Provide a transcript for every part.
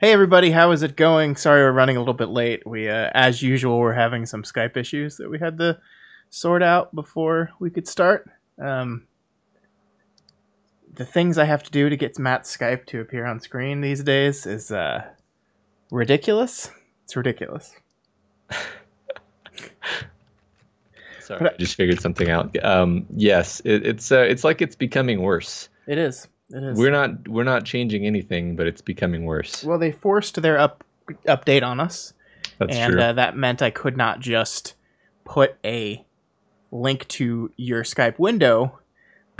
Hey everybody, how is it going? Sorry we're running a little bit late. We, as usual, we're having some Skype issues that we had to sort out before we could start. The things I have to do to get Matt's Skype to appear on screen these days is ridiculous. It's ridiculous. Sorry, I just figured something out. Yes, it's like it's becoming worse. It is. It is. We're not changing anything, but it's becoming worse. Well, they forced their update on us, That's and true. that meant I could not just put a link to your Skype window.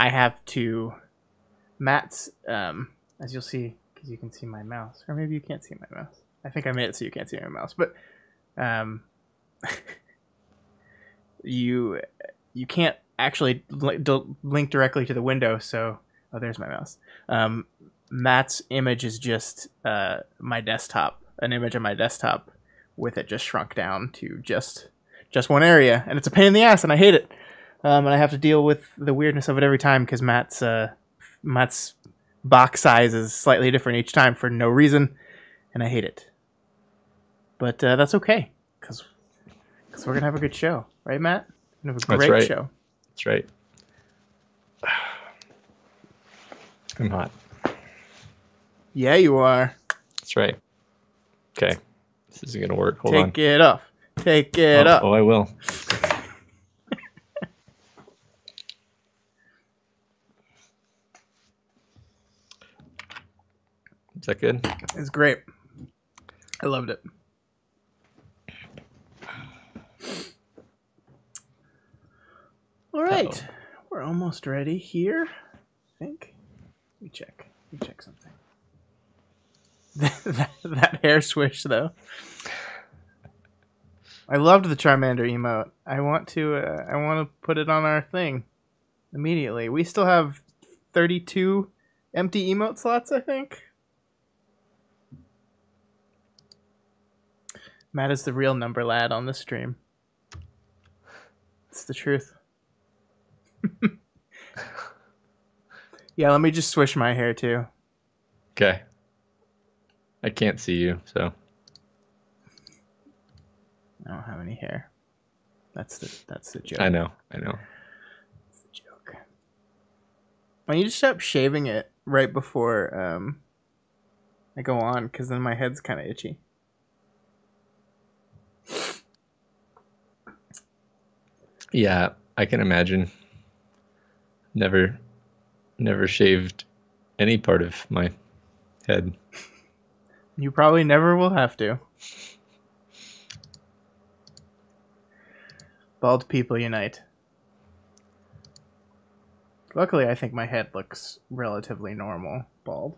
I have to Matt's, as you'll see, because you can see my mouse, or maybe you can't see my mouse. I think I made it so you can't see my mouse, but you can't actually link directly to the window. So, oh, there's my mouse. Matt's image is just my desktop, an image of my desktop with it just shrunk down to just one area, and it's a pain in the ass, and I hate it. And I have to deal with the weirdness of it every time because Matt's box size is slightly different each time for no reason, and I hate it. But that's okay because we're gonna have a good show, right, Matt? We're gonna have a great show. That's right. I'm hot. Yeah, you are. That's right. Okay, this isn't gonna work. Hold on. Take it off. Take it up. Oh, I will. Is that good? It's great. I loved it. All right. Uh-oh. We're almost ready here, I think. Let me check something. that hair swish, though. I loved the Charmander emote. I want to put it on our thing immediately. We still have 32 empty emote slots, I think. Matt is the real number lad on the stream. It's the truth. Yeah, let me just swish my hair too. Okay. I can't see you, so. I don't have any hair. That's the joke. I know. That's the joke. Why don't you just stop shaving it right before I go on, because then my head's kind of itchy. Yeah, I can imagine. Never shaved any part of my head. You probably never will have to. Bald people unite. Luckily, I think my head looks relatively normal bald.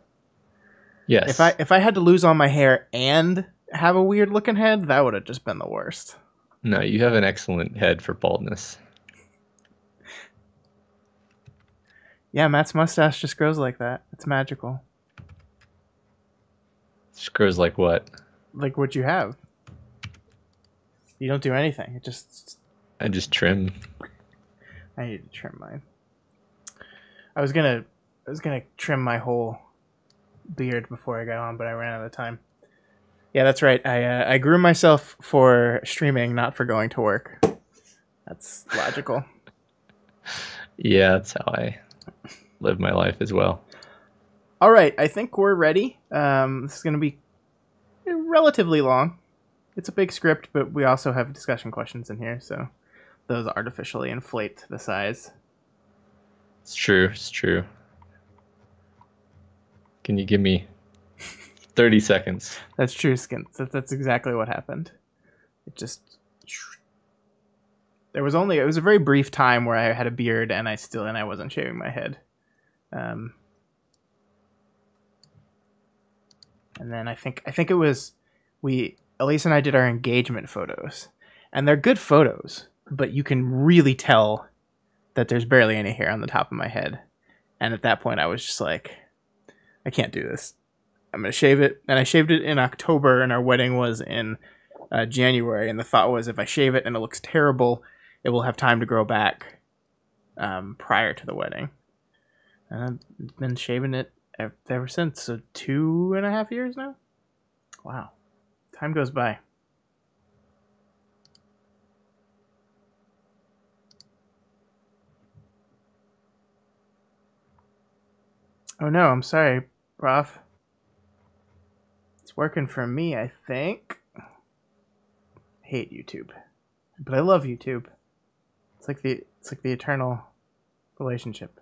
Yes. If I had to lose all my hair and have a weird looking head, that would have just been the worst. No, you have an excellent head for baldness. Yeah, Matt's mustache just grows like that. It's magical. Just grows like what? Like what you have. You don't do anything. It just... I just trim. I need to trim mine. I was gonna trim my whole beard before I got on, but I ran out of time. Yeah, that's right. I grew myself for streaming, not for going to work. That's logical. Yeah, that's how I live my life as well. All right, I think we're ready. This is going to be relatively long. It's a big script, but we also have discussion questions in here, so those artificially inflate the size. It's true. It's true. Can you give me 30 seconds? That's true, Skins. That's exactly what happened. It just... It was a very brief time where I had a beard and I wasn't shaving my head. And then I think it was Elise and I did our engagement photos, and they're good photos, but you can really tell that there's barely any hair on the top of my head. And at that point I was just like, I can't do this. I'm going to shave it. And I shaved it in October, and our wedding was in January. And the thought was, if I shave it and it looks terrible, it will have time to grow back prior to the wedding. And I've been shaving it ever since. So 2.5 years now? Wow. Time goes by. Oh no, I'm sorry, Prof. It's working for me, I think. Hate YouTube. But I love YouTube. It's like the eternal relationship.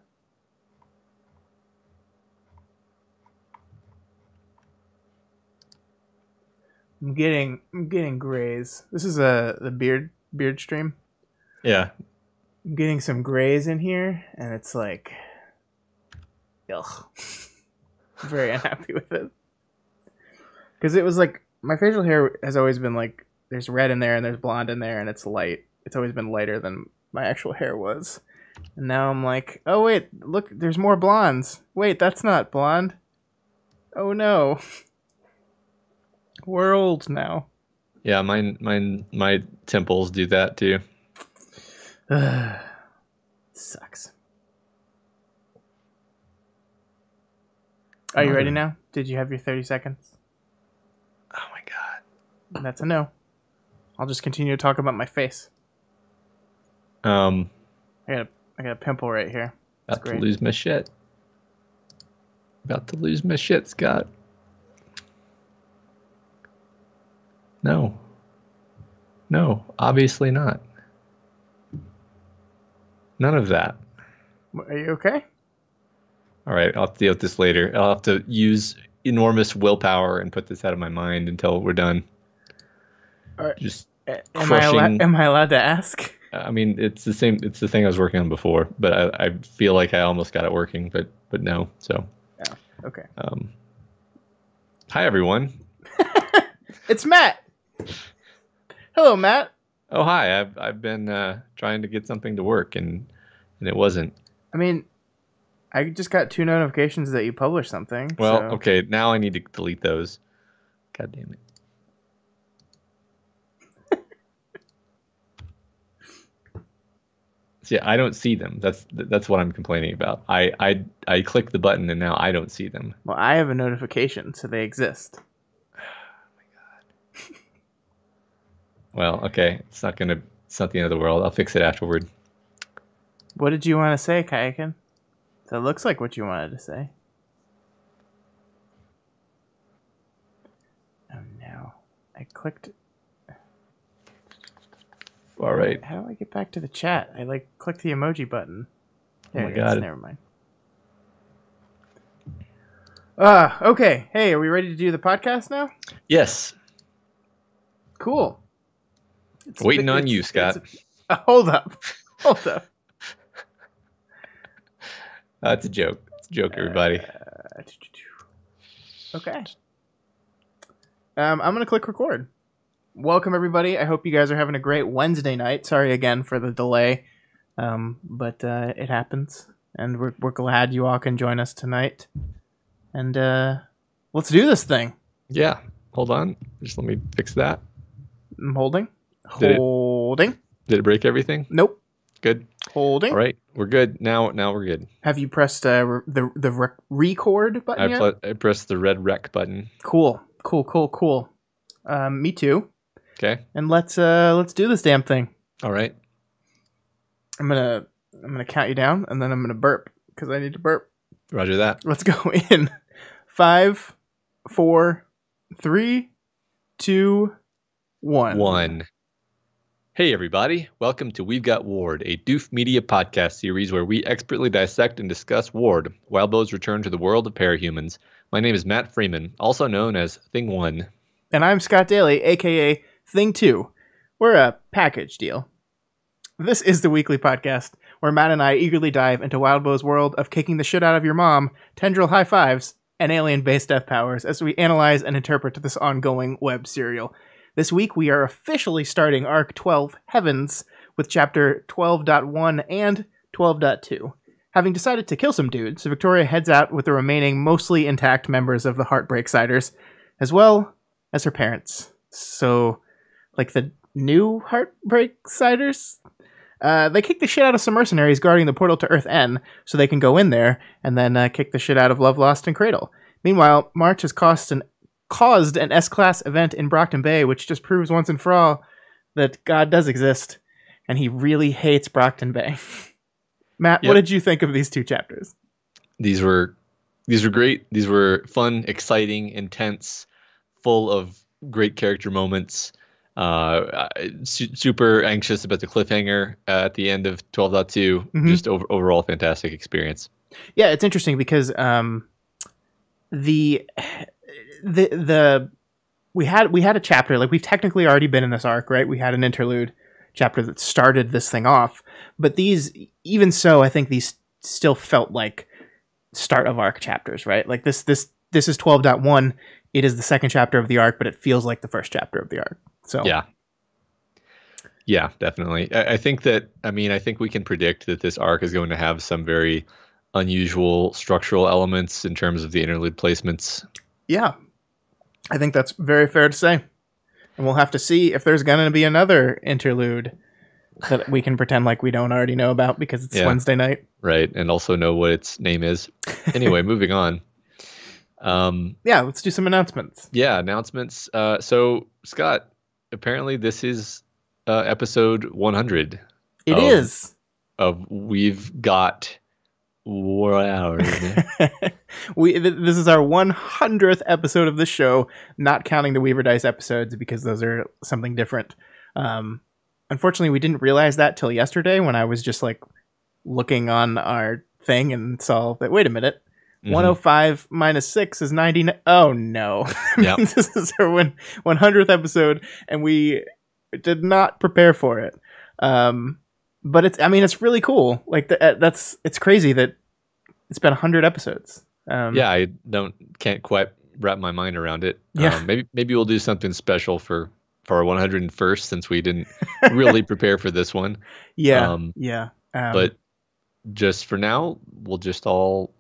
I'm getting grays. This is the beard stream. Yeah. I'm getting some grays in here, and it's like, ugh. I'm very unhappy with it. Because it was like, my facial hair has always been like, there's red in there and there's blonde in there, and it's light. It's always been lighter than my actual hair was. And now I'm like, oh wait, look, there's more blondes. Wait, that's not blonde. Oh no. We're old now. Yeah, my temples do that too. Sucks. Are you ready now? Did you have your 30 seconds? Oh my god. That's a no. I'll just continue to talk about my face. I got a pimple right here. About to lose my shit. About to lose my shit, Scott. No. No, obviously not. None of that. Are you okay? All right, I'll have to deal with this later. I'll have to use enormous willpower and put this out of my mind until we're done. Just crushing. Am I allowed to ask? I mean, it's the same. It's the thing I was working on before, but I feel like I almost got it working, but no. So. Yeah. Okay. Hi everyone. It's Matt. Hello, Matt. Oh hi. I've been trying to get something to work and it wasn't. I mean, I just got 2 notifications that you published something. Well, so. Okay. Now I need to delete those. God damn it. See, I don't see them. That's what I'm complaining about. I click the button and now I don't see them. Well, I have a notification, so they exist. Oh my god. Well, okay. It's not the end of the world. I'll fix it afterward. What did you want to say, Kayakin? That looks like what you wanted to say. Oh no. I clicked. All right. How do I get back to the chat? I clicked the emoji button. There oh my god. Never mind. Okay. Hey, are we ready to do the podcast now? Yes. Cool. Waiting on you, Scott. Hold up. Hold up. That's a joke. It's a joke, everybody. Okay. I'm going to click record. Welcome, everybody. I hope you guys are having a great Wednesday night. Sorry again for the delay, but it happens, and we're glad you all can join us tonight. And let's do this thing. Yeah. Hold on. Just let me fix that. I'm holding. Did it break everything? Nope. Good. Holding. All right. We're good. Now we're good. Have you pressed the record button yet? I pressed the red rec button. Cool. Me too. Okay. And let's do this damn thing. All right. I'm gonna count you down, and then I'm gonna burp because I need to burp. Roger that. Let's go in 5, 4, 3, 2, 1. Hey everybody, welcome to We've Got Ward, a Doof Media podcast series where we expertly dissect and discuss Ward, Wildbow's return to the world of parahumans. My name is Matt Freeman, also known as Thing 1. And I'm Scott Daly, aka Thing 2. We're a package deal. This is the weekly podcast where Matt and I eagerly dive into Wildbow's world of kicking the shit out of your mom, tendril high fives, and alien-based death powers as we analyze and interpret this ongoing web serial. This week, we are officially starting Arc 12 Heavens with Chapter 12.1 and 12.2. Having decided to kill some dudes, Victoria heads out with the remaining mostly intact members of the Heartbreak Siders, as well as her parents. So, like the new Heartbreak Siders? They kick the shit out of some mercenaries guarding the portal to Earth N, so they can go in there and then kick the shit out of Love Lost and Cradle. Meanwhile, March has caused an caused an S-class event in Brockton Bay, which just proves once and for all that God does exist, and he really hates Brockton Bay. Matt, Yep. what did you think of these 2 chapters? These were great. These were fun, exciting, intense, full of great character moments. Super anxious about the cliffhanger at the end of 12.2. Mhm. Just overall fantastic experience. Yeah, it's interesting because we had a chapter, like we've technically already been in this arc, right? We had an interlude chapter that started this thing off, but these, even so, I think these still felt like start of arc chapters, right? Like this is 12.1. It is the second chapter of the arc, but it feels like the first chapter of the arc. So yeah, definitely. I think we can predict that this arc is going to have some very unusual structural elements in terms of the interlude placements. Yeah, I think that's very fair to say. And we'll have to see if there's going to be another interlude that we can pretend like we don't already know about because it's Wednesday night. Right, and also know what its name is. Anyway, moving on. Let's do some announcements. Yeah, announcements. So, Scott, apparently this is episode 100. It is. Of We've Got War. This is our 100th episode of the show, not counting the Weaver Dice episodes because those are something different. Unfortunately, we didn't realize that till yesterday when I was just like looking on our thing and saw that, wait a minute, 105 minus 6 is 99. Oh no. Yep. This is our 100th episode and we did not prepare for it. But it's really cool. Like it's crazy that it's been 100 episodes. I can't quite wrap my mind around it. Yeah. Maybe we'll do something special for our 101st since we didn't really prepare for this one. Yeah. But just for now, we'll just all,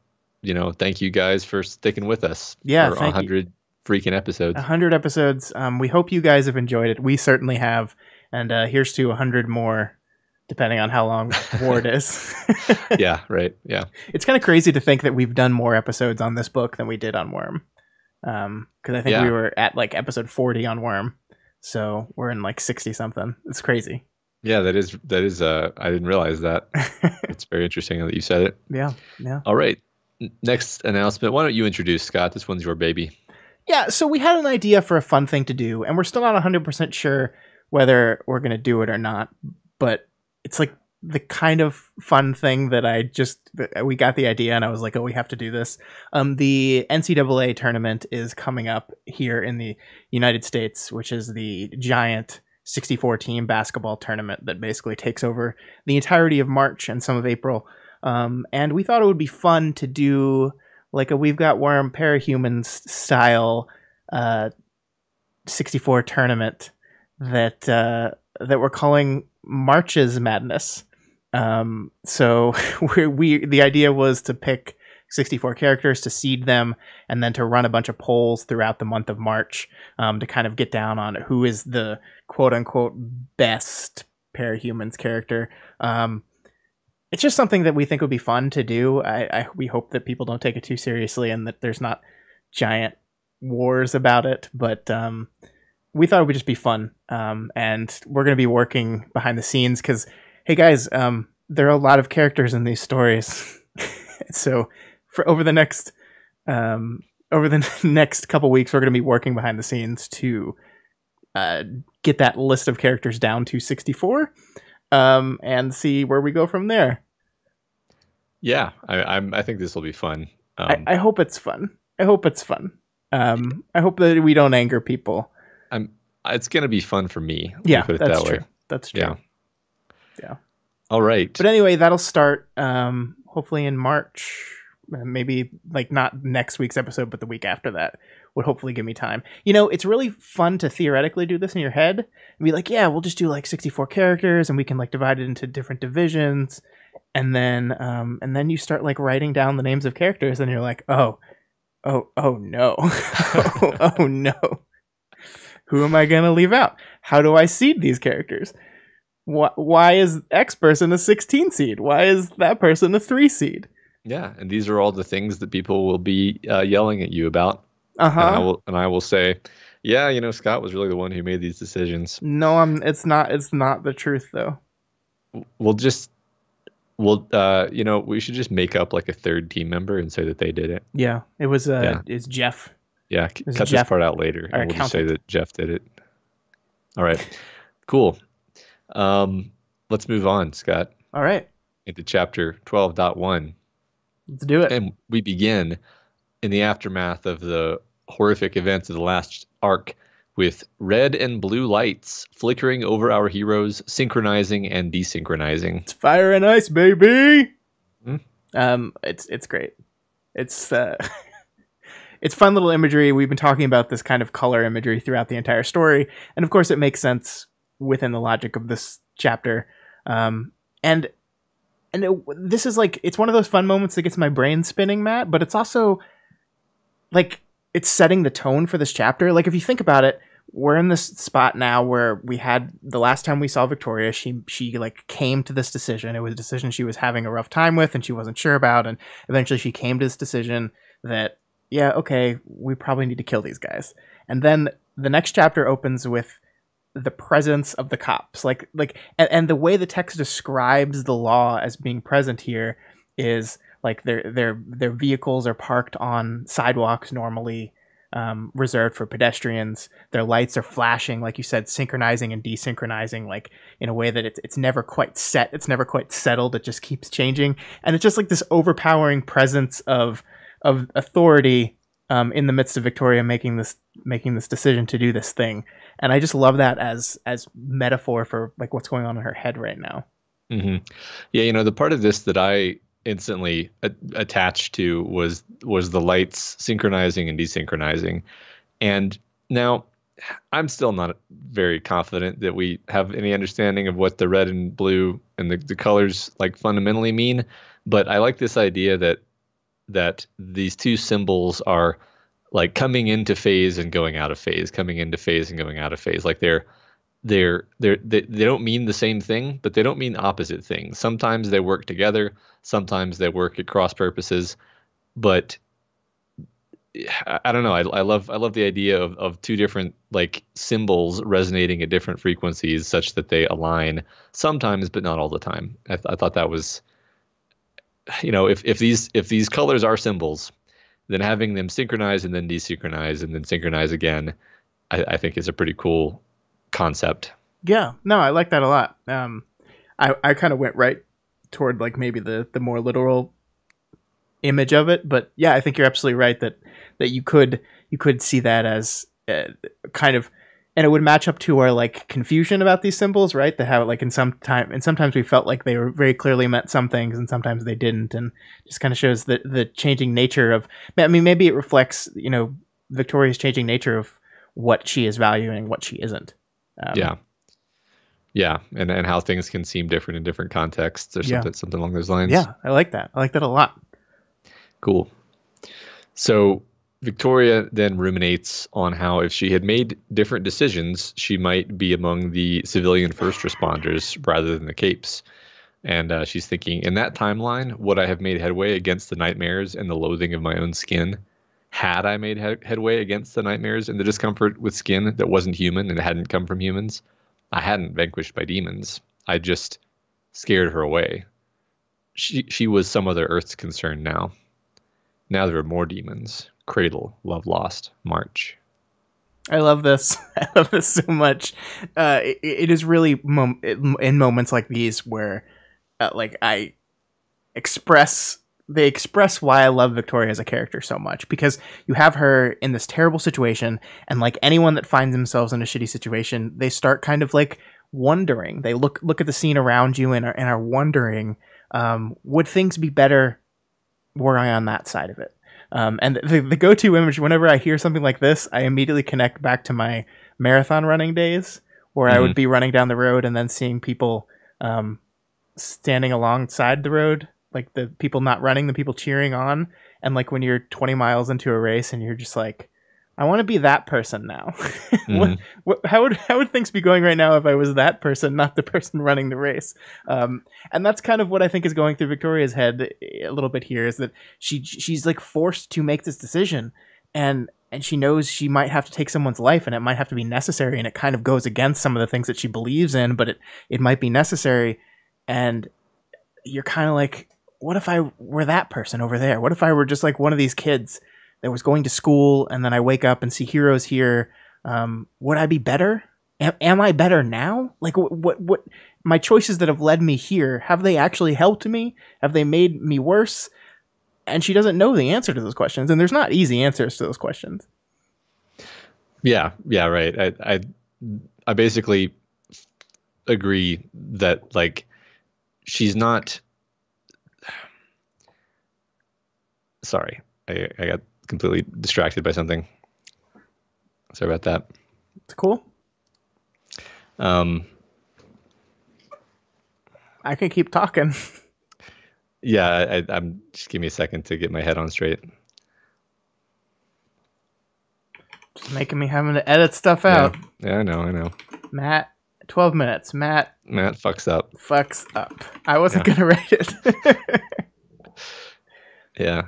thank you guys for sticking with us. Yeah. For 100 freaking episodes. 100 episodes. We hope you guys have enjoyed it. We certainly have. And here's to 100 more, depending on how long Ward is. Yeah, right. Yeah. It's kind of crazy to think that we've done more episodes on this book than we did on Worm. Because I think we were at like episode 40 on Worm. So we're in like 60 something. It's crazy. Yeah, that is I didn't realize that. It's very interesting that you said it. Yeah. All right. Next announcement. Why don't you introduce, Scott? This one's your baby. Yeah, so we had an idea for a fun thing to do, and we're still not 100% sure whether we're going to do it or not, but it's like the kind of fun thing that we got the idea and I was like, oh, we have to do this. The NCAA tournament is coming up here in the United States, which is the giant 64 team basketball tournament that basically takes over the entirety of March and some of April. And we thought it would be fun to do like a We've Got Worm Parahumans style 64 tournament that we're calling March's Madness. So the idea was to pick 64 characters, to seed them, and then to run a bunch of polls throughout the month of March to kind of get down on who is the quote-unquote best Parahumans character. It's just something that we think would be fun to do. We hope that people don't take it too seriously and that there's not giant wars about it, but we thought it would just be fun. And we're going to be working behind the scenes because, hey guys, there are a lot of characters in these stories. So for over the next couple weeks, we're going to be working behind the scenes to get that list of characters down to 64 and see where we go from there. Yeah, I think this will be fun. I hope it's fun. I hope that we don't anger people. It's going to be fun for me. Yeah, put it that's that true. way. That's true. Yeah. All right. But anyway, that'll start hopefully in March. Maybe like not next week's episode, but the week after that would hopefully give me time. It's really fun to theoretically do this in your head and be like, yeah, we'll just do like 64 characters and we can like divide it into different divisions. And then you start like writing down the names of characters and you're like, oh no. Oh no. Who am I going to leave out? How do I seed these characters? Why is X person a 16 seed? Why is that person a 3 seed? Yeah, and these are all the things that people will be yelling at you about. And I will say, yeah, Scott was really the one who made these decisions. No, it's not the truth though. We'll just we should just make up like a third team member and say that they did it. Yeah, it was it's Jeff. Yeah, cut this part out later, and we'll just say that Jeff did it. All right, cool. Let's move on, Scott. All right. Into chapter 12.1. Let's do it. And we begin in the aftermath of the horrific events of the last arc with red and blue lights flickering over our heroes, synchronizing and desynchronizing. It's fire and ice, baby. It's great. It's it's fun little imagery. We've been talking about this kind of color imagery throughout the entire story, and of course, it makes sense within the logic of this chapter. This is like, it's one of those fun moments that gets my brain spinning, Matt, but it's also like, it's setting the tone for this chapter. Like, if you think about it, we're in this spot now where we had the last time we saw Victoria, she like came to this decision. It was a decision she was having a rough time with and she wasn't sure about. And eventually she came to this decision that, yeah, okay, we probably need to kill these guys. And then the next chapter opens with the presence of the cops, and the way the text describes the law as being present here is like their vehicles are parked on sidewalks normally, reserved for pedestrians. Their lights are flashing, like you said, synchronizing and desynchronizing, like in a way that it's never quite set, it's never quite settled. It just keeps changing, and it's just like this overpowering presence of authority in the midst of Victoria making this decision to do this thing. And I just love that as metaphor for like what's going on in her head right now. Mm-hmm. Yeah, the part of this that I instantly attached to was the lights synchronizing and desynchronizing. And now I'm still not very confident that we have any understanding of what the red and blue and the colors like fundamentally mean. But I like this idea that these two symbols are like coming into phase and going out of phase, coming into phase and going out of phase. Like they don't mean the same thing, but they don't mean opposite things. Sometimes they work together, sometimes they work at cross purposes. But I don't know. I love the idea of two different like symbols resonating at different frequencies such that they align sometimes, but not all the time. I thought that was, if these colors are symbols, then having them synchronize and then desynchronize and then synchronize again, I think is a pretty cool concept. Yeah, no, I like that a lot. I kind of went right toward like maybe the more literal image of it, but yeah, I think you're absolutely right that you could see that as kind of, and it would match up to our like confusion about these symbols, right? That how like sometimes we felt like they were very clearly meant some things and sometimes they didn't, and just kind of shows the changing nature of, I mean, maybe it reflects, Victoria's changing nature of what she is valuing, what she isn't. Yeah, and how things can seem different in different contexts or something along those lines. Yeah, I like that. I like that a lot. Cool. So Victoria then ruminates on how if she had made different decisions, she might be among the civilian first responders rather than the capes. And she's thinking, in that timeline, would I have made headway against the nightmares and the loathing of my own skin? Had I made headway against the nightmares and the discomfort with skin that wasn't human and hadn't come from humans? I hadn't vanquished by demons. I just scared her away. She was some other Earth's concern now. Now there are more demons. Cradle, Love Lost, March. I love this. I love this so much. It is really in moments like these where like they express why I love Victoria as a character so much, because you have her in this terrible situation, and like anyone that finds themselves in a shitty situation, they start kind of like wondering. They look at the scene around you and are wondering, would things be better were I on that side of it? And the go-to image whenever I hear something like this, I immediately connect back to my marathon running days, where I would be running down the road and then seeing people standing alongside the road, like the people not running, the people cheering on. And like when you're 20 miles into a race and you're just like, I want to be that person now. How would things be going right now if I was that person, not the person running the race? And that's kind of what I think is going through Victoria's head a little bit here, is that she's like forced to make this decision, and and she knows she might have to take someone's life, and it might have to be necessary, and it kind of goes against some of the things that she believes in, but it might be necessary. And you're kind of like, what if I were that person over there? What if I were just like one of these kids that was going to school, and then I wake up and see heroes here? Would I be better? Am I better now? Like, what my choices that have led me here, have they actually helped me? Have they made me worse? And she doesn't know the answer to those questions, and there's not easy answers to those questions. Yeah, right. I basically agree that, like, she's not. Sorry, I got completely distracted by something. Sorry about that. It's cool. I can keep talking. Yeah, I'm just give me a second to get my head on straight. Just making me having to edit stuff out. Yeah, I know. Matt, 12 minutes. Matt fucks up. I wasn't going to write it. Yeah.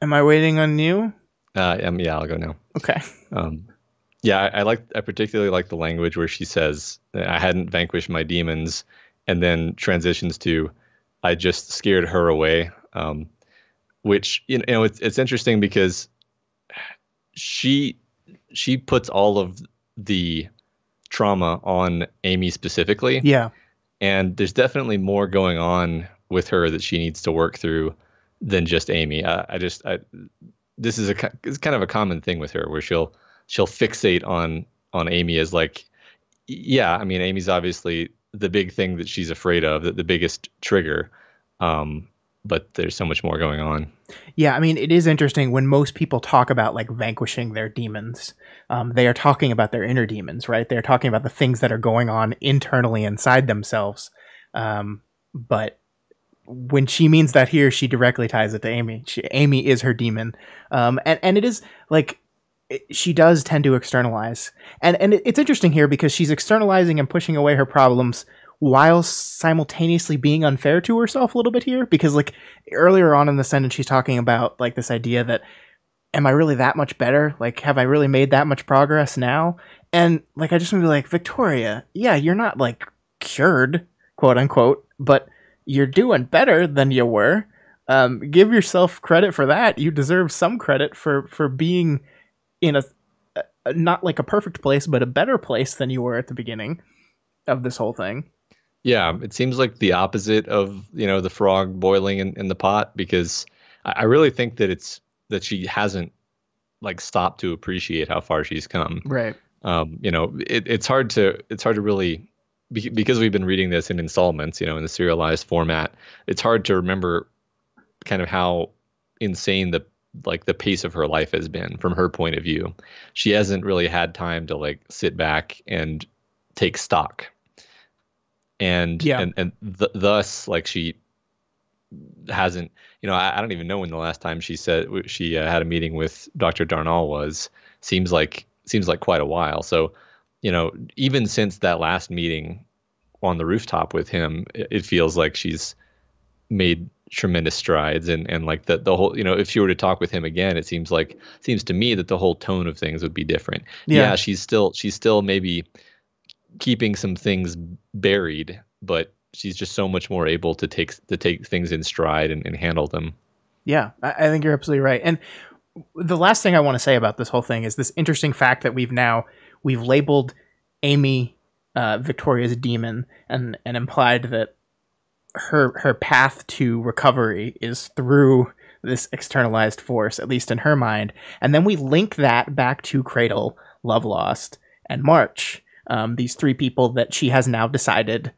Am I waiting on you? Yeah, I'll go now. Okay. Yeah, I particularly like the language where she says, I hadn't vanquished my demons, and then transitions to, I just scared her away. Which, it's interesting because she puts all of the trauma on Amy specifically. Yeah. And there's definitely more going on with her that she needs to work through than just Amy. This is it's kind of a common thing with her, where she'll fixate on Amy as like, yeah, I mean, Amy's obviously the big thing that she's afraid of, the biggest trigger. But there's so much more going on. Yeah, I mean, it is interesting when most people talk about like vanquishing their demons. They are talking about their inner demons, right? They're talking about the things that are going on internally inside themselves. But when she means that here, she directly ties it to Amy. Amy is her demon. And it is like, she does tend to externalize. And it's interesting here because she's externalizing and pushing away her problems while simultaneously being unfair to herself a little bit here. Because like earlier on in the sentence, she's talking about like this idea that, am I really that much better? Like, have I really made that much progress now? And like, I just want to be like, Victoria, yeah, you're not like cured, quote unquote, but you're doing better than you were. Give yourself credit for that. You deserve some credit for being in a not like a perfect place, but a better place than you were at the beginning of this whole thing. Yeah, it seems like the opposite of, the frog boiling in the pot, because I really think that that she hasn't like stopped to appreciate how far she's come. Right. It's hard to really, because we've been reading this in installments, in the serialized format. It's hard to remember kind of how insane the pace of her life has been from her point of view. She hasn't really had time to like sit back and take stock. And thus, like, she hasn't, I don't even know when the last time she said she had a meeting with Dr. Darnall was. Seems like quite a while. So, even since that last meeting on the rooftop with him, it feels like she's made tremendous strides, and like the whole, if she were to talk with him again, it seems to me that the whole tone of things would be different. Yeah, she's still maybe keeping some things buried, but she's just so much more able to take things in stride and handle them. Yeah, I think you're absolutely right. And the last thing I want to say about this whole thing is this interesting fact that we've labeled Amy Victoria's demon, and implied that her path to recovery is through this externalized force, at least in her mind. And then we link that back to Cradle, Lovelost, and March. These three people that she has now decided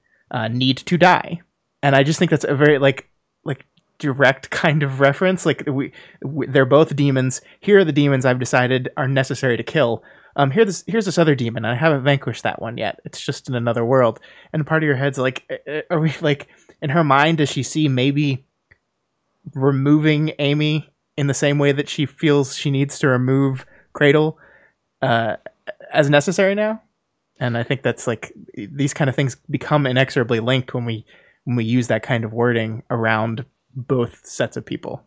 need to die. And I just think that's a very like direct kind of reference. Like they're both demons. Here are the demons I've decided are necessary to kill. Here's this other demon. I haven't vanquished that one yet. It's just in another world. And part of your head's like, are we like, in her mind, does she see maybe removing Amy in the same way that she feels she needs to remove Cradle as necessary now? And I think that's like, these kind of things become inexorably linked when we use that kind of wording around both sets of people.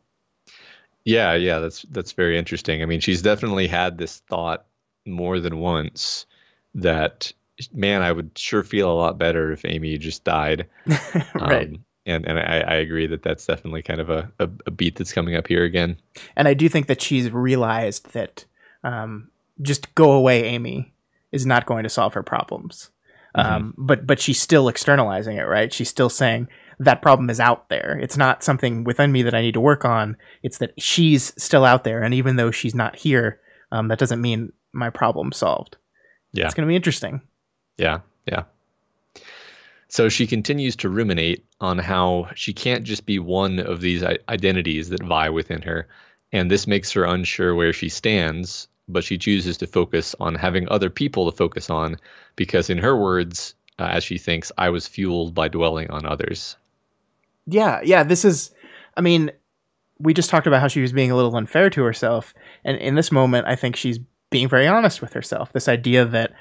Yeah, that's very interesting. I mean, she's definitely had this thought more than once that, man, I would sure feel a lot better if Amy just died. Right. And I agree that that's definitely kind of a beat that's coming up here again. And I do think that she's realized that just go away, Amy, is not going to solve her problems. But she's still externalizing it, right? She's still saying that problem is out there. It's not something within me that I need to work on. It's that she's still out there. And even though she's not here, that doesn't mean my problem's solved. Yeah. It's going to be interesting. Yeah. So she continues to ruminate on how she can't just be one of these identities that vie within her. And this makes her unsure where she stands, but she chooses to focus on having other people to focus on because, in her words, as she thinks, I was fueled by dwelling on others. Yeah. This is, I mean, we just talked about how she was being a little unfair to herself. And in this moment, I think she's being very honest with herself. This idea that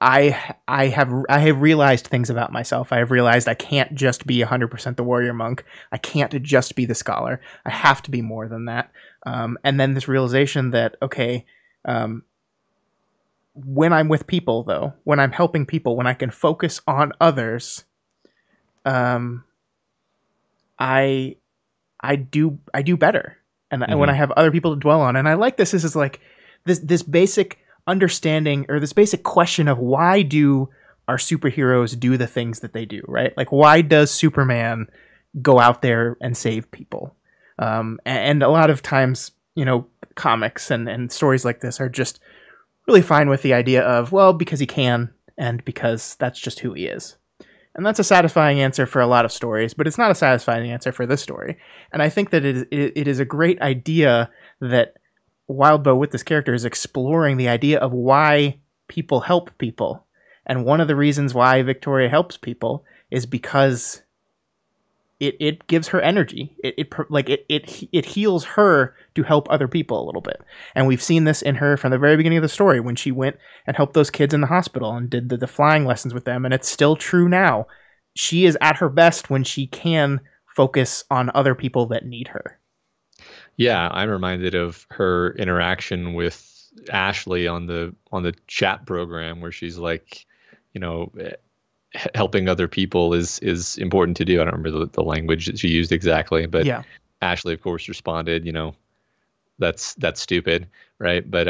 I have realized things about myself. I have realized I can't just be 100% the warrior monk. I can't just be the scholar. I have to be more than that. And then this realization that, okay, when I'm with people, though, when I'm helping people, when I can focus on others, I do better. And when I have other people to dwell on, and I like this is like this basic understanding or this basic question of why do our superheroes do the things that they do, right? Like, why does Superman go out there and save people? And a lot of times, comics and stories like this are just really fine with the idea of, well, because he can and because that's just who he is. And that's a satisfying answer for a lot of stories, but it's not a satisfying answer for this story. And I think that it is a great idea that Wildbow with this character is exploring the idea of why people help people. And one of the reasons why Victoria helps people is because it gives her energy. It heals her to help other people a little bit. And we've seen this in her from the very beginning of the story when she went and helped those kids in the hospital and did the flying lessons with them. And it's still true now. She is at her best when she can focus on other people that need her. Yeah, I'm reminded of her interaction with Ashley on the chat program where she's like, helping other people is important to do. I don't remember the language that she used exactly, but yeah. Ashley, of course, responded, that's stupid, right? But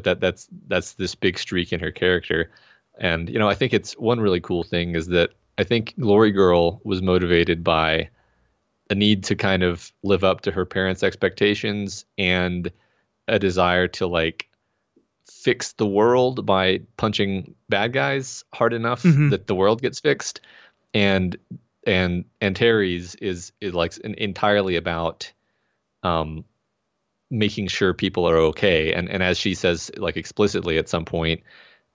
that's this big streak in her character, and I think it's one really cool thing is that I think Glory Girl was motivated by a need to kind of live up to her parents' expectations and a desire to fix the world by punching bad guys hard enough that the world gets fixed. And Terry's is entirely about making sure people are okay. And as she says explicitly at some point,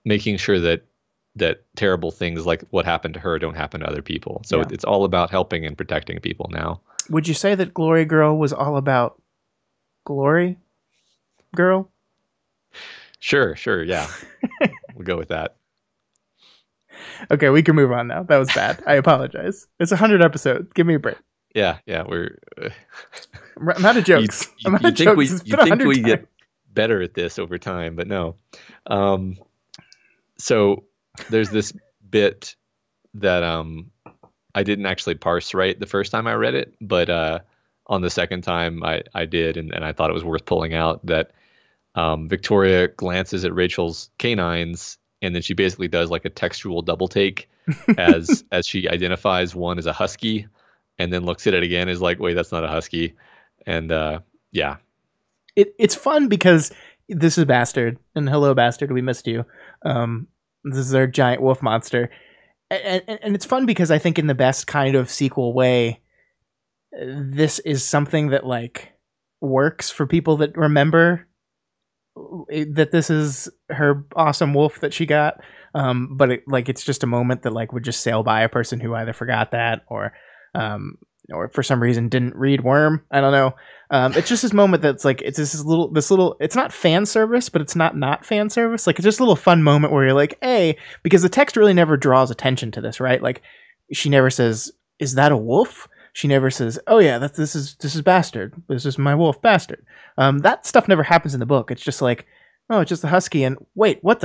making sure that terrible things like what happened to her don't happen to other people. So it's all about helping and protecting people now. Would you say that Glory Girl was all about Glory Girl? Sure, yeah. We'll go with that. Okay, we can move on now. That was bad. I apologize. It's 100 episodes. Give me a break. Yeah, we're... I'm out of jokes. You think we get better at this over time, but no. So there's this bit that I didn't actually parse right the first time I read it, but on the second time I did, and I thought it was worth pulling out that Victoria glances at Rachel's canines, and then she basically does a textual double take as she identifies one as a husky, and then looks at it again is wait, that's not a husky. And yeah. It's fun because this is Bastard, and hello Bastard, we missed you. This is our giant wolf monster. And it's fun because I think in the best kind of sequel way, this is something that works for people that remember that this is her awesome wolf that she got. But it's just a moment that would just sail by a person who either forgot that or for some reason didn't read Worm. I don't know. It's just this moment that's it's this little, it's not fan service, but it's not fan service. It's just a little fun moment where you're hey, because the text really never draws attention to this, right? She never says, is that a wolf? she never says, "Oh yeah, this is Bastard. This is my wolf, Bastard." That stuff never happens in the book. It's just like, oh, it's just the husky, and wait, what?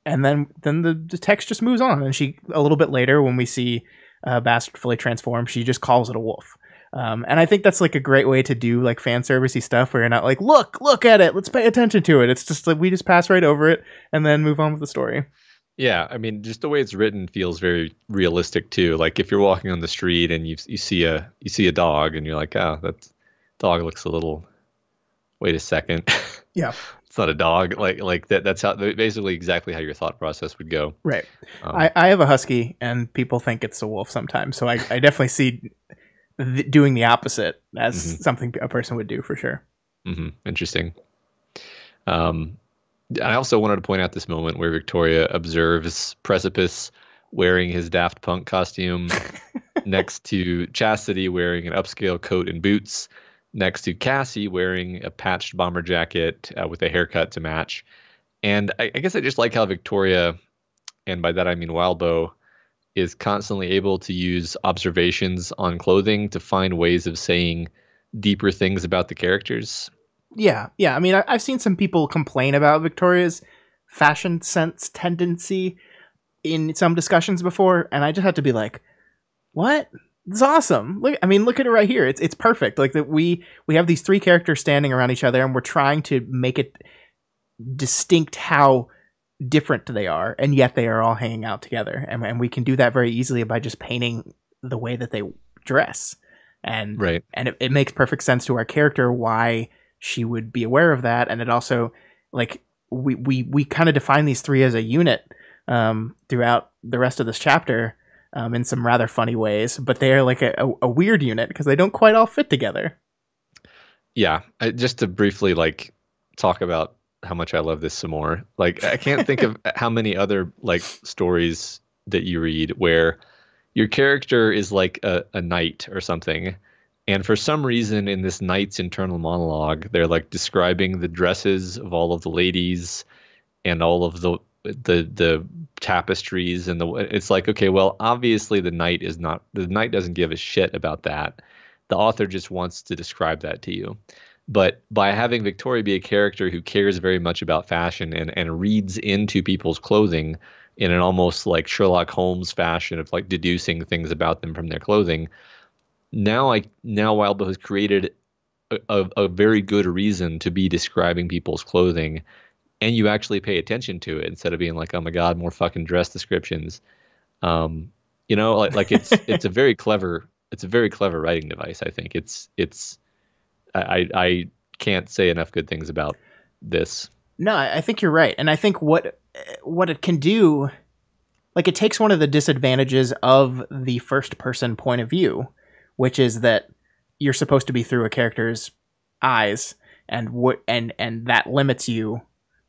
And then the text just moves on, and she, a little bit later, when we see Bastard fully transformed, she just calls it a wolf. And I think that's like a great way to do like fan servicey stuff where you're not like, look at it, let's pay attention to it. It's just like we just pass right over it and then move on with the story. Yeah, I mean, just the way it's written feels very realistic too. Like if you're walking on the street and you see a dog and you're like, oh, that dog looks a little. Wait a second. Yeah, it's not a dog. Like that. That's how basically exactly how your thought process would go. Right. I have a husky and people think it's a wolf sometimes, so I definitely see doing the opposite as something a person would do for sure. Interesting. I also wanted to point out this moment where Victoria observes Precipice wearing his Daft Punk costume next to Chastity wearing an upscale coat and boots, next to Cassie wearing a patched bomber jacket with a haircut to match. And I guess I just like how Victoria, and by that I mean Wildbow, is constantly able to use observations on clothing to find ways of saying deeper things about the characters. Yeah. I mean, I've seen some people complain about Victoria's fashion sense tendency in some discussions before, and I just have to be like, "What? It's awesome! Look at it right here. It's perfect. Like that we have these three characters standing around each other, and we're trying to make it distinct how different they are, and yet they are all hanging out together, and we can do that very easily by just painting the way that they dress, and right, and it makes perfect sense to our character why she would be aware of that. And it also, like, we kind of define these three as a unit throughout the rest of this chapter in some rather funny ways, but they are like a weird unit because they don't quite all fit together. Yeah, just to briefly like talk about how much I love this some more. Like, I can't think of how many other like stories that you read where your character is like a knight or something, and for some reason in this knight's internal monologue, they're like describing the dresses of all of the ladies and all of the tapestries and it's like, okay, well, obviously the knight doesn't give a shit about that. The author just wants to describe that to you. But by having Victoria be a character who cares very much about fashion and reads into people's clothing in an almost like Sherlock Holmes fashion of like deducing things about them from their clothing, now Wildbow has created a very good reason to be describing people's clothing, and you actually pay attention to it instead of being like, oh my god, more fucking dress descriptions. Like it's a very clever writing device. I think I can't say enough good things about this. No, I think you're right, and I think what it can do, like, it takes one of the disadvantages of the first person point of view, which is that you're supposed to be through a character's eyes, and that limits you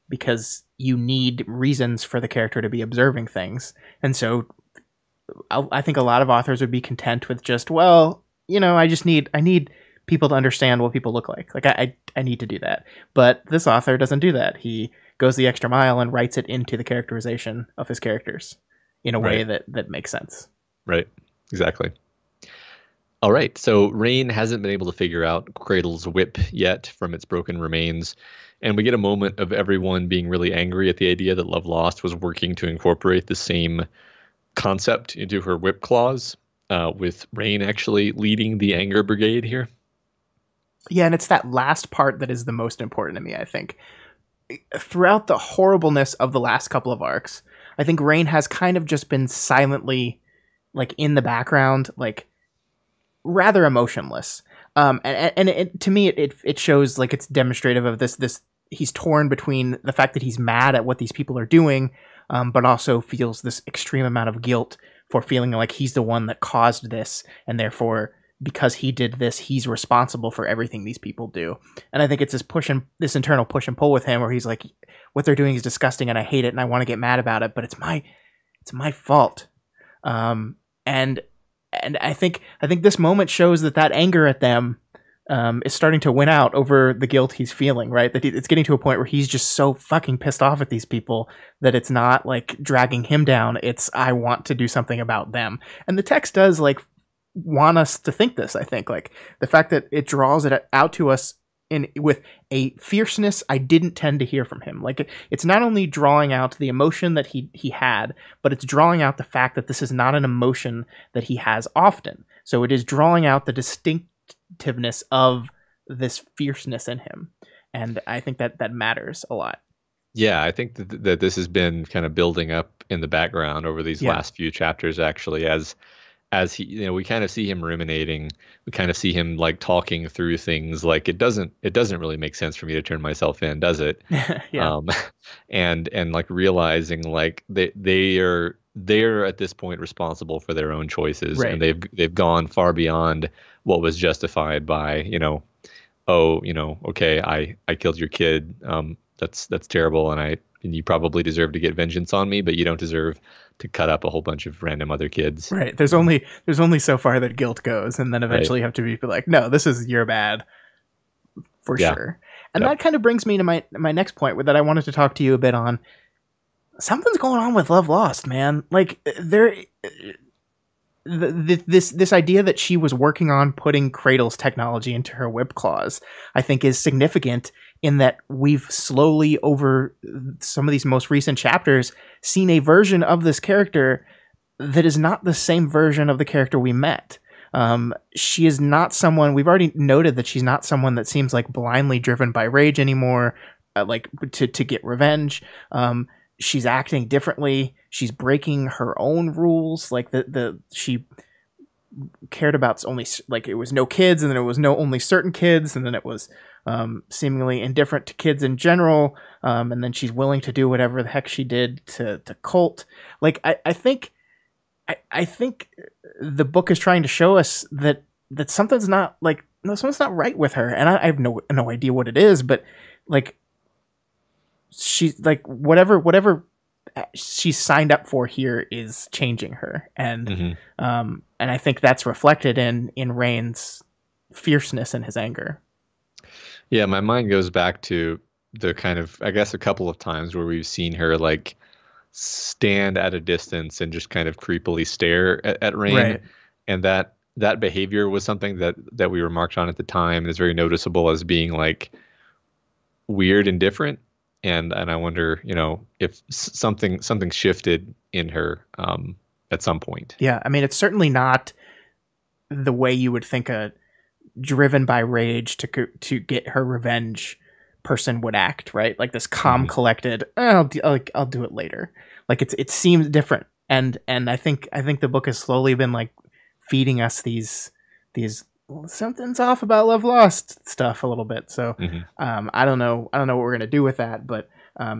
because you need reasons for the character to be observing things. And so I think a lot of authors would be content with just, well, I need people to understand what people look like. Like I need to do that. But this author doesn't do that. He goes the extra mile and writes it into the characterization of his characters in a way that makes sense. Right. Exactly. All right, so Rain hasn't been able to figure out Cradle's whip yet from its broken remains, and we get a moment of everyone being really angry at the idea that Love Lost was working to incorporate the same concept into her whip claws, with Rain actually leading the anger brigade here. Yeah, and it's that last part that is the most important to me, I think. Throughout the horribleness of the last couple of arcs, I think Rain has kind of just been silently, like, in the background, like, rather emotionless, to me it shows like it's demonstrative of this he's torn between the fact that he's mad at what these people are doing, but also feels this extreme amount of guilt for feeling like he's the one that caused this, and therefore because he did this he's responsible for everything these people do. And I think it's this internal push and pull with him where he's like, what they're doing is disgusting and I hate it and I want to get mad about it, but it's my fault. And I think this moment shows that anger at them is starting to win out over the guilt he's feeling, right? That it's getting to a point where he's just so fucking pissed off at these people that it's not like dragging him down. It's, I want to do something about them. And the text does like want us to think this. I think like the fact that it draws it out to us with a fierceness I didn't tend to hear from him. Like it's not only drawing out the emotion that he had, but it's drawing out the fact that this is not an emotion that he has often. So it is drawing out the distinctiveness of this fierceness in him. And I think that matters a lot. Yeah, I think that this has been kind of building up in the background over these last few chapters, actually, as he, we kind of see him ruminating. We kind of see him like talking through things. Like it doesn't really make sense for me to turn myself in, does it? Yeah. And like realizing like they're at this point responsible for their own choices, right. and they've gone far beyond what was justified by, okay, I killed your kid. That's terrible, and you probably deserve to get vengeance on me, but you don't deserve to cut up a whole bunch of random other kids. Right. There's only so far that guilt goes, and then eventually you have to be like, no, this is your bad for sure. And that kind of brings me to my next point that I wanted to talk to you a bit on. Something's going on with Love Lost, man. Like this idea that she was working on putting Cradle's technology into her whip claws, I think is significant in that we've slowly over some of these most recent chapters seen a version of this character that is not the same version of the character we met. She is not someone, we've already noted that she's not someone that seems like blindly driven by rage anymore, like to get revenge. She's acting differently. She's breaking her own rules. Like she cared about only like it was no kids, and then it was no only certain kids, and then it was seemingly indifferent to kids in general. And then she's willing to do whatever the heck she did to Colt. Like I think the book is trying to show us that something's not something's not right with her, and I have no idea what it is, but like she's like whatever she's signed up for here is changing her, and and I think that's reflected in Rain's fierceness and his anger. Yeah, my mind goes back to the kind of, I guess, a couple of times where we've seen her like stand at a distance and just kind of creepily stare at Rain, right. And that behavior was something that we remarked on at the time, and is very noticeable as being like weird and different. And I wonder, if something shifted in her at some point. Yeah, I mean, it's certainly not the way you would think a driven by rage to get her revenge person would act, right? Like this calm, collected, I'll do it later. Like it seems different, and I think the book has slowly been like feeding us these something's off about Love Lost stuff a little bit. So I don't know what we're gonna do with that, but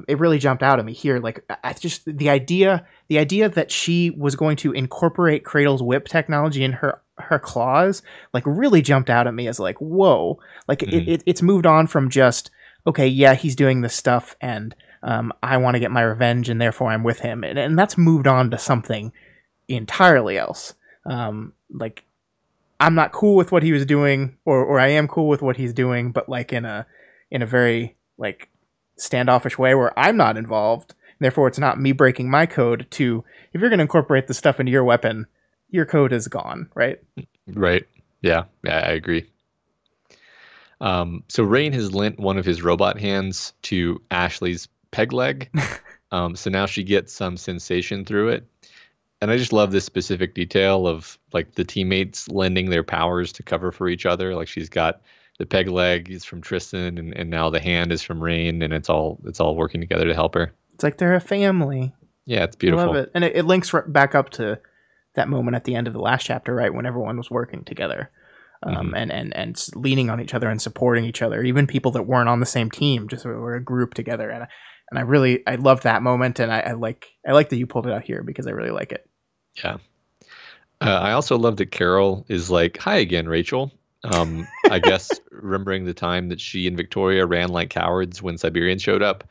it really jumped out at me here. Like I just the idea that she was going to incorporate Cradle's whip technology in her claws, like really jumped out at me as like, whoa, like it's moved on from just, okay, yeah, he's doing this stuff, and I want to get my revenge, and therefore I'm with him, and that's moved on to something entirely else. Like I'm not cool with what he was doing, or I am cool with what he's doing, but like in a very like standoffish way where I'm not involved. Therefore, it's not me breaking my code. To if you're going to incorporate the stuff into your weapon, your code is gone, right? Right. Yeah, I agree. So Rain has lent one of his robot hands to Ashley's peg leg. So now she gets some sensation through it. And I just love this specific detail of like the teammates lending their powers to cover for each other. Like she's got the peg leg is from Tristan, and now the hand is from Rain, and it's all working together to help her. It's like they're a family. Yeah, it's beautiful. I love it. And it links back up to that moment at the end of the last chapter, right? When everyone was working together and leaning on each other and supporting each other, even people that weren't on the same team, just were a group together. And I loved that moment. And I like that you pulled it out here because I really like it. Yeah. I also love that Carol is like, hi again, Rachel. I guess remembering the time that she and Victoria ran like cowards when Siberian showed up.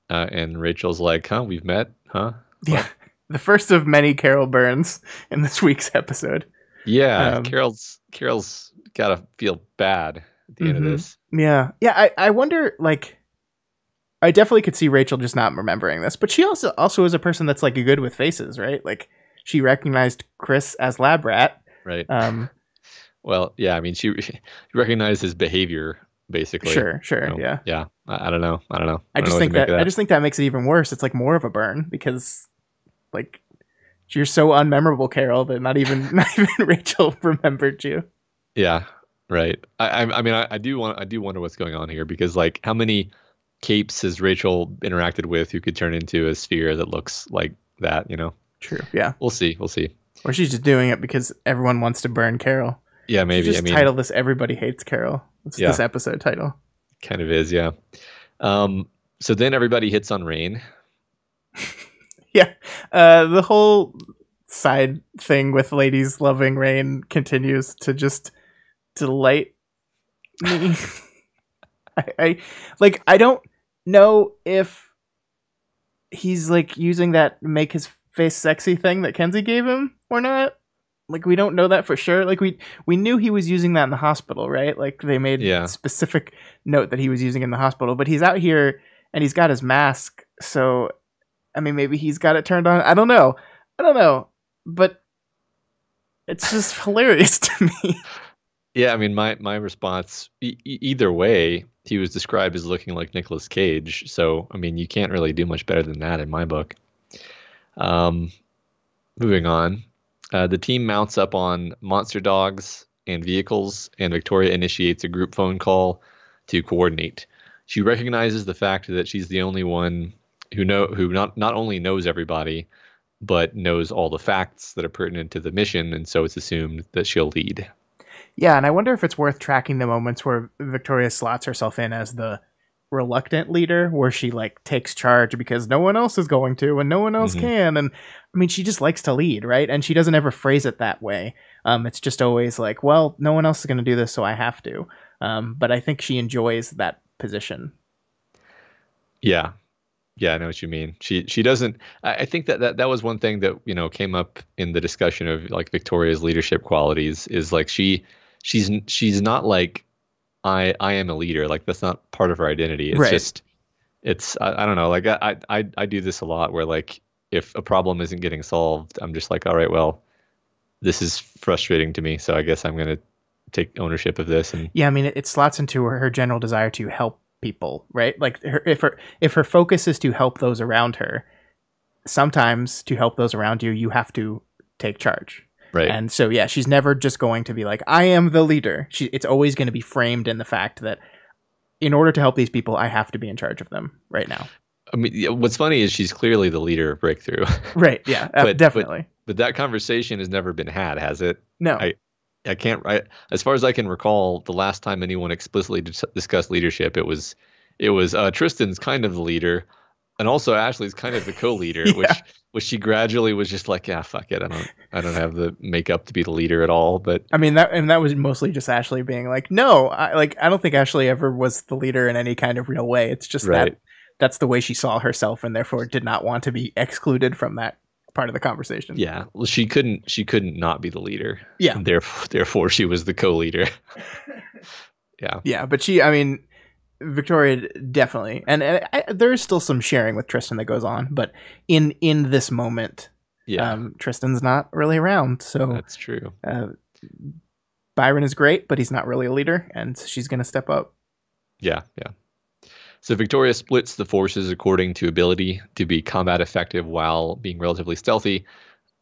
And Rachel's like, huh, we've met, huh? Yeah. The first of many Carol burns in this week's episode. Yeah. Carol's got to feel bad at the end of this. Yeah. Yeah. I wonder, like, I definitely could see Rachel just not remembering this, but she also is a person that's like good with faces, right? Like she recognized Chris as Lab Rat. Right. Um, Well, yeah, I mean, she recognized his behavior basically. sure, sure, So, yeah. yeah, I don't know. I don't know. I I don't know just what to think make that of I that. just think that makes it even worse. It's like more of a burn because like you're so unmemorable, Carol, that not even not even Rachel remembered you. Yeah, right. I mean, I do wonder what's going on here because like how many capes has Rachel interacted with who could turn into a sphere that looks like that, you know? True, yeah. We'll see. We'll see. Or she's just doing it because everyone wants to burn Carol. Yeah, Should maybe. I just mean, title this "Everybody Hates Carol." That's yeah, this episode title. kind of is, yeah. Um, so then everybody hits on Rain. Yeah, the whole side thing with ladies loving Rain continues to just delight me. I don't know if he's like using that make his face sexy thing that Kenzie gave him or not. Like we don't know that for sure. Like we knew he was using that in the hospital, right? Like they made Yeah. specific note that he was using in the hospital, but he's out here and he's got his mask. So I mean maybe he's got it turned on. I don't know. But it's just hilarious to me. Yeah, I mean, my response, either way, he was described as looking like Nicolas Cage. So, I mean, you can't really do much better than that in my book. Um, moving on, the team mounts up on monster dogs and vehicles, and Victoria initiates a group phone call to coordinate. She recognizes the fact that she's the only one who not only knows everybody, but knows all the facts that are pertinent to the mission, and so it's assumed that she'll lead. Yeah, and I wonder if it's worth tracking the moments where Victoria slots herself in as the reluctant leader, where she like takes charge because no one else is going to and no one else can. And I mean, she just likes to lead, right? And she doesn't ever phrase it that way. It's just always like, well, no one else is going to do this, so I have to. But I think she enjoys that position. Yeah. Yeah, I know what you mean. She doesn't. I think that was one thing that came up in the discussion of like Victoria's leadership qualities is like she's not like I am a leader. Like that's not part of her identity. It's Right. just I don't know. Like I do this a lot where like if a problem isn't getting solved, I'm just like, all right, well, this is frustrating to me, so I guess I'm gonna take ownership of this. And Yeah, I mean, it slots into her general desire to help people, right? Like if her focus is to help those around her, sometimes to help those around you, you have to take charge. right. And so yeah, she's never just going to be like, I am the leader. It's always going to be framed in the fact that in order to help these people, I have to be in charge of them right now. I mean, what's funny is she's clearly the leader of Breakthrough. Right, yeah, definitely. But that conversation has never been had, has it? No. I can't. As far as I can recall, the last time anyone explicitly discussed leadership, it was Tristan's kind of the leader, and also Ashley's kind of the co-leader, Yeah. which she gradually was just like, yeah, fuck it, I don't have the makeup to be the leader at all. But I mean that was mostly just Ashley being like, no, I don't think Ashley ever was the leader in any kind of real way. It's just Right. that's the way she saw herself, and therefore did not want to be excluded from that part of the conversation. yeah, well, she couldn't not be the leader. Yeah. And therefore she was the co-leader. Yeah. Yeah, but Victoria definitely, and there is still some sharing with Tristan that goes on, but in this moment, Yeah. Tristan's not really around, so That's true. Byron is great, but he's not really a leader, and she's going to step up. Yeah, yeah. So Victoria splits the forces according to ability to be combat effective while being relatively stealthy,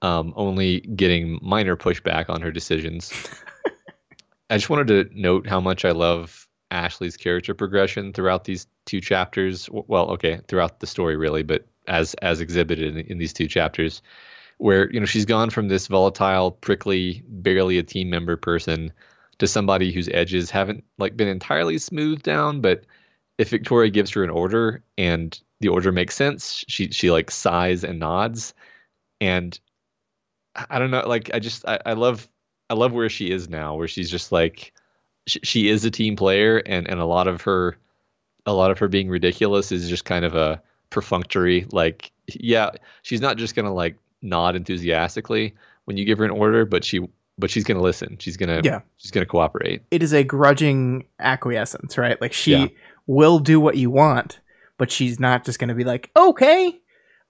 only getting minor pushback on her decisions. I just wanted to note how much I love Ashley's character progression throughout these two chapters. Well, okay, throughout the story really, but as exhibited in these two chapters, where she's gone from this volatile, prickly, barely a team member person to somebody whose edges haven't like been entirely smoothed down, but if Victoria gives her an order and the order makes sense, she like sighs and nods. And I don't know, like I love where she is now, where she's just like she is a team player, and a lot of her being ridiculous is just kind of a perfunctory, like, yeah, she's not just gonna like nod enthusiastically when you give her an order, but she's gonna listen. She's gonna cooperate. It is a grudging acquiescence, right? Like she will do what you want, but she's not just going to be like, okay,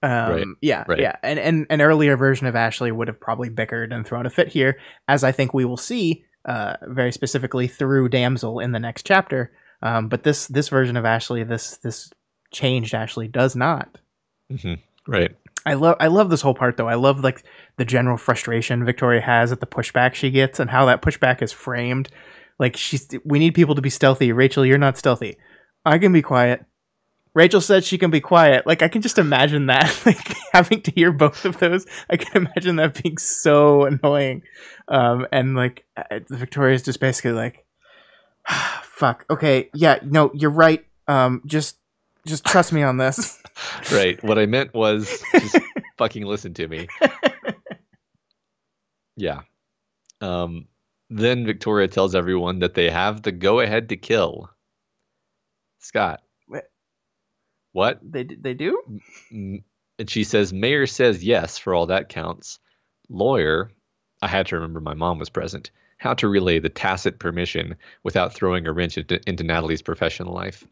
Right. Yeah, Right. yeah. And an earlier version of Ashley would have probably bickered and thrown a fit here, as I think we will see very specifically through Damsel in the next chapter. But this version of Ashley, this changed Ashley, does not. Right. I love this whole part though. I love like the general frustration Victoria has at the pushback she gets and how that pushback is framed. Like we need people to be stealthy. Rachel, you're not stealthy. I can be quiet. Rachel said she can be quiet. Like I can just imagine that, like having to hear both of those. I can imagine that being so annoying. And like Victoria's just basically like, fuck. Okay, yeah, no, you're right. Just trust me on this. Right. What I meant was just fucking listen to me. Yeah. Then Victoria tells everyone that they have the go-ahead to kill. Scott. What? They do? And she says, Mayor says yes, for all that counts. Lawyer, I had to remember my mom was present. How to relay the tacit permission without throwing a wrench into Natalie's professional life.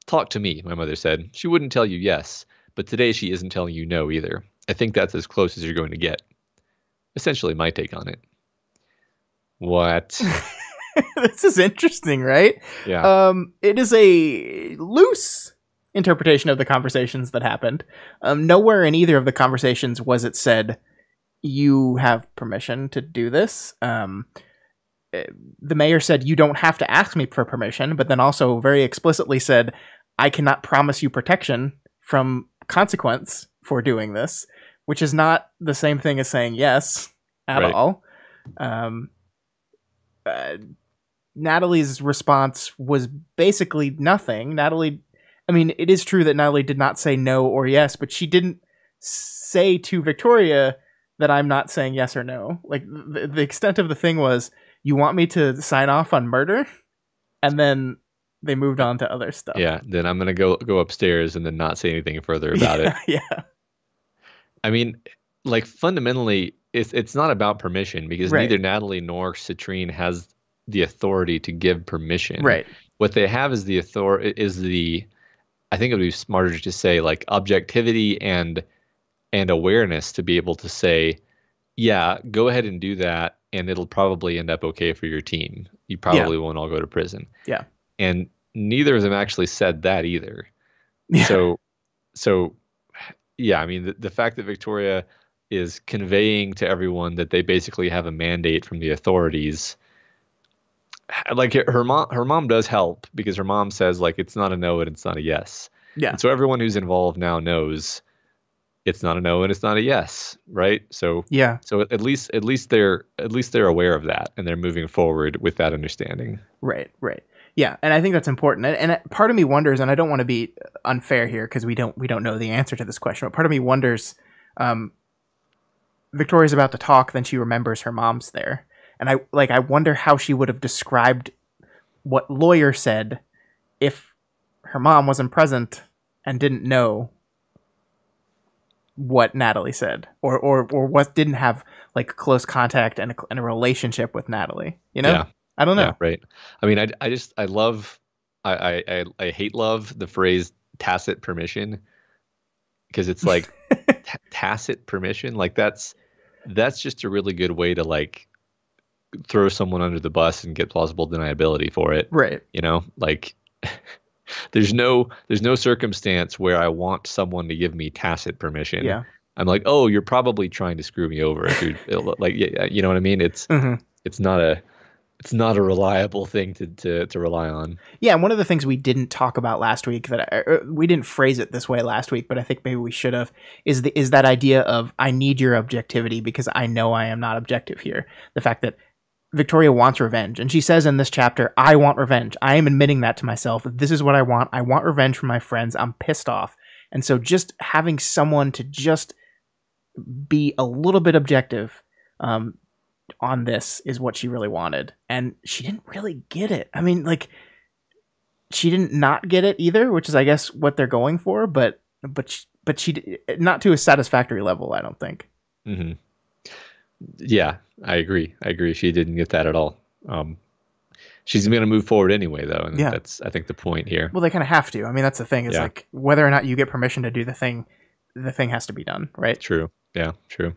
Talk to me, my mother said. She wouldn't tell you yes, but today she isn't telling you no either. I think that's as close as you're going to get. Essentially my take on it. What? This is interesting, right? Yeah. It is a loose interpretation of the conversations that happened. Nowhere in either of the conversations was it said, you have permission to do this. The mayor said, you don't have to ask me for permission, but then also very explicitly said, I cannot promise you protection from consequence for doing this, which is not the same thing as saying yes at all. Natalie's response was basically nothing. It is true that Natalie did not say no or yes, but she didn't say to Victoria that I'm not saying yes or no. Like the extent of the thing was, you want me to sign off on murder? And then they moved on to other stuff. Yeah, then I'm going to go upstairs and then not say anything further about it. Yeah. I mean, like fundamentally, it's not about permission because neither Natalie nor Citrine has the authority to give permission. Right. What they have is the authority, I think it would be smarter to say like objectivity and awareness to be able to say, yeah, go ahead and do that, and it'll probably end up okay for your team. You probably won't all go to prison. Yeah. And neither of them actually said that either. Yeah. So yeah, I mean, the fact that Victoria is conveying to everyone that they basically have a mandate from the authorities, like her mom does help because her mom says like it's not a no and it's not a yes. Yeah. And so everyone who's involved now knows it's not a no and it's not a yes, right? So yeah. So at least they're aware of that and they're moving forward with that understanding. Right. Yeah, and I think that's important. And part of me wonders, and I don't want to be unfair here because we don't know the answer to this question, but part of me wonders, Victoria's about to talk, then she remembers her mom's there. And I wonder how she would have described what lawyer said if her mom wasn't present and didn't know what Natalie said or what didn't have like close contact and a relationship with Natalie, you know? Yeah. I don't know. Yeah, right. I mean, I love, I hate love the phrase tacit permission because it's like tacit permission. Like that's just a really good way to like throw someone under the bus and get plausible deniability for it. Right. You know, like there's no circumstance where I want someone to give me tacit permission. Yeah. I'm like, oh, you're probably trying to screw me over. Like, yeah, you know what I mean? It's not a reliable thing to rely on. Yeah, and one of the things we didn't talk about last week we didn't phrase it this way last week, but I think maybe we should have is that idea of I need your objectivity because I know I am not objective here. The fact that Victoria wants revenge, and she says in this chapter, I want revenge. I am admitting that to myself. This is what I want. I want revenge from my friends. I'm pissed off. And so just having someone to just be a little bit objective on this is what she really wanted, and she didn't really get it. I mean, like, she didn't not get it either, which is, I guess, what they're going for. But she not to a satisfactory level, I don't think. Mm-hmm. Yeah, I agree. She didn't get that at all. She's going to move forward anyway, though, and that's I think the point here. Well, they kind of have to. I mean, that's the thing. Is like whether or not you get permission to do the thing the thing has to be done, right? True. Yeah, true.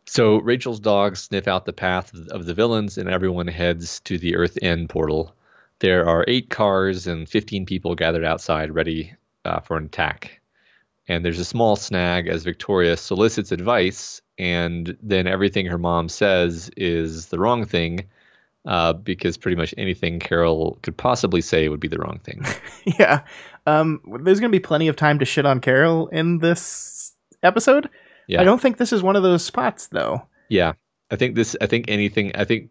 So Rachel's dogs sniff out the path of the villains, and everyone heads to the Earth End portal. There are 8 cars and 15 people gathered outside, ready for an attack. And there's a small snag as Victoria solicits advice, and then everything her mom says is the wrong thing, because pretty much anything Carol could possibly say would be the wrong thing. Yeah. There's going to be plenty of time to shit on Carol in this episode. Yeah. I don't think this is one of those spots, though. Yeah. I think,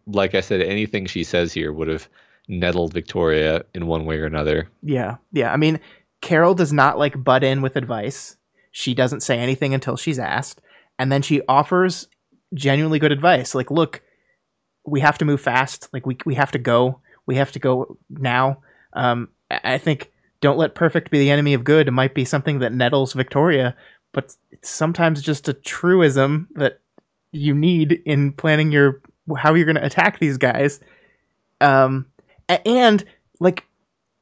like I said, anything she says here would have nettled Victoria in one way or another. Yeah. Yeah. I mean, Carol does not like butt in with advice. She doesn't say anything until she's asked. And then she offers genuinely good advice. Like, look, we have to move fast. Like, we have to go. We have to go now. I think don't let perfect be the enemy of good. It might be something that nettles Victoria, but it's sometimes just a truism that you need in planning how you're going to attack these guys. And like,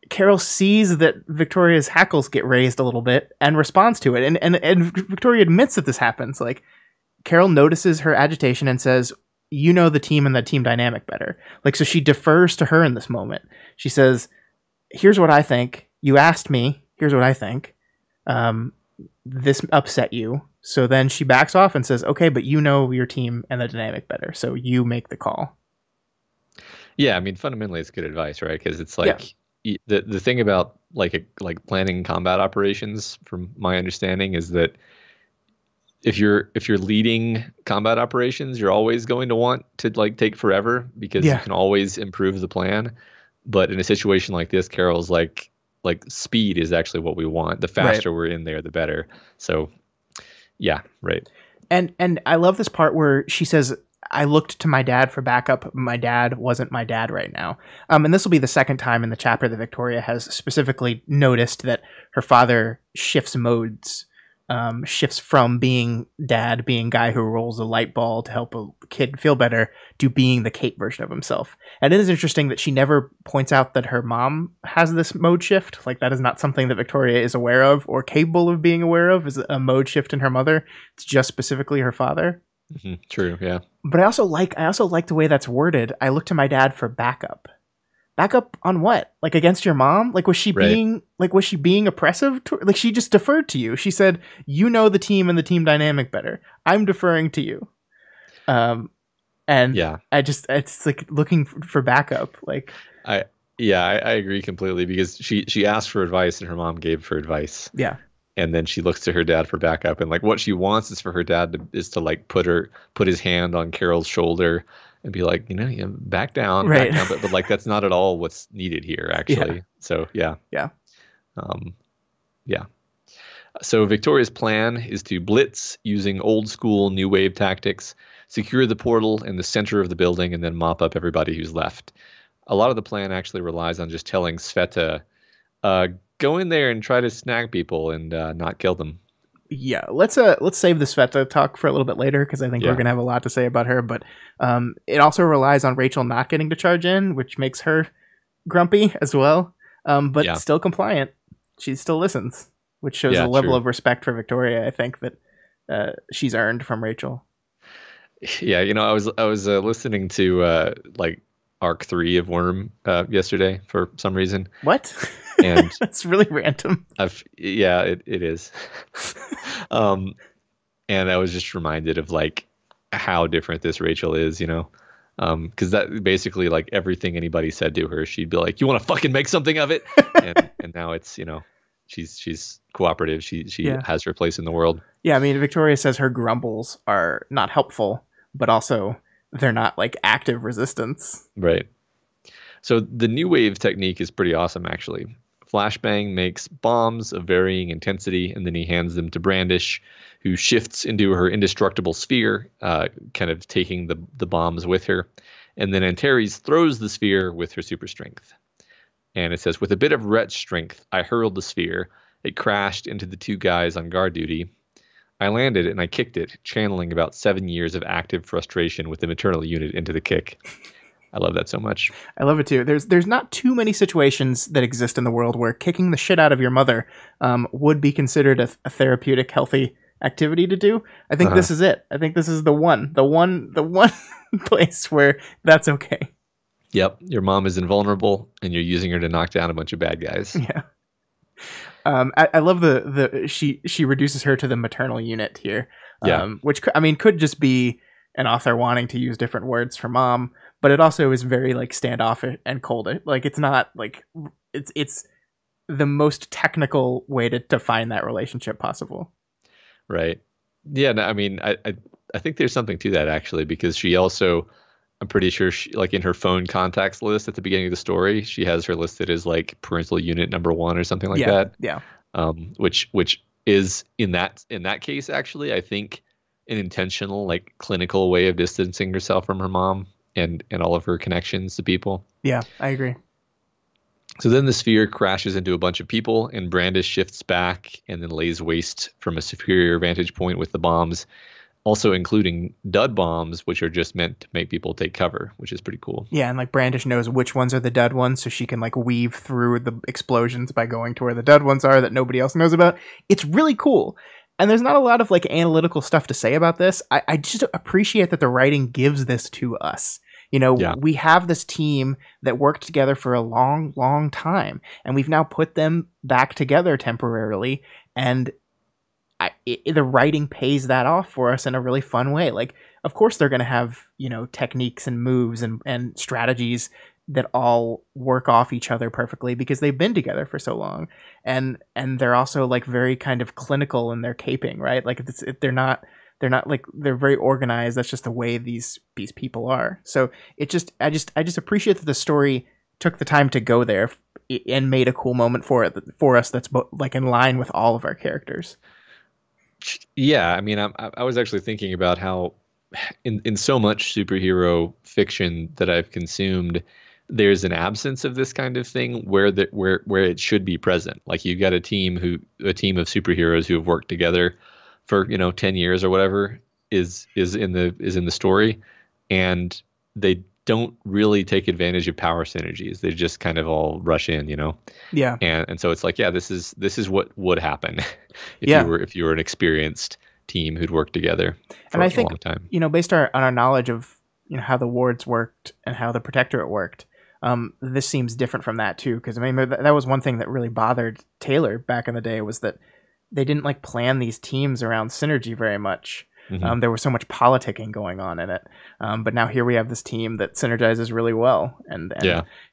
Carol sees that Victoria's hackles get raised a little bit and responds to it. And Victoria admits that this happens. Like, Carol notices her agitation and says, you know the team and the team dynamic better. Like, so she defers to her in this moment. She says, here's what I think. You asked me. Here's what I think. This upset you. So then she backs off and says, okay, but you know your team and the dynamic better. So you make the call. Yeah. I mean, fundamentally it's good advice, right? Because it's like, the thing about like planning combat operations, from my understanding, is that if you're leading combat operations, you're always going to want to like take forever, because you can always improve the plan. But in a situation like this, Carol's like speed is actually what we want. The faster we're in there, the better. So yeah, right. And I love this part where she says, I looked to my dad for backup. My dad wasn't my dad right now. And this will be the second time in the chapter that Victoria has specifically noticed that her father shifts modes, shifts from being dad, being guy who rolls a light ball to help a kid feel better, to being the Kate version of himself. And it is interesting that she never points out that her mom has this mode shift. Like, that is not something that Victoria is aware of or capable of being aware of, is a mode shift in her mother. It's just specifically her father. Mm-hmm. True. Yeah. But I also like the way that's worded. I look to my dad for backup. Backup on what? Like, against your mom? Like, was she being oppressive? Like, she just deferred to you. She said, you know the team and the team dynamic better. I'm deferring to you. And yeah, it's like looking for backup. Like, I agree completely, because she asked for advice and her mom gave her advice. Yeah. And then she looks to her dad for backup, and like what she wants is for her dad to like put his hand on Carol's shoulder and be like, back down, right? Back down. But like that's not at all what's needed here, actually. Yeah. So yeah. So Victoria's plan is to blitz using old school new wave tactics, secure the portal in the center of the building, and then mop up everybody who's left. A lot of the plan actually relies on just telling Sveta, go in there and try to snag people and not kill them. Yeah, let's save the Sveta talk for a little bit later, because I think we're gonna have a lot to say about her. But it also relies on Rachel not getting to charge in, which makes her grumpy as well. But still compliant. She still listens, which shows a level of respect for Victoria, I think, that she's earned from Rachel. Yeah, I was listening to like Arc 3 of Worm yesterday for some reason. What? And that's really random. It is. And I was just reminded of like how different this Rachel is, because that basically, like, everything anybody said to her, she'd be like, you want to fucking make something of it? and now it's, she's cooperative. She has her place in the world. Yeah, I mean, Victoria says her grumbles are not helpful, but also they're not like active resistance. Right. So the new wave technique is pretty awesome, actually. Flashbang makes bombs of varying intensity, and then he hands them to Brandish, who shifts into her indestructible sphere, kind of taking the bombs with her. And then Antares throws the sphere with her super strength. And it says, with a bit of wretch strength, I hurled the sphere. It crashed into the 2 guys on guard duty. I landed and I kicked it, channeling about 7 years of active frustration with the maternal unit into the kick. I love that so much. I love it too. There's not too many situations that exist in the world where kicking the shit out of your mother would be considered a therapeutic, healthy activity to do. I think this is it. I think this is the one place where that's okay. Yep, your mom is invulnerable, and you're using her to knock down a bunch of bad guys. Yeah. I love she reduces her to the maternal unit here. Which I mean could just be an author wanting to use different words for mom, but it also is very like standoffish and cold. Like it's not like it's the most technical way to define that relationship possible. Right. Yeah. No, I mean, I think there's something to that actually, because she also, I'm pretty sure she, like in her phone contacts list at the beginning of the story, she has her listed as like parental unit number 1 or something like that. Yeah. Which is in that case, actually, I think an intentional, like clinical way of distancing herself from her mom and all of her connections to people. Yeah, I agree. So then the sphere crashes into a bunch of people, and Brandish shifts back and then lays waste from a superior vantage point with the bombs, also including dud bombs, which are just meant to make people take cover, which is pretty cool. Yeah, and like Brandish knows which ones are the dud ones, so she can like weave through the explosions by going to where the dud ones are that nobody else knows about. It's really cool. And there's not a lot of like analytical stuff to say about this. I just appreciate that the writing gives this to us. You know, we have this team that worked together for a long, long time, and we've now put them back together temporarily, and the writing pays that off for us in a really fun way. Like, of course they're going to have, you know, techniques and moves and strategies that all work off each other perfectly because they've been together for so long. And they're also like very kind of clinical in their caping, right? Like they're not like, they're very organized. That's just the way these people are. So I just appreciate that the story took the time to go there and made a cool moment for us. That's like in line with all of our characters. Yeah. I mean, I was actually thinking about how in so much superhero fiction that I've consumed, there's an absence of this kind of thing where it should be present. Like you got a team of superheroes who have worked together for 10 years or whatever is in the story, and they don't really take advantage of power synergies. They just kind of all rush in, Yeah. And so it's like, yeah, this is what would happen if you were an experienced team who'd worked together for a long time. Based on our knowledge of how the wards worked and how the Protectorate worked, this seems different from that too. Because I mean, that was one thing that really bothered Taylor back in the day, was that they didn't like plan these teams around synergy very much. Mm-hmm. There was so much politicking going on in it. But now here we have this team that synergizes really well and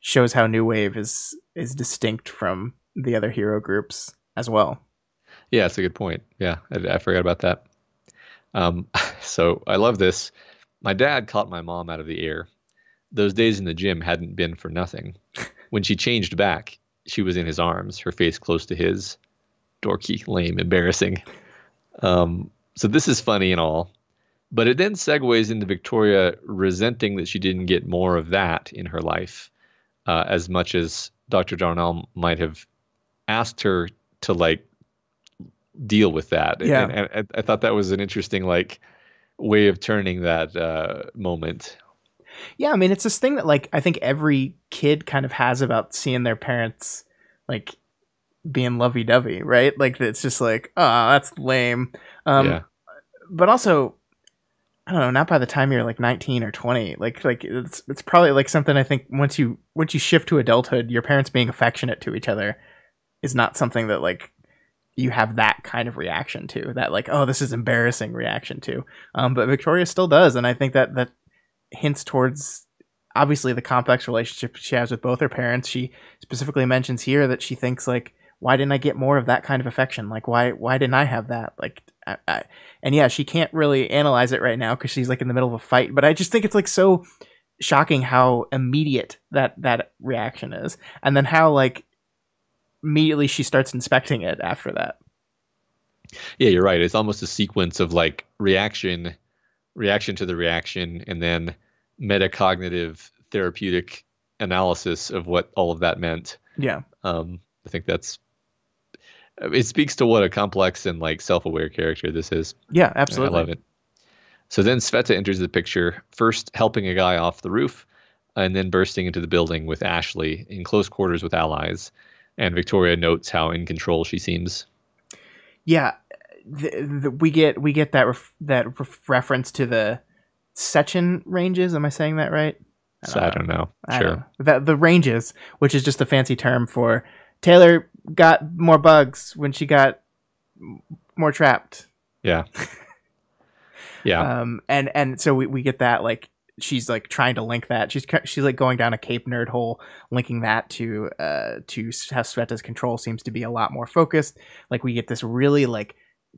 shows how New Wave is distinct from the other hero groups as well. Yeah, that's a good point. Yeah, I forgot about that. So I love this. My dad caught my mom out of the air. Those days in the gym hadn't been for nothing. When she changed back, she was in his arms, her face close to his. Dorky, lame, embarrassing. So this is funny and all, but it then segues into Victoria resenting that she didn't get more of that in her life, as much as Dr. Darnell might have asked her to like deal with that. Yeah. And I thought that was an interesting like way of turning that moment. Yeah, I mean, it's this thing that like I think every kid kind of has about seeing their parents like being lovey-dovey, right? Like it's just like, oh, that's lame. But also, I don't know, not by the time you're like 19 or 20. Like it's probably like something I think once you shift to adulthood, your parents being affectionate to each other is not something that like you have that kind of reaction to, that like, oh, this is embarrassing reaction to. But Victoria still does, and I think that hints towards obviously the complex relationship she has with both her parents. She specifically mentions here that she thinks like, why didn't I get more of that kind of affection? Like, why didn't I have that? Like, and yeah, she can't really analyze it right now because she's like in the middle of a fight. But I just think it's like so shocking how immediate that reaction is, and then how like immediately she starts inspecting it after that. Yeah, you're right. It's almost a sequence of like reaction to the reaction, and then metacognitive therapeutic analysis of what all of that meant. Yeah. I think it speaks to what a complex and like self-aware character this is. Yeah, absolutely. I love it. So then Sveta enters the picture, first helping a guy off the roof, and then bursting into the building with Ashley in close quarters with allies. And Victoria notes how in control she seems. Yeah, we get that reference to the Sechin ranges. Am I saying that right? I don't know. Sure. The ranges, which is just a fancy term for Taylor got more bugs when she got more trapped. Yeah. Yeah. And so we get that, like, she's like trying to link that. She's like going down a Cape nerd hole, linking that to how Sveta's control seems to be a lot more focused. Like, we get this really like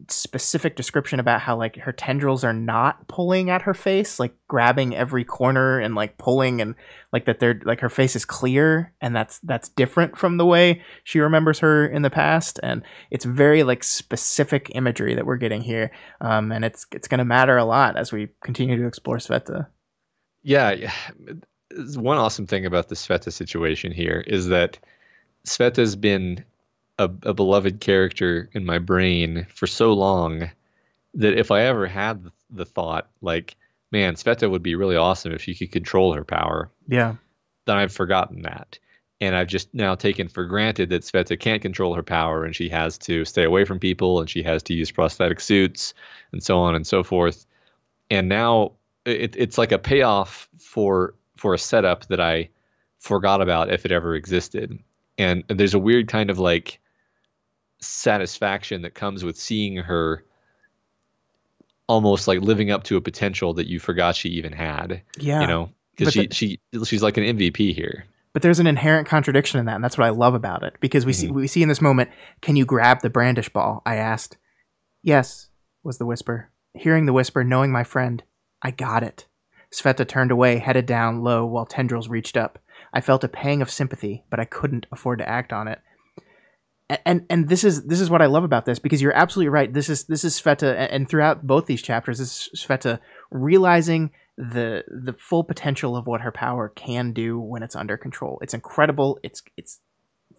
specific description about how like her tendrils are not pulling at her face, like grabbing every corner and like pulling, and like that they're like her face is clear, and that's different from the way she remembers her in the past. And it's very like specific imagery that we're getting here, and it's going to matter a lot as we continue to explore Sveta. Yeah, one awesome thing about the Sveta situation here is that Sveta's been a beloved character in my brain for so long that if I ever had the thought, like, man, Sveta would be really awesome if she could control her power. Yeah. Then I've forgotten that. And I've just now taken for granted that Sveta can't control her power, and she has to stay away from people, and she has to use prosthetic suits, and so on and so forth. And now it's like a payoff for a setup that I forgot about if it ever existed. And there's a weird kind of like satisfaction that comes with seeing her almost like living up to a potential that you forgot she even had. Yeah. You know, because she's like an MVP here. But there's an inherent contradiction in that, and that's what I love about it. Because we see in this moment, "Can you grab the brandish ball?" I asked. "Yes," was the whisper. Hearing the whisper, knowing my friend, I got it. Sveta turned away, headed down low while tendrils reached up. I felt a pang of sympathy, but I couldn't afford to act on it. And this is what I love about this, because you're absolutely right. This is Sveta, and throughout both these chapters, this is Sveta realizing the full potential of what her power can do when it's under control. It's incredible. It's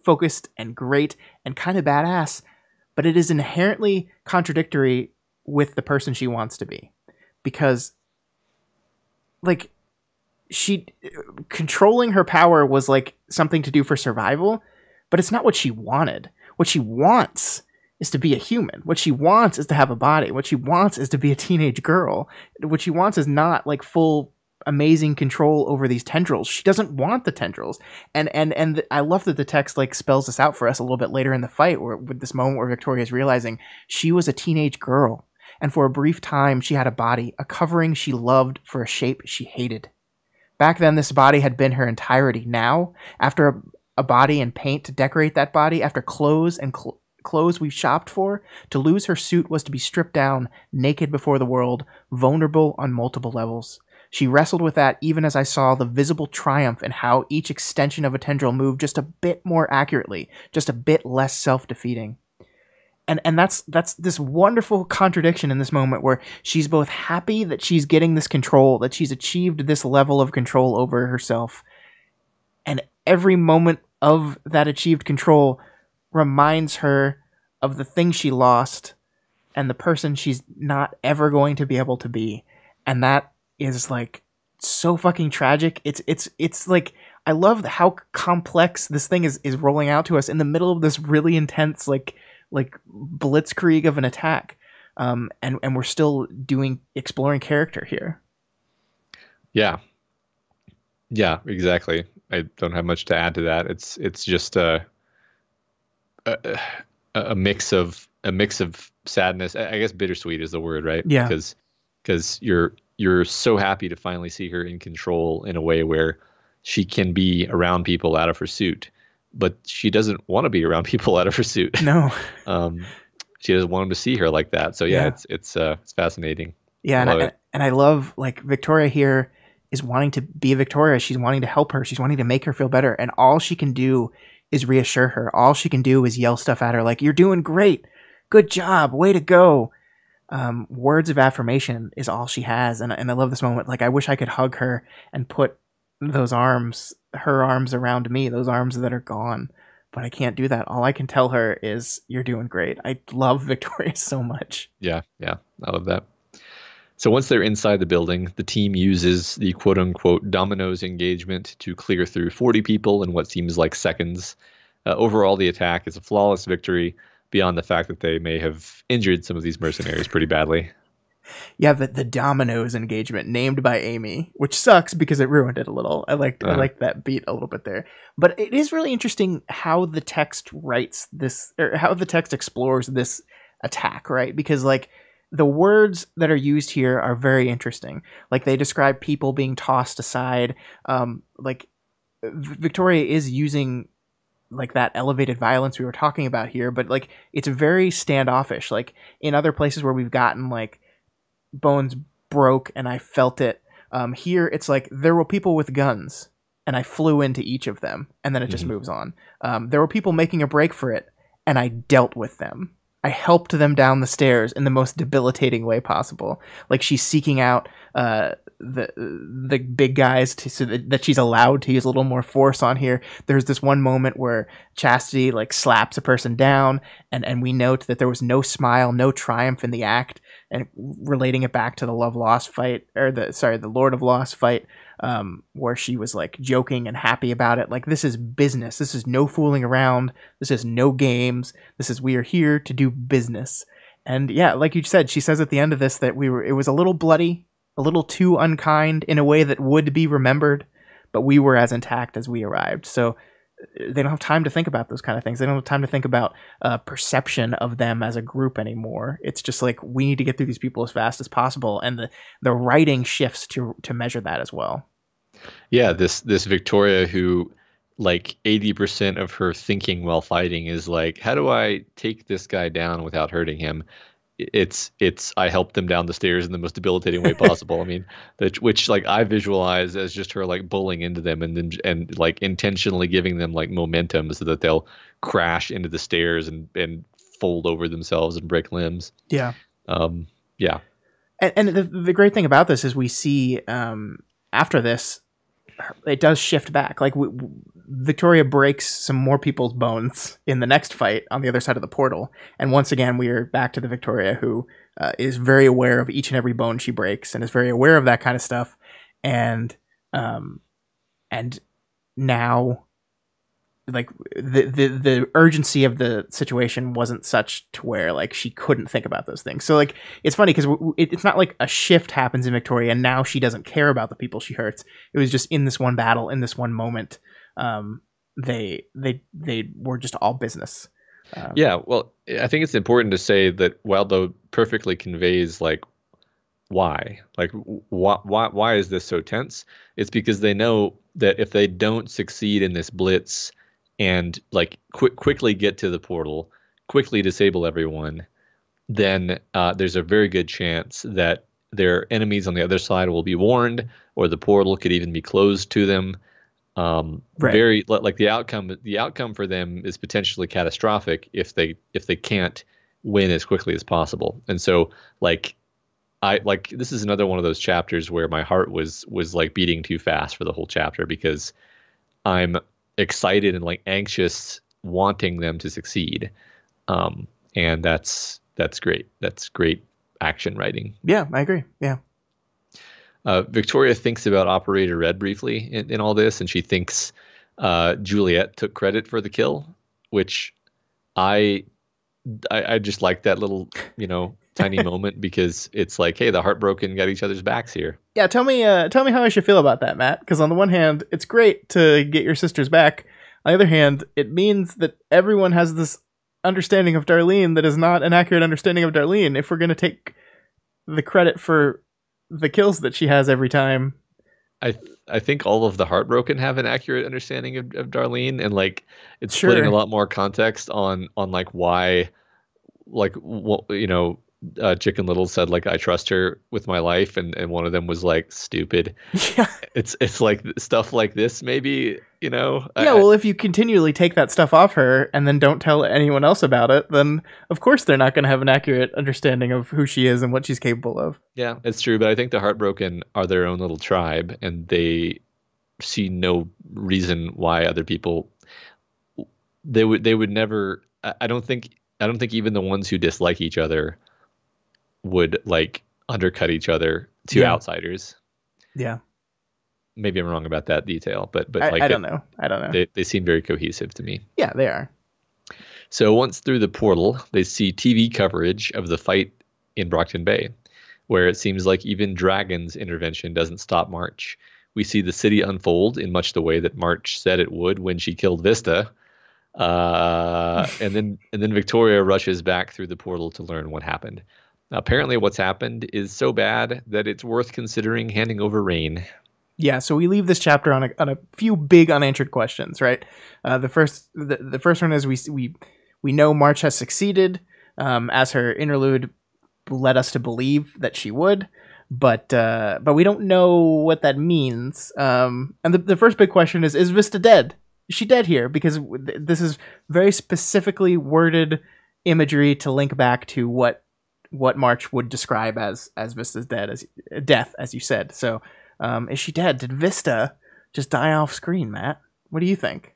focused and great and kind of badass, but it is inherently contradictory with the person she wants to be, because like she controlling her power was like something to do for survival, but it's not what she wanted. What she wants is to be a human. What she wants is to have a body. What she wants is to be a teenage girl. What she wants is not like full amazing control over these tendrils. She doesn't want the tendrils. And I love that the text like spells this out for us a little bit later in the fight, where with this moment where Victoria is realizing she was a teenage girl, and for a brief time she had a body, a covering she loved for a shape she hated. Back then this body had been her entirety. Now, after a body and paint to decorate that body, after clothes and clothes we shopped for, to lose her suit was to be stripped down, naked before the world, vulnerable on multiple levels. She wrestled with that even as I saw the visible triumph in how each extension of a tendril moved just a bit more accurately, just a bit less self-defeating. And that's this wonderful contradiction in this moment, where she's both happy that she's getting this control, that she's achieved this level of control over herself, and every moment of that achieved control reminds her of the thing she lost and the person she's not ever going to be able to be. And that is like so fucking tragic. It's like, I love how complex this thing is rolling out to us in the middle of this really intense like blitzkrieg of an attack. And we're still exploring character here. Yeah, exactly. I don't have much to add to that. It's just a mix of sadness. I guess bittersweet is the word, right? Yeah. Because you're so happy to finally see her in control in a way where she can be around people out of her suit, but she doesn't want to be around people out of her suit. No. She doesn't want them to see her like that. So yeah. It's fascinating. Yeah, and I love like Victoria here is wanting to be Victoria. She's wanting to help her. She's wanting to make her feel better. And all she can do is reassure her. All she can do is yell stuff at her like, "You're doing great. Good job. Way to go." Words of affirmation is all she has. And I love this moment. Like, I wish I could hug her and put her arms around me, those arms that are gone. But I can't do that. All I can tell her is, "You're doing great." I love Victoria so much. Yeah. I love that. So once they're inside the building, the team uses the quote unquote dominoes engagement to clear through 40 people in what seems like seconds. Overall, the attack is a flawless victory beyond the fact that they may have injured some of these mercenaries pretty badly. Yeah, the dominoes engagement named by Amy, which sucks because it ruined it a little. I liked that beat a little bit there. But it is really interesting how the text writes this, or how the text explores this attack, right? Because like the words that are used here are very interesting. Like they describe people being tossed aside. Like Victoria is using like that elevated violence we were talking about here, but like it's very standoffish. Like in other places where we've gotten like bones broke and I felt it. Here it's like there were people with guns and I flew into each of them and then it just moves on. There were people making a break for it and I dealt with them. I helped them down the stairs in the most debilitating way possible. Like she's seeking out the big guys so that she's allowed to use a little more force on here. There's this one moment where Chastity like slaps a person down and we note that there was no smile, no triumph in the act, and relating it back to the Love Lost fight, or the Lord of Lost fight, where she was like joking and happy about it. Like this is business. This is no fooling around. This is no games. This is, we are here to do business. And yeah, like you said, she says at the end of this that it was a little bloody, a little too unkind in a way that would be remembered, but we were as intact as we arrived. So they don't have time to think about those kind of things. They don't have time to think about perception of them as a group anymore. It's just like, we need to get through these people as fast as possible. And the writing shifts to measure that as well. Yeah, this Victoria who like 80% of her thinking while fighting is like, how do I take this guy down without hurting him? It's I helped them down the stairs in the most debilitating way possible. I mean, which like I visualize as just her like bullying into them and like intentionally giving them like momentum so that they'll crash into the stairs and fold over themselves and break limbs. Yeah. Yeah. And the great thing about this is we see after this, it does shift back. Like Victoria breaks some more people's bones in the next fight on the other side of the portal, and once again we are back to the Victoria who is very aware of each and every bone she breaks and is very aware of that kind of stuff, and now like the urgency of the situation wasn't such to where like she couldn't think about those things. So like it's funny because it's not like a shift happens in Victoria and now she doesn't care about the people she hurts. It was just in this one battle, in this one moment, they were just all business. Yeah, well, I think it's important to say that Waldo perfectly conveys like why is this so tense? It's because they know that if they don't succeed in this blitz and like quickly get to the portal, quickly disable everyone, then there's a very good chance that their enemies on the other side will be warned, or the portal could even be closed to them. Right. Very like the outcome for them is potentially catastrophic if they can't win as quickly as possible. And so like this is another one of those chapters where my heart was like beating too fast for the whole chapter because I'm excited and like anxious wanting them to succeed. And that's great. That's great action writing. Yeah, I agree. Yeah. Victoria thinks about Operator Red briefly in all this, and she thinks Juliet took credit for the kill, which I just like that little, tiny moment because it's like, hey, the Heartbroken got each other's backs here. Yeah, tell me how I should feel about that, Matt. Because on the one hand, it's great to get your sister's back. On the other hand, it means that everyone has this understanding of Darlene that is not an accurate understanding of Darlene. If we're going to take the credit for the kills that she has every time, I think all of the Heartbroken have an accurate understanding of Darlene, and like it's putting a lot more context on like why, like Chicken Little said like I trust her with my life, and one of them was like stupid. Yeah, it's like stuff like this maybe. Yeah, well, if you continually take that stuff off her and then don't tell anyone else about it, then of course they're not going to have an accurate understanding of who she is and what she's capable of. Yeah, it's true. But I think the Heartbroken are their own little tribe, and they see no reason why other people they would never. I don't think even the ones who dislike each other would like undercut each other to Yeah. outsiders. Yeah. Maybe I'm wrong about that detail, but I don't know. I don't know. they seem very cohesive to me. Yeah, they are. So once through the portal, they see TV coverage of the fight in Brockton Bay, where it seems like even Dragon's intervention doesn't stop March. We see the city unfold in much the way that March said it would when she killed Vista. And then Victoria rushes back through the portal to learn what happened. Apparently what's happened is so bad that it's worth considering handing over Rain. Yeah, so we leave this chapter on a few big unanswered questions, right? The first one is we know March has succeeded, as her interlude led us to believe that she would, but we don't know what that means. And the first big question is Vista dead? Is she dead here? Because this is very specifically worded imagery to link back to what March would describe as Vista's death, as you said. So, is she dead? Did Vista just die off screen, Matt? What do you think?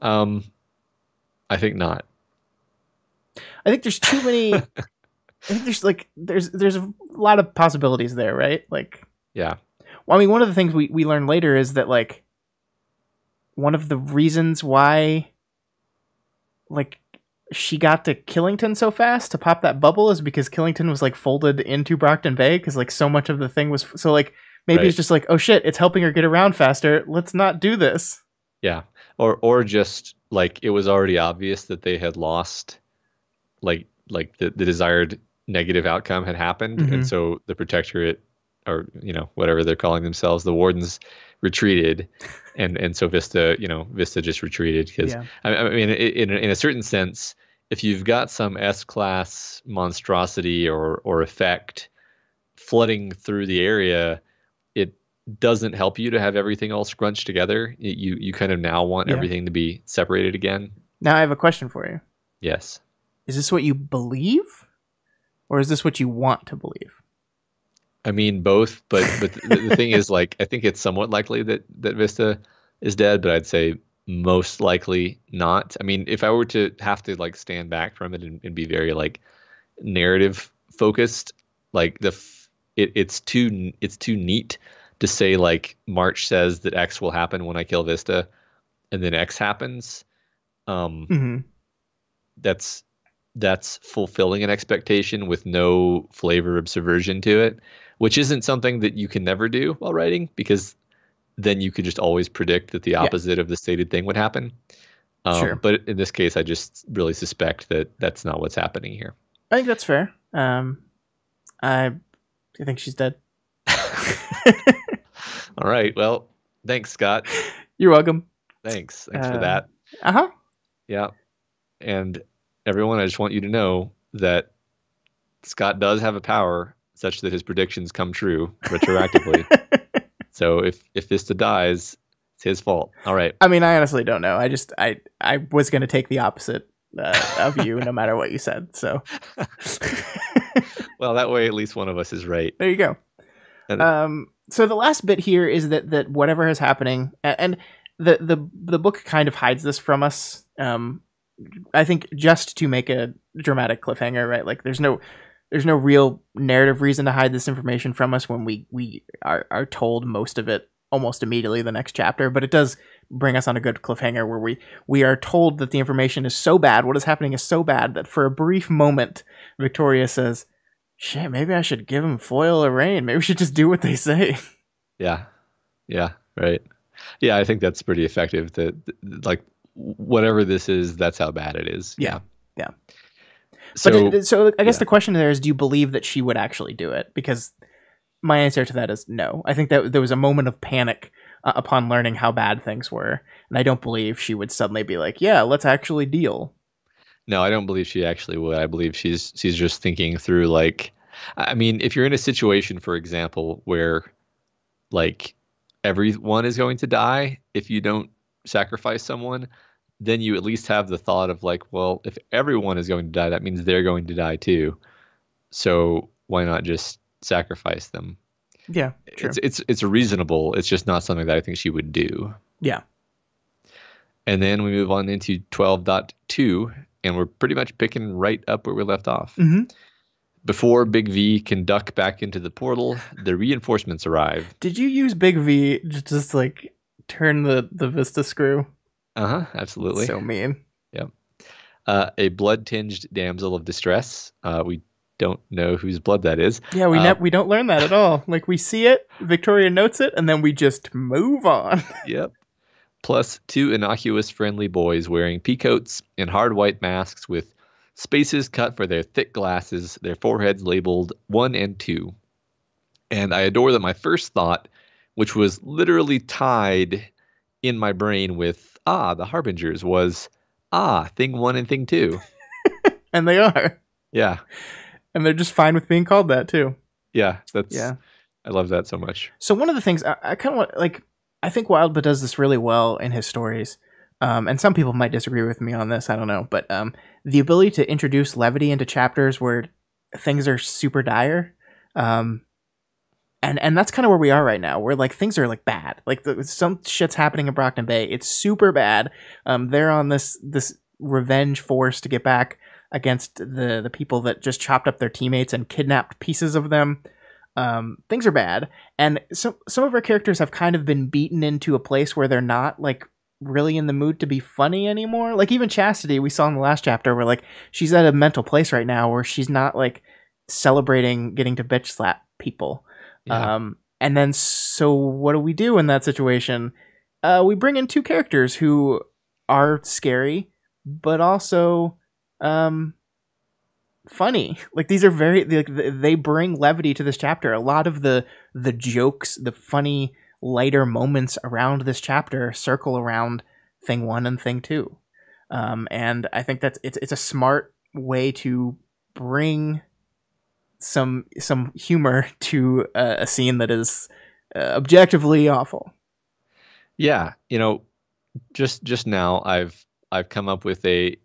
I think not. I think there's too many. I think there's a lot of possibilities there, right? Like, yeah. Well, I mean, one of the things we learn later is that like one of the reasons why like she got to Killington so fast to pop that bubble is because Killington was like folded into Brockton Bay because like so much of the thing was so like maybe Right. It's just like, oh shit, it's helping her get around faster. Let's not do this. Yeah. Or just like it was already obvious that they had lost like the desired negative outcome had happened. Mhm. And so the protectorate or, whatever they're calling themselves, the wardens retreated. And so Vista just retreated because Yeah. I mean, in a certain sense, if you've got some S-class monstrosity or effect flooding through the area, it doesn't help you to have everything all scrunched together. You kind of now want Yeah. everything to be separated again. Now I have a question for you. Yes. Is this what you believe, or is this what you want to believe? I mean both, but the thing is, like, I think it's somewhat likely that Vista is dead, but I'd say most likely not. I mean, if I were to have to like stand back from it and be very like narrative focused, like it's too neat to say like March says that X will happen when I kill Vista, and then X happens. Mm-hmm. That's fulfilling an expectation with no flavor of subversion to it, which isn't something that you can never do while writing, because then you could just always predict that the opposite of the stated thing would happen. Sure. But in this case, I just really suspect that that's not what's happening here. I think that's fair. I think she's dead. All right. Well, thanks, Scott. You're welcome. Thanks for that. Uh-huh. Yeah. And everyone, I just want you to know that Scott does have a power such that his predictions come true retroactively. So if Vista dies, it's his fault. All right. I mean, I honestly don't know. I was going to take the opposite of you no matter what you said. So well, that way at least one of us is right. There you go. So the last bit here is that whatever is happening, and the book kind of hides this from us. I think just to make a dramatic cliffhanger, right? Like there's no real narrative reason to hide this information from us when we are told most of it almost immediately the next chapter. But it does bring us on a good cliffhanger where we are told that the information is so bad, what is happening is so bad, that for a brief moment, Victoria says, shit, maybe I should give him Foil or Rain. Maybe we should just do what they say. Yeah. Yeah. Right. Yeah. I think that's pretty effective. That like whatever this is, that's how bad it is. Yeah. Yeah. So I guess the question there is, do you believe that she would actually do it? Because my answer to that is no. I think that there was a moment of panic upon learning how bad things were. And I don't believe she would suddenly be like, yeah, let's actually deal. No, I don't believe she actually would. I believe she's just thinking through, like, I mean, if you're in a situation, for example, where like everyone is going to die if you don't sacrifice someone, then you at least have the thought of like, well, if everyone is going to die, that means they're going to die too. So why not just sacrifice them? Yeah, true. It's reasonable. It's just not something that I think she would do. Yeah. And then we move on into 12.2, and we're pretty much picking right up where we left off. Mm-hmm. Before Big V can duck back into the portal, the reinforcements arrive. Did you use Big V to just like turn the Vista screw? Absolutely. So mean. Yep. A blood-tinged damsel of distress. We don't know whose blood that is. Yeah, we don't learn that at all. Like, we see it, Victoria notes it, and then we just move on. Yep. Plus 2 innocuous friendly boys wearing peacoats and hard white masks with spaces cut for their thick glasses, their foreheads labeled 1 and 2. And I adore that my first thought, which was literally tied in my brain with, the Harbingers, was, Thing 1 and Thing 2. And they are. Yeah. And they're just fine with being called that, too. Yeah, Yeah. I love that so much. So one of the things I kind of want, like, I think Wildbow does this really well in his stories. And some people might disagree with me on this, I don't know. But the ability to introduce levity into chapters where things are super dire. And that's kind of where we are right now, where like things are like bad. Like some shit's happening in Brockton Bay. It's super bad. They're on this revenge force to get back against the people that just chopped up their teammates and kidnapped pieces of them. Things are bad, and some of our characters have kind of been beaten into a place where they're not like really in the mood to be funny anymore. Like even Chastity, we saw in the last chapter, where like she's at a mental place right now where she's not like celebrating getting to bitch slap people. Yeah. And then so what do we do in that situation? We bring in 2 characters who are scary, but also funny. Like these are very they bring levity to this chapter. A lot of the jokes, the funny lighter moments around this chapter circle around Thing 1 and Thing 2. And I think that's it's a smart way to bring some humor to a scene that is objectively awful. Yeah, just now I've come up with a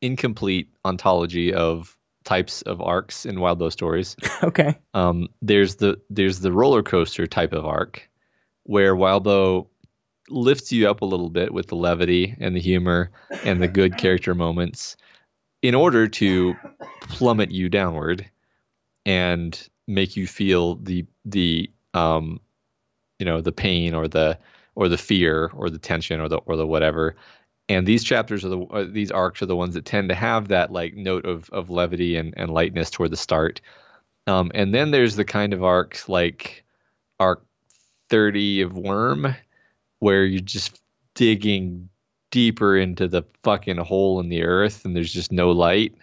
incomplete ontology of types of arcs in Wildbow stories. Okay. There's the roller coaster type of arc where Wildbow lifts you up a little bit with the levity and the humor and the good character moments in order to plummet you downward and make you feel the pain or the fear or the tension or the whatever. And these chapters these arcs are the ones that tend to have that like note of levity and lightness toward the start. And then there's the kind of arcs like arc 30 of Worm, where you're just digging deeper into the fucking hole in the earth and there's just no light.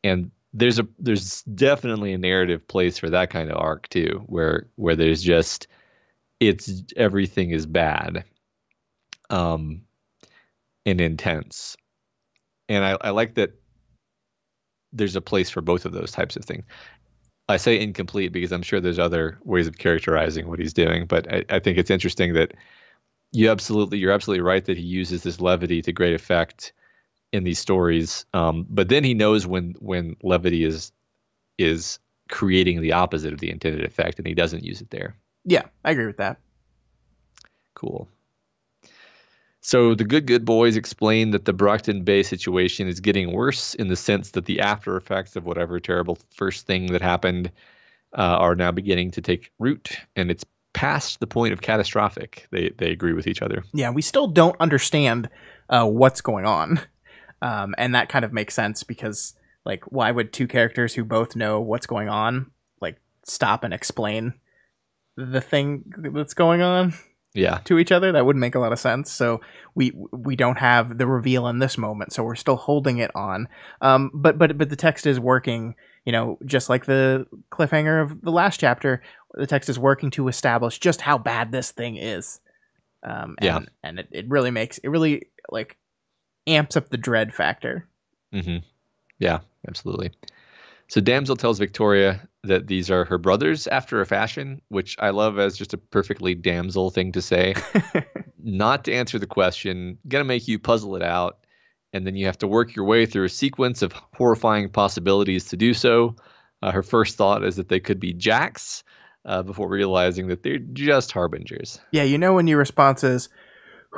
And there's definitely a narrative place for that kind of arc too, where there's just everything is bad. And intense. And I like that there's a place for both of those types of things. I say incomplete because I'm sure there's other ways of characterizing what he's doing, but I think it's interesting that you're absolutely right that he uses this levity to great effect in these stories. But then he knows when levity is creating the opposite of the intended effect, and he doesn't use it there. Yeah, I agree with that. Cool. So the good boys explain that the Brockton Bay situation is getting worse in the sense that the after effects of whatever terrible first thing that happened are now beginning to take root, and it's past the point of catastrophic. They agree with each other. Yeah, we still don't understand what's going on, and that kind of makes sense because, like, why would 2 characters who both know what's going on like stop and explain the thing that's going on? Yeah. To each other? That wouldn't make a lot of sense. So we don't have the reveal in this moment, so we're still holding it on. But the text is working, just like the cliffhanger of the last chapter. The text is working to establish just how bad this thing is. And it really like amps up the dread factor. Mm-hmm. Yeah, absolutely. So Damsel tells Victoria that these are her brothers after a fashion, which I love as just a perfectly damsel thing to say. Not to answer the question, gonna make you puzzle it out, and then you have to work your way through a sequence of horrifying possibilities to do so. Her first thought is that they could be Jacks, before realizing that they're just harbingers. Yeah, when your response is,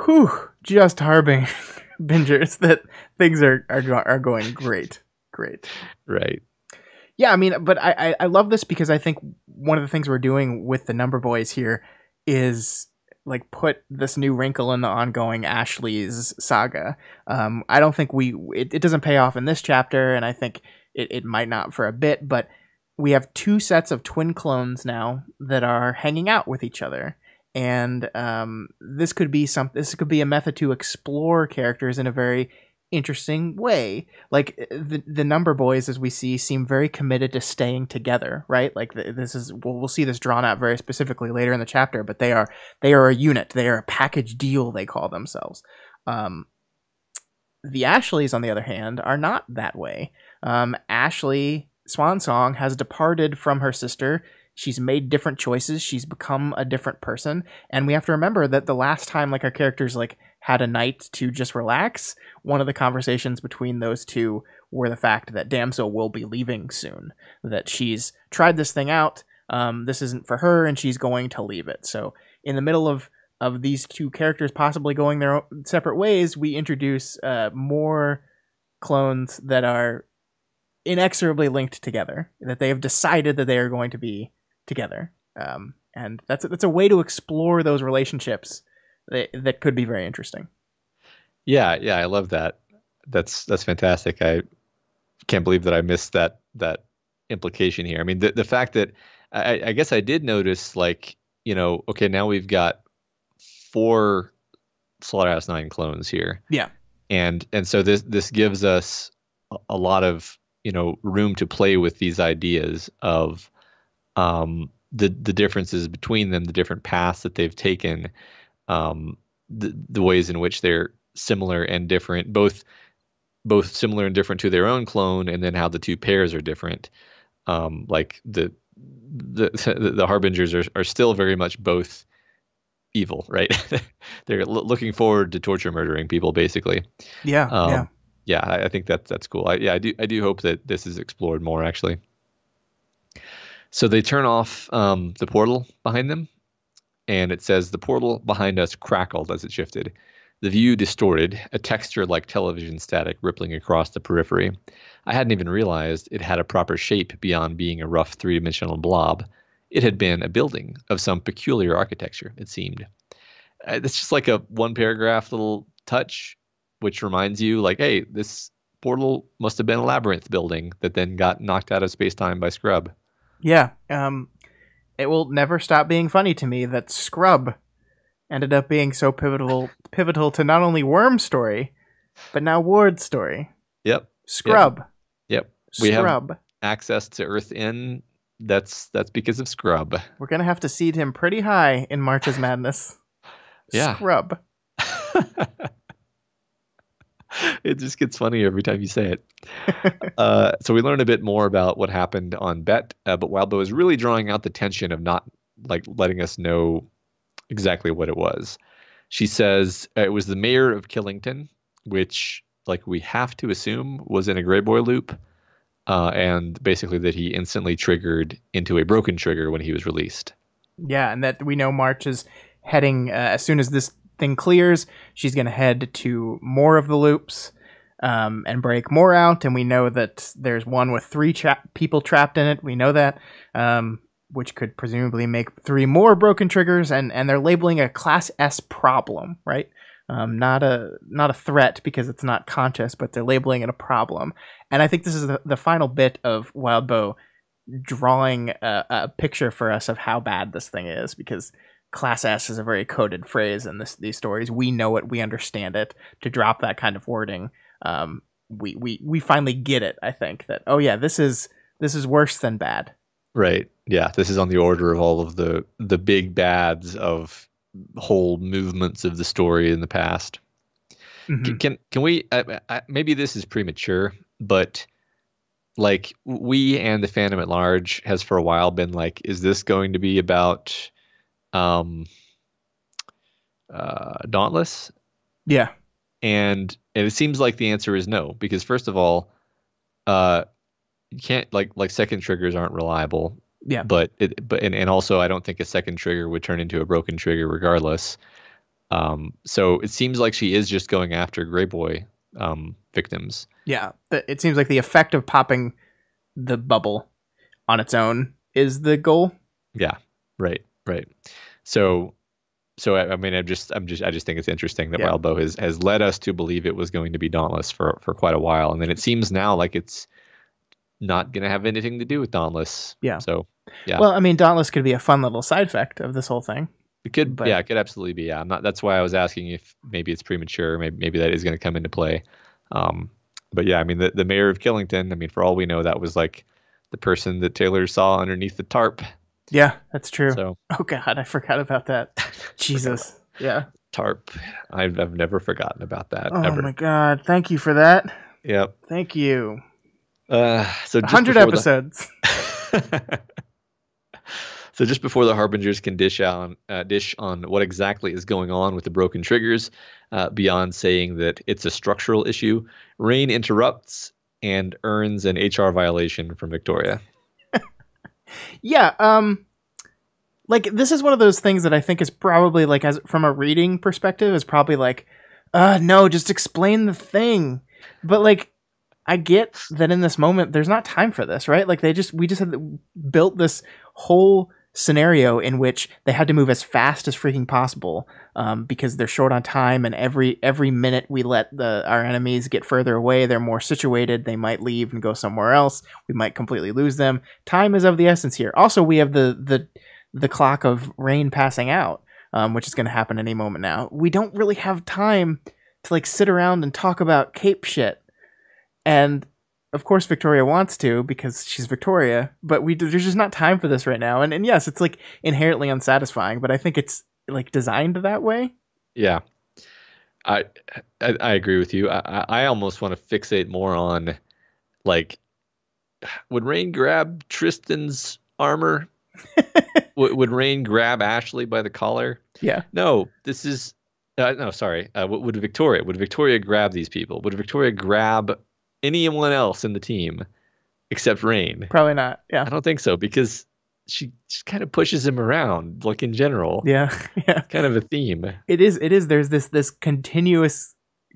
"Whew, just harbingers," that things are going great. Right. Yeah, I mean, but I love this because I think one of the things we're doing with the Number Boys here is like put this new wrinkle in the ongoing Ashley's saga. I don't think it doesn't pay off in this chapter, and I think it might not for a bit, but we have two sets of twin clones now that are hanging out with each other. And this could be a method to explore characters in a very interesting way. Like the Number Boys, as we see, seem very committed to staying together, right? Like we'll see this drawn out very specifically later in the chapter, but they are a unit. They are a package deal, they call themselves. The Ashleys, on the other hand, are not that way. Ashley Swansong has departed from her sister. She's made different choices. She's become a different person. And we have to remember that the last time like our characters like had a night to just relax, one of the conversations between those two were the fact that Damsel will be leaving soon, that she's tried this thing out. This isn't for her and she's going to leave it. So in the middle of these two characters possibly going their own separate ways, we introduce more clones that are inexorably linked together, that they have decided that they are going to be together. And that's a way to explore those relationships that could be very interesting. Yeah, I love that. That's fantastic. I can't believe that I missed that implication here. I mean, the fact that I guess I did notice, like, okay, now we've got 4 Slaughterhouse-9 clones here. Yeah. And so this gives us a lot of, room to play with these ideas of the differences between them, the different paths that they've taken, the ways in which they're similar and different, both similar and different to their own clone, and then how the two pairs are different. Like the Harbingers are still very much both evil, right? They're looking forward to torture murdering people, basically. Yeah. Yeah, I think that's cool. I do hope that this is explored more, actually. So they turn off the portal behind them, and it says the portal behind us crackled as it shifted. The view distorted, a texture like television static rippling across the periphery. I hadn't even realized it had a proper shape beyond being a rough 3-dimensional blob. It had been a building of some peculiar architecture, it seemed. It's just like a one-paragraph little touch, which reminds you, like, hey, this portal must have been a labyrinth building that then got knocked out of space-time by Scrub. Yeah. It will never stop being funny to me that Scrub ended up being so pivotal to not only Worm's story, but now Ward's story. Yep. Scrub. Yep. We have access to Earth N. That's because of Scrub. We're gonna have to seed him pretty high in March's Madness. Yeah. Scrub. It just gets funnier every time you say it. So we learn a bit more about what happened on Bet, but Wildbow is really drawing out the tension of not like letting us know exactly what it was. She says it was the mayor of Killington, which like we have to assume was in a Greyboy loop, and basically that he instantly triggered into a broken trigger when he was released. Yeah, and that we know March is heading as soon as this thing clears, she's going to head to more of the loops and break more out. And we know that there's one with 3 people trapped in it. We know that, which could presumably make 3 more broken triggers. And they're labeling a Class S problem, right? Not a threat because it's not conscious, but they're labeling it a problem. And I think this is the final bit of Wildbow drawing a picture for us of how bad this thing is, because Class S is a very coded phrase in these stories. We know it. We understand it. To drop that kind of wording, we finally get it. I think that, oh yeah, this is worse than bad. Right. Yeah. This is on the order of all of the big bads of whole movements of the story in the past. Mm-hmm. Can we? Maybe this is premature, but like we and the fandom at large has for a while been like, is this going to be about Dauntless? Yeah. And it seems like the answer is no, because first of all, you can't like second triggers aren't reliable. Yeah. But also I don't think a second trigger would turn into a broken trigger regardless. So it seems like she is just going after Greyboy victims. Yeah. It seems like the effect of popping the bubble on its own is the goal. Yeah, right. So I mean, I just think it's interesting that Yeah. Wildbow has led us to believe it was going to be Dauntless for quite a while, and then it seems now like it's not going to have anything to do with Dauntless. Yeah. So yeah. Well, I mean, Dauntless could be a fun little side effect of this whole thing. It could, but- yeah, it could absolutely be. Yeah, I'm not. That's why I was asking if maybe it's premature. Maybe that is going to come into play. But yeah, I mean, the mayor of Killington. I mean, for all we know, that was like the person that Taylor saw underneath the tarp. Yeah, that's true. So, oh God, I forgot about that. Jesus. Yeah. Tarp. I've never forgotten about that. Oh ever. my God. Thank you for that. Yep. Thank you. So 100 episodes. So just before the Harbingers can dish on what exactly is going on with the broken triggers, beyond saying that it's a structural issue, Rain interrupts and earns an HR violation from Victoria. Yeah, like this is one of those things that I think is probably like, as from a reading perspective, is probably like, no, just explain the thing. But like, I get that in this moment, there's not time for this, right? Like we just had built this whole scenario in which they had to move as fast as freaking possible, because they're short on time, and every minute we let our enemies get further away, they're more situated, they might leave and go somewhere else, we might completely lose them. Time is of the essence here. Also, we have the clock of Rain passing out, which is going to happen any moment now. We don't really have time to like sit around and talk about cape shit, and of course Victoria wants to because she's Victoria, but there's just not time for this right now. And yes, it's like inherently unsatisfying, but I think it's like designed that way. Yeah, I agree with you. I almost want to fixate more on, like, would Rain grab Tristan's armor? Would Rain grab Ashley by the collar? Yeah. No, this is no, sorry. Would Victoria grab these people? Would Victoria grab anyone else in the team except Rain? Probably not. Yeah. I don't think so, because she kind of pushes him around, like, in general. Yeah. Yeah. Kind of a theme. It is. There's this continuous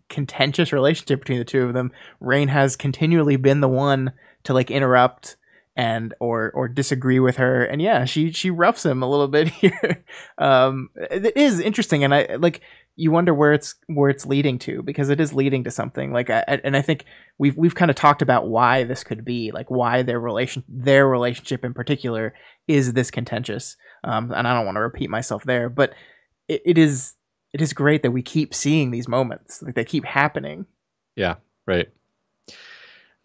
contentious relationship between the two of them. Rain has continually been the one to like interrupt and or disagree with her, and yeah, she roughs him a little bit here. It is interesting, and I like, you wonder where it's leading to, because it is leading to something. Like, and I think we've kind of talked about why this could be, like why their relationship in particular is this contentious. And I don't want to repeat myself there, but it is great that we keep seeing these moments, like they keep happening. Yeah, right.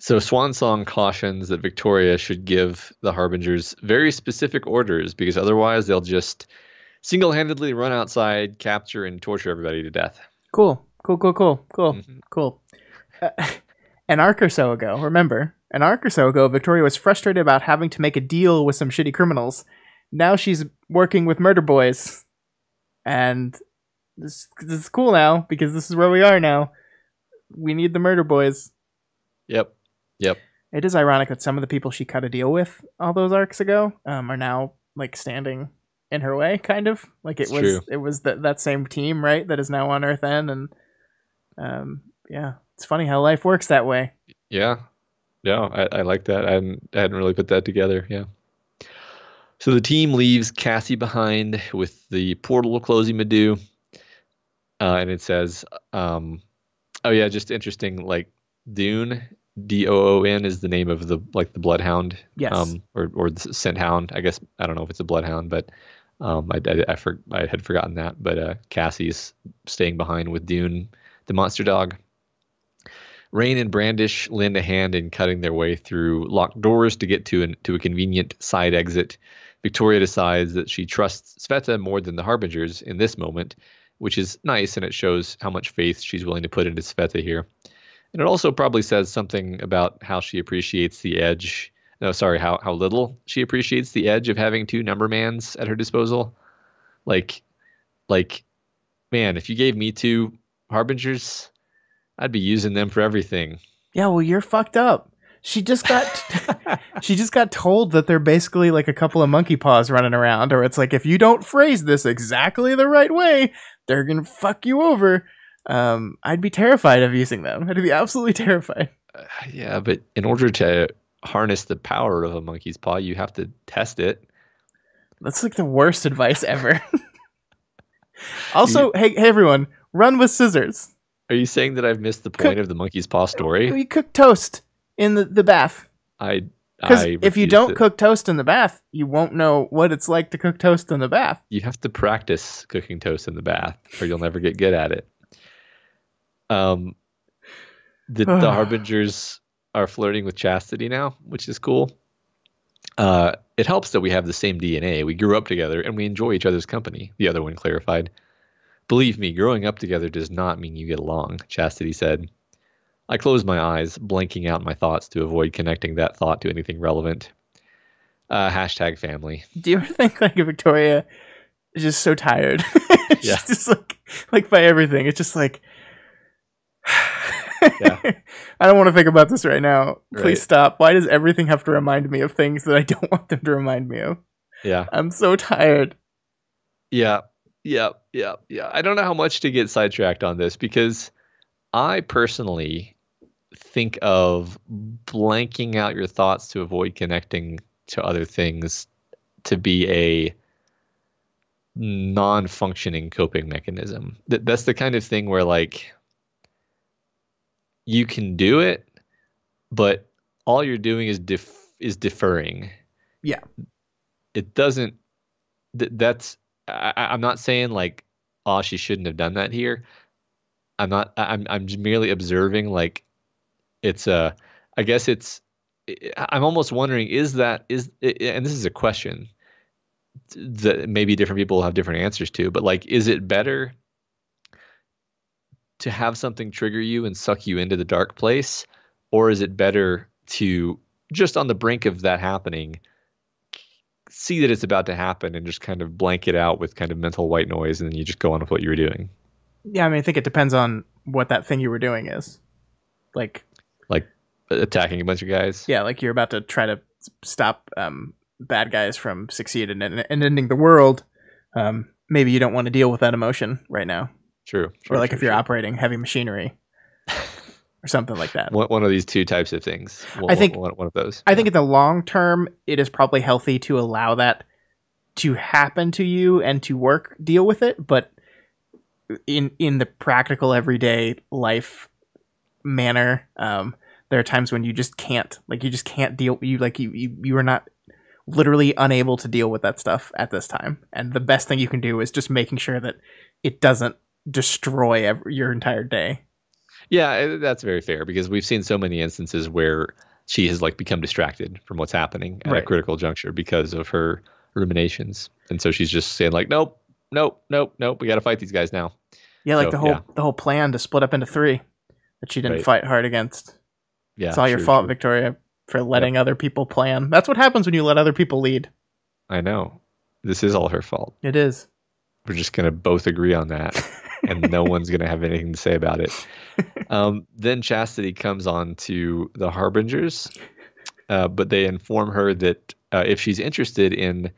So Swansong cautions that Victoria should give the Harbingers very specific orders, because otherwise they'll just single-handedly run outside, capture, and torture everybody to death. Cool. Cool. An arc or so ago, Victoria was frustrated about having to make a deal with some shitty criminals. Now she's working with murder boys. And this is cool now, because this is where we are now. We need the murder boys. Yep. It is ironic that some of the people she cut a deal with all those arcs ago are now like standing in her way, kind of like it was that same team, right, that is now on Earth N, and yeah, it's funny how life works that way. Yeah, I like that. I hadn't really put that together. Yeah. So the team leaves Cassie behind with the portal closing Madhu, and it says, oh yeah, just interesting, like Doon, Doon is the name of the bloodhound. Yes. Or the scent hound. I guess, I don't know if it's a bloodhound, but I had forgotten that. But Cassie's staying behind with Doon, the monster dog. Rain and Brandish lend a hand in cutting their way through locked doors to get to a convenient side exit. Victoria decides that she trusts Sveta more than the Harbingers in this moment, which is nice, and it shows how much faith she's willing to put into Sveta here. And it also probably says something about how she appreciates the edge. No, sorry, how little she appreciates the edge of having two numbermans at her disposal. Like, man, if you gave me two Harbingers, I'd be using them for everything. Yeah, well, you're fucked up. She just got told that they're basically like a couple of monkey paws running around, or it's like, if you don't phrase this exactly the right way, they're gonna fuck you over. I'd be terrified of using them. I'd be absolutely terrified. Yeah, but in order to harness the power of a monkey's paw. You have to test it. That's like the worst advice ever. Also, hey everyone, run with scissors. Are you saying that I've missed the point of the monkey's paw story? You cook toast in the bath. Because if you don't cook toast in the bath, you won't know what it's like to cook toast in the bath. You have to practice cooking toast in the bath, or you'll never get good at it. The Harbingers are flirting with Chastity now, which is cool. It helps that we have the same DNA. We grew up together, and we enjoy each other's company, the other one clarified. Believe me, growing up together does not mean you get along, Chastity said. I closed my eyes, blanking out my thoughts to avoid connecting that thought to anything relevant. Hashtag family. Do you ever think like Victoria is just so tired? She's Yeah. just like by everything. It's just like, Yeah. I don't want to think about this right now. Please Right. stop. Why does everything have to remind me of things that I don't want them to remind me of? Yeah. I'm so tired. Yeah. I don't know how much to get sidetracked on this because I personally think of blanking out your thoughts to avoid connecting to other things to be a non-functioning coping mechanism. That's the kind of thing where like you can do it, but all you're doing is deferring. Yeah. It doesn't. That's. I'm not saying like, oh, she shouldn't have done that here. I'm not. I'm just merely observing. Like, it's a. I guess it's. I'm almost wondering, and this is a question that maybe different people have different answers to, but like, is it better to have something trigger you and suck you into the dark place, or is it better to just on the brink of that happening, see that it's about to happen and just kind of blank it out with kind of mental white noise, and then you just go on with what you were doing? Yeah, I mean, I think it depends on what that thing you were doing is. Like Attacking a bunch of guys. Yeah, like you're about to try to stop bad guys from succeeding and ending the world. Maybe you don't want to deal with that emotion right now. True. Or like if you're operating heavy machinery or something like that. One of these two types of things. I think one of those. I think in the long term, it is probably healthy to allow that to happen to you and to deal with it. But in the practical everyday life manner, there are times when you just can't deal. You are not literally unable to deal with that stuff at this time. And the best thing you can do is just making sure that it doesn't destroy your entire day. Yeah, that's very fair because we've seen so many instances where she has like become distracted from what's happening at a critical juncture because of her ruminations. And so she's just saying like, nope. We got to fight these guys now. Yeah. Like the whole plan to split up into 3 that she didn't fight hard against. Yeah. It's all your fault, Victoria, for letting other people plan. That's what happens when you let other people lead. I know. This is all her fault. It is. We're just going to both agree on that. And no one's going to have anything to say about it. Then Chastity comes on to the Harbingers, but they inform her that if she's interested in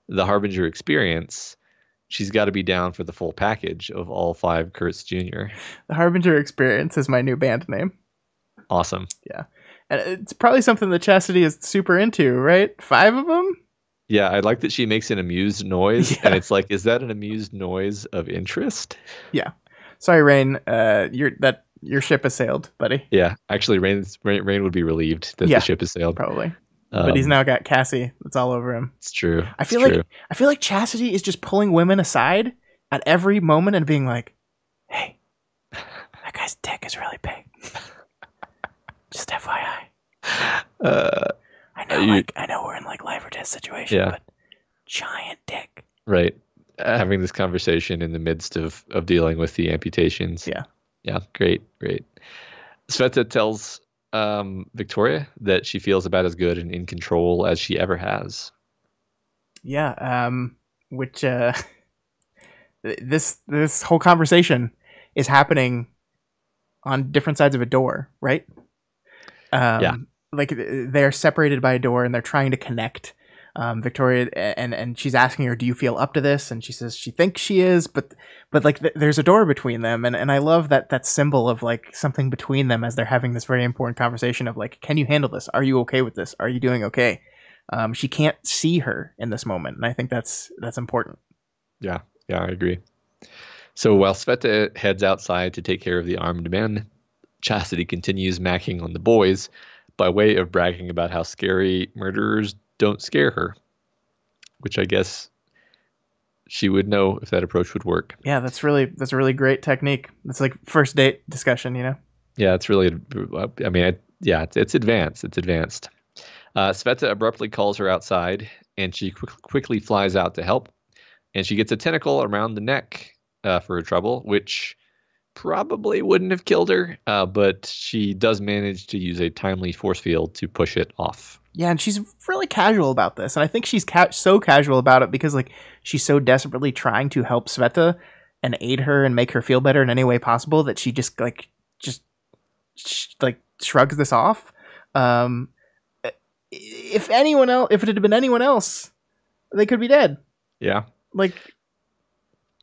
the Harbinger experience, she's got to be down for the full package of all 5 Kurtz Jr. The Harbinger experience is my new band name. Awesome. Yeah. And it's probably something that Chastity is super into, right? 5 of them? Yeah, I like that she makes an amused noise, and it's like, is that an amused noise of interest? Yeah. Sorry, Rain. Your ship has sailed, buddy. Yeah, actually, Rain would be relieved that the ship has sailed. Probably. But he's now got Cassie. It's all over him. It's true. I feel like Chastity is just pulling women aside at every moment and being like, "Hey, that guy's dick is really big. Just FYI." I know we're in like life or death situation, but giant dick. Right. Having this conversation in the midst of dealing with the amputations. Yeah. Yeah. Great. Sveta tells Victoria that she feels about as good and in control as she ever has. Yeah. Which this whole conversation is happening on different sides of a door, right? Yeah. Like they're separated by a door and they're trying to connect. Victoria, and she's asking her, do you feel up to this? And she says she thinks she is, but like there's a door between them, and I love that symbol of like something between them as they're having this very important conversation of like, can you handle this? Are you okay with this? Are you doing okay? She can't see her in this moment, and I think that's important. Yeah, I agree. So while Sveta heads outside to take care of the armed men, Chastity continues macking on the boys by way of bragging about how scary murderers don't scare her, which I guess she would know if that approach would work. Yeah, that's a really great technique. It's like first date discussion, you know? Yeah, it's really, I mean, it's advanced. It's advanced. Sveta abruptly calls her outside, and she quickly flies out to help, and she gets a tentacle around the neck for her trouble, which probably wouldn't have killed her, but she does manage to use a timely force field to push it off. Yeah, and she's really casual about this, and I think she's so casual about it because like she's so desperately trying to help Sveta and aid her and make her feel better in any way possible that she just shrugs this off. If it had been anyone else, they could be dead. Yeah, like.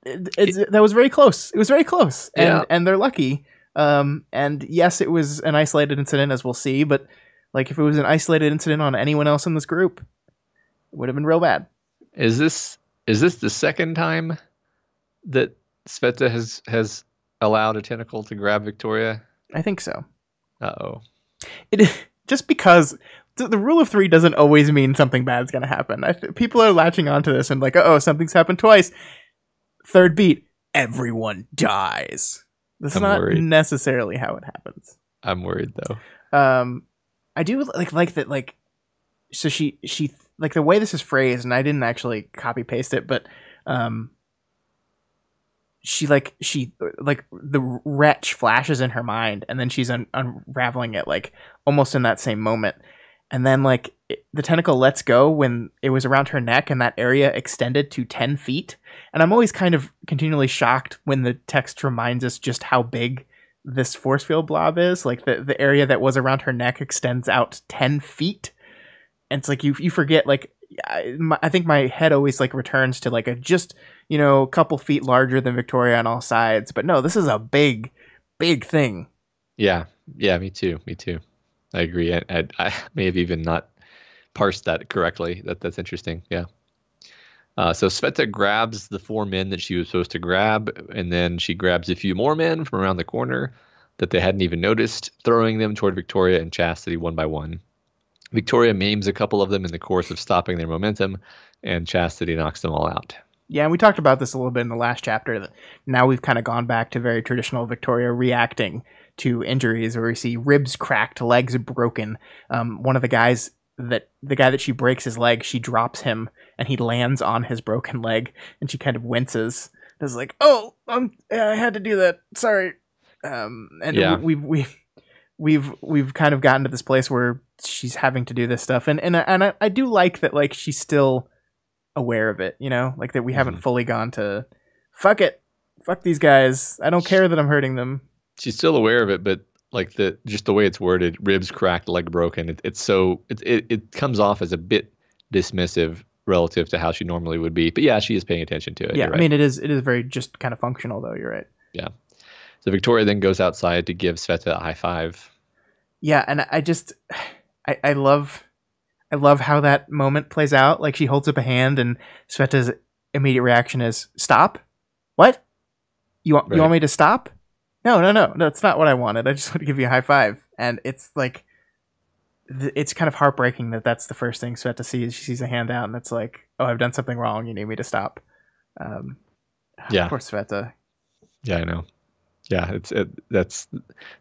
That was very close. It was very close, and they're lucky. And yes, it was an isolated incident, as we'll see. But like, if it was an isolated incident on anyone else in this group, it would have been real bad. Is this the second time that Sveta has allowed a tentacle to grab Victoria? I think so. Uh-oh. Just because the rule of three doesn't always mean something bad's going to happen. People are latching onto this and like, something's happened twice. Third beat, everyone dies. That's not necessarily how it happens. I'm worried though. I do like that. Like, so she like the way this is phrased, and I didn't actually copy paste it, but she the wretch flashes in her mind, and then she's unraveling it like almost in that same moment. And then, like, the tentacle lets go when it was around her neck, and that area extended to 10 feet. And I'm always kind of continually shocked when the text reminds us just how big this force field blob is. Like, the area that was around her neck extends out 10 feet. And it's like, you forget, like, I think my head always, like, returns to, like, a just, a couple feet larger than Victoria on all sides. But no, this is a big, big thing. Yeah, me too. I agree. I may have even not parsed that correctly. That's interesting. Yeah. So Sveta grabs the 4 men that she was supposed to grab, and then she grabs a few more men from around the corner that they hadn't even noticed, throwing them toward Victoria and Chastity one by one. Victoria maims a couple of them in the course of stopping their momentum, and Chastity knocks them all out. Yeah, and we talked about this a little bit in the last chapter. That now we've kind of gone back to very traditional Victoria reacting to injuries, where we see ribs cracked, legs broken. One of the guy that she breaks his leg, she drops him, and he lands on his broken leg, and she kind of winces. It's like, I had to do that. Sorry. We've kind of gotten to this place where she's having to do this stuff, and I do like that. Like, she's still aware of it, like that we haven't fully gone to fuck these guys. I don't care that I'm hurting them. She's still aware of it, but like the way it's worded, ribs cracked, leg broken. It comes off as a bit dismissive relative to how she normally would be. But yeah, she is paying attention to it. Yeah, right. I mean, it is very just kind of functional, though. You're right. Yeah. So Victoria then goes outside to give Sveta a high five. Yeah, and I love how that moment plays out. Like, she holds up a hand, and Sveta's immediate reaction is, "Stop? What? You want me to stop? No, that's not what I wanted. I just want to give you a high five." And it's like, it's kind of heartbreaking that that's the first thing Sveta sees. She sees a hand out, and it's like, I've done something wrong. You need me to stop. Yeah. Poor Sveta. Yeah, I know. Yeah, that's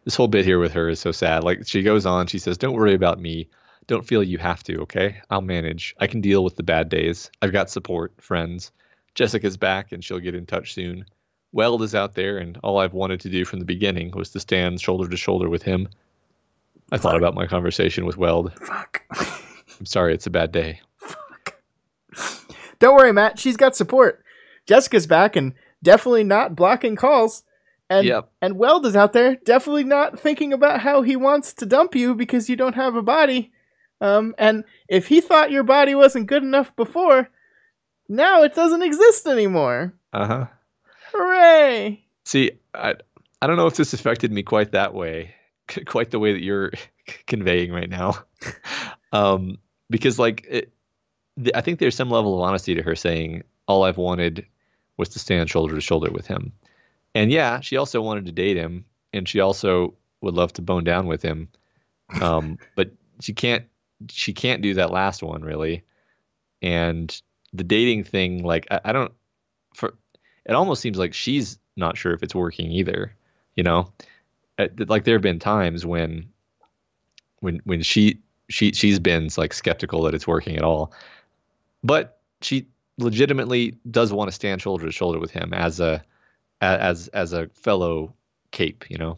this whole bit here with her is so sad. Like, she goes on, she says, "Don't worry about me. Don't feel you have to, okay? I'll manage. I can deal with the bad days. I've got support, friends. Jessica's back, and she'll get in touch soon. Weld is out there, and all I've wanted to do from the beginning was to stand shoulder to shoulder with him." I thought about my conversation with Weld. Fuck. I'm sorry, it's a bad day. Fuck. Don't worry, Matt. She's got support. Jessica's back and definitely not blocking calls. And Weld is out there definitely not thinking about how he wants to dump you because you don't have a body. And if he thought your body wasn't good enough before, now it doesn't exist anymore. Uh-huh. Hooray! See, I don't know if this affected me quite that way, quite the way that you're conveying right now. Because like I think there's some level of honesty to her saying all I've wanted was to stand shoulder to shoulder with him. And yeah, she also wanted to date him, and she also would love to bone down with him. But she can't do that last one really. And the dating thing, like I don't it almost seems like she's not sure if it's working either, you know? Like there have been times when she's been like skeptical that it's working at all. But she legitimately does want to stand shoulder to shoulder with him as a fellow cape, you know.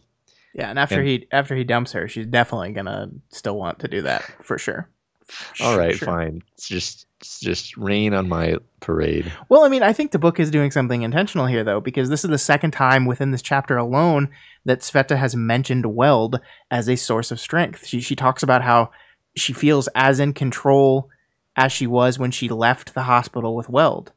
Yeah, and after he dumps her, she's definitely gonna still want to do that for sure. All right, fine. It's just rain on my parade. Well, I mean, I think the book is doing something intentional here, though, because this is the second time within this chapter alone that Sveta has mentioned Weld as a source of strength. She talks about how she feels as in control as she was when she left the hospital with Weld.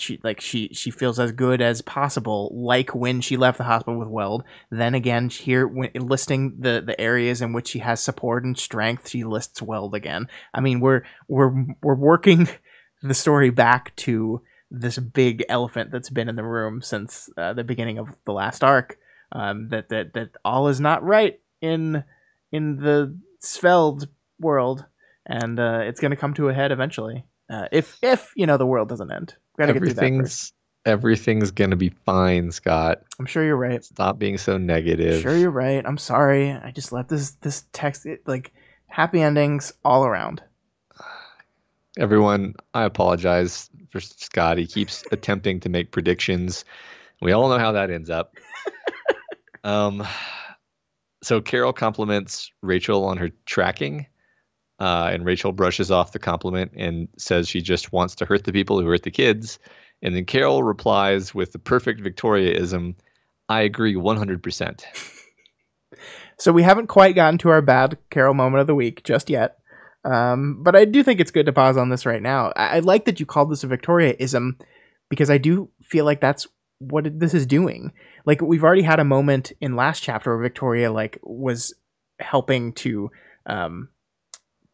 She feels as good as possible, like when she left the hospital with Weld. Then again, here when listing the areas in which she has support and strength, she lists Weld again. I mean, we're working the story back to this big elephant that's been in the room since the beginning of the last arc. That all is not right in the Sveld world, and it's going to come to a head eventually. If the world doesn't end. Everything's gonna be fine, Scott. I'm sure you're right. Stop being so negative. I'm sure you're right. I'm sorry. I just let this text like happy endings all around. Everyone, I apologize for Scott. He keeps attempting to make predictions. We all know how that ends up. So Carol compliments Rachel on her tracking. And Rachel brushes off the compliment and says she just wants to hurt the people who hurt the kids. And then Carol replies with the perfect Victoria-ism, I agree 100%. So we haven't quite gotten to our bad Carol moment of the week just yet. But I do think it's good to pause on this right now. I like that you called this a Victoria-ism because I do feel like that's what this is doing. Like we've already had a moment in last chapter where Victoria like was helping to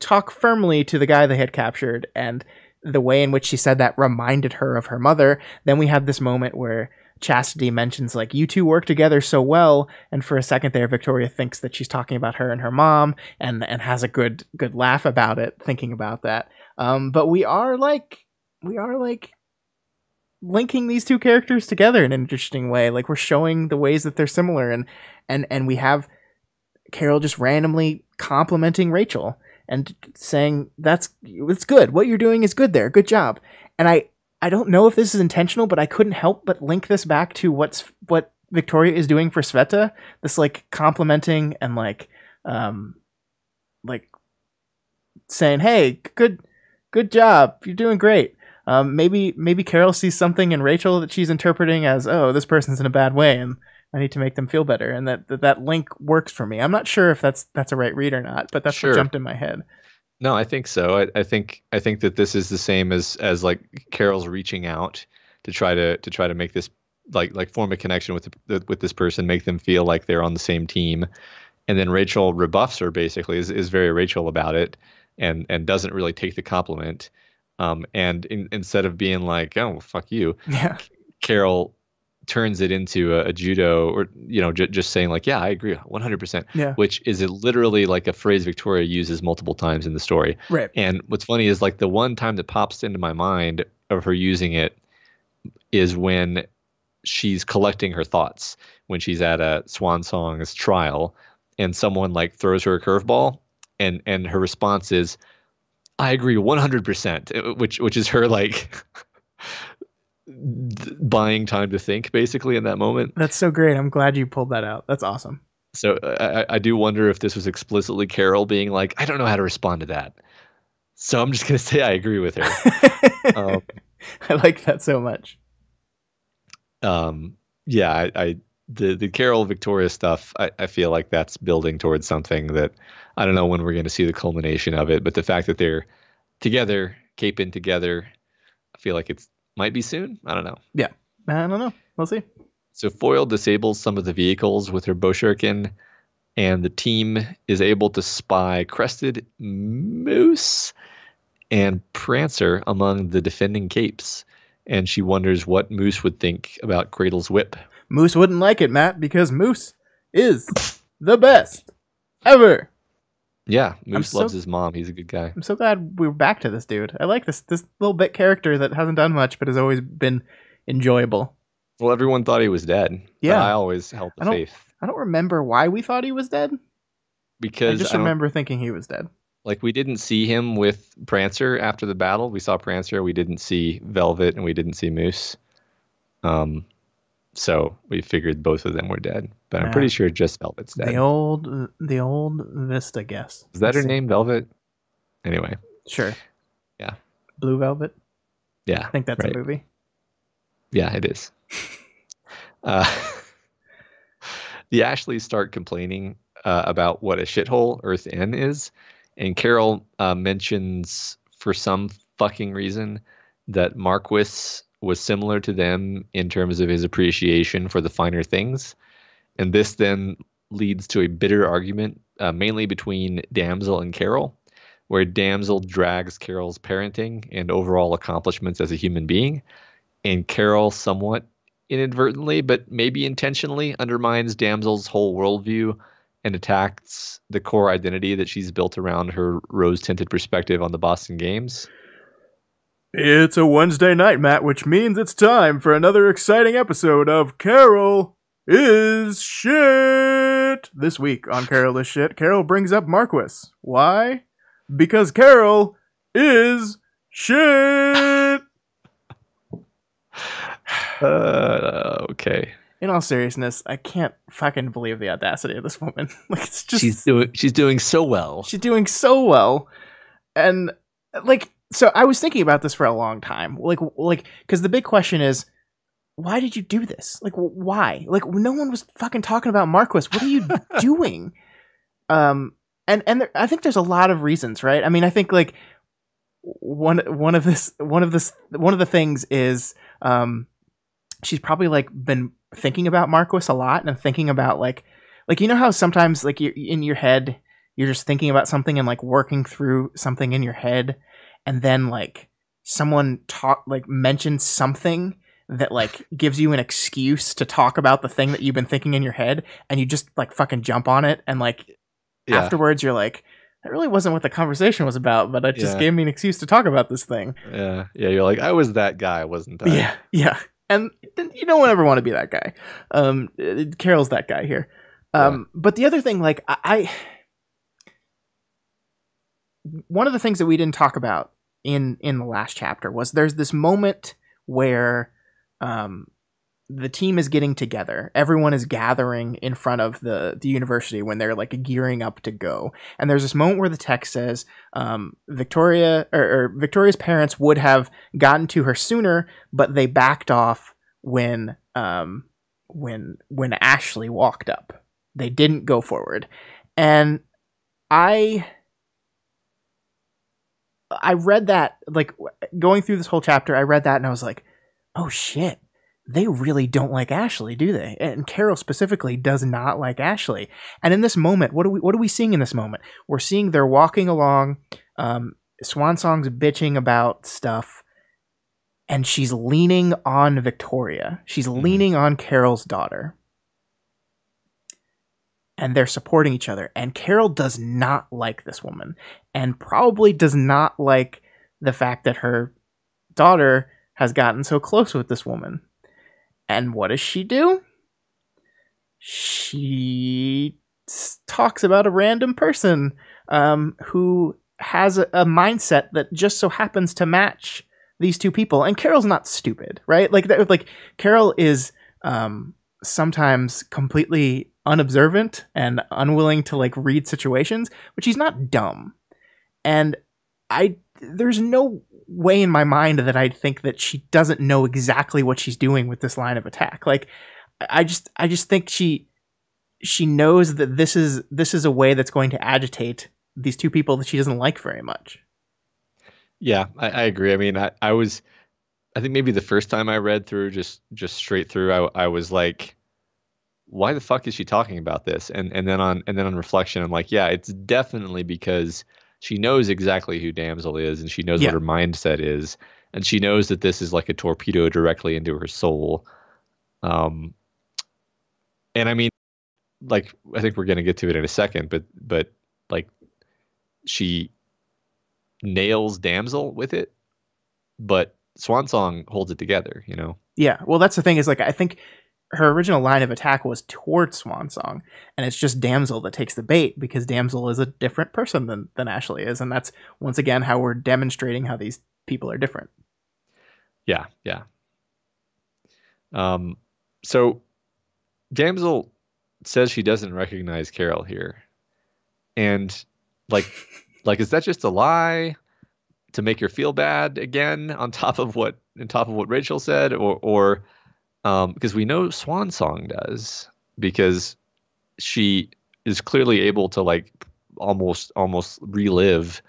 talk firmly to the guy they had captured, and the way in which she said that reminded her of her mother. Then we have this moment where Chastity mentions like, you two work together so well, and for a second there Victoria thinks that she's talking about her and her mom, and has a good laugh about it, thinking about that. But we are linking these two characters together in an interesting way. Like we're showing the ways that they're similar, and we have Carol just randomly complimenting Rachel and saying, it's good. What you're doing is good there. Good job. And I don't know if this is intentional, but I couldn't help but link this back to what Victoria is doing for Sveta. This like complimenting and like saying, hey, good job. You're doing great. Maybe Carol sees something in Rachel that she's interpreting as, oh, this person's in a bad way, and I need to make them feel better, and that link works for me. I'm not sure if that's a right read or not, but that's what jumped in my head. No, I think so. I think that this is the same as like Carol's reaching out to try to make this like form a connection with this person, make them feel like they're on the same team, and then Rachel rebuffs her, basically is very Rachel about it, and doesn't really take the compliment. And instead of being like, oh, fuck you, yeah, Carol turns it into a judo, or just saying like, yeah, I agree 100%. Yeah. Which is literally like a phrase Victoria uses multiple times in the story. Right. And what's funny is like the one time that pops into my mind of her using it is when she's collecting her thoughts, when she's at a Swan Song's trial and someone like throws her a curveball, and her response is, I agree 100%, which is her like buying time to think, basically, in that moment. That's so great. I'm glad you pulled that out. That's awesome. So I do wonder if this was explicitly Carol being like, I don't know how to respond to that, so I'm just going to say I agree with her. I like that so much. Yeah, the Carol Victoria stuff, I feel like that's building towards something that I don't know when we're going to see the culmination of it, but the fact that they're together, caping together, I feel like it's might be soon. I don't know. Yeah, I don't know. We'll see. So Foil disables some of the vehicles with her Bosherkin, and the team is able to spy Crested, Moose, and Prancer among the defending capes. And she wonders what Moose would think about Cradle's whip. Moose wouldn't like it, Matt, because Moose is the best ever. Yeah, Moose loves his mom. He's a good guy. I'm so glad we were back to this dude. I like this little bit character that hasn't done much but has always been enjoyable. Well, everyone thought he was dead. Yeah. I always held the faith. I don't remember why we thought he was dead. Because I just remember thinking he was dead. Like, we didn't see him with Prancer after the battle. We saw Prancer. We didn't see Velvet, and we didn't see Moose. So we figured both of them were dead. But I'm pretty sure just Velvet's dead. The old Vista guess. Is that her name, Velvet? Anyway. Sure. Yeah. Blue Velvet? Yeah. I think that's a movie. Yeah, it is. The Ashleys start complaining about what a shithole Earth N is. And Carol mentions, for some fucking reason, that Marquis was similar to them in terms of his appreciation for the finer things. And this then leads to a bitter argument, mainly between Damsel and Carol, where Damsel drags Carol's parenting and overall accomplishments as a human being. And Carol somewhat inadvertently, but maybe intentionally, undermines Damsel's whole worldview and attacks the core identity that she's built around her rose-tinted perspective on the Boston Games. It's a Wednesday night, Matt, which means it's time for another exciting episode of Carol is Shit. This week on Carol is Shit, Carol brings up Marquis. Why? Because Carol is shit. Okay. In all seriousness, I can't fucking believe the audacity of this woman. Like, it's just she's doing so well. She's doing so well, and like, so I was thinking about this for a long time. Like, because the big question is, why did you do this? Like, why? Like, no one was fucking talking about Marquis. What are you doing? And I think there's a lot of reasons, right? I mean, I think like one of the things is, she's probably like been thinking about Marquis a lot and thinking about like, you know how sometimes like you're in your head, you're just thinking about something and like working through something in your head. And then like someone mentions something that like gives you an excuse to talk about the thing that you've been thinking in your head, and you just like fucking jump on it, and like afterwards you're like, that really wasn't what the conversation was about, but it just gave me an excuse to talk about this thing. Yeah, you're like, I was that guy, wasn't I? Yeah. And you don't ever want to be that guy. Carol's that guy here. But the other thing, like one of the things that we didn't talk about in the last chapter was there's this moment where the team is getting together. Everyone is gathering in front of the university when they're like gearing up to go. And there's this moment where the text says Victoria's parents would have gotten to her sooner, but they backed off when Ashley walked up. They didn't go forward. And I read that, like, going through this whole chapter, I read that and I was like, oh shit, they really don't like Ashley, do they? And Carol specifically does not like Ashley. And in this moment, what are we seeing in this moment? We're seeing they're walking along, Swansong's bitching about stuff, and she's leaning on Victoria. She's leaning on Carol's daughter. And they're supporting each other. And Carol does not like this woman. And probably does not like the fact that her daughter has gotten so close with this woman. And what does she do? She talks about a random person who has a mindset that just so happens to match these two people. And Carol's not stupid, right? Like Carol is sometimes completely unobservant and unwilling to like read situations, but she's not dumb. And there's no way in my mind that I'd think that she doesn't know exactly what she's doing with this line of attack. Like, I just think she she knows that this is a way that's going to agitate these two people that she doesn't like very much. Yeah, I agree. I mean, I think maybe the first time I read through, just straight through, I was like, why the fuck is she talking about this? And then on reflection, I'm like, yeah, it's definitely because she knows exactly who Damsel is, and she knows what her mindset is, and she knows that this is like a torpedo directly into her soul. And I mean, like, I think we're gonna get to it in a second, but like, she nails Damsel with it, but Swansong holds it together, you know? Yeah. Well, that's the thing is, like, I think her original line of attack was towards Swansong, and it's just Damsel that takes the bait because Damsel is a different person than Ashley is, and that's once again how we're demonstrating how these people are different. Yeah, yeah. So Damsel says she doesn't recognize Carol here, and like, is that just a lie to make her feel bad again on top of what Rachel said, or because we know Swansong does, because she is clearly able to like almost relive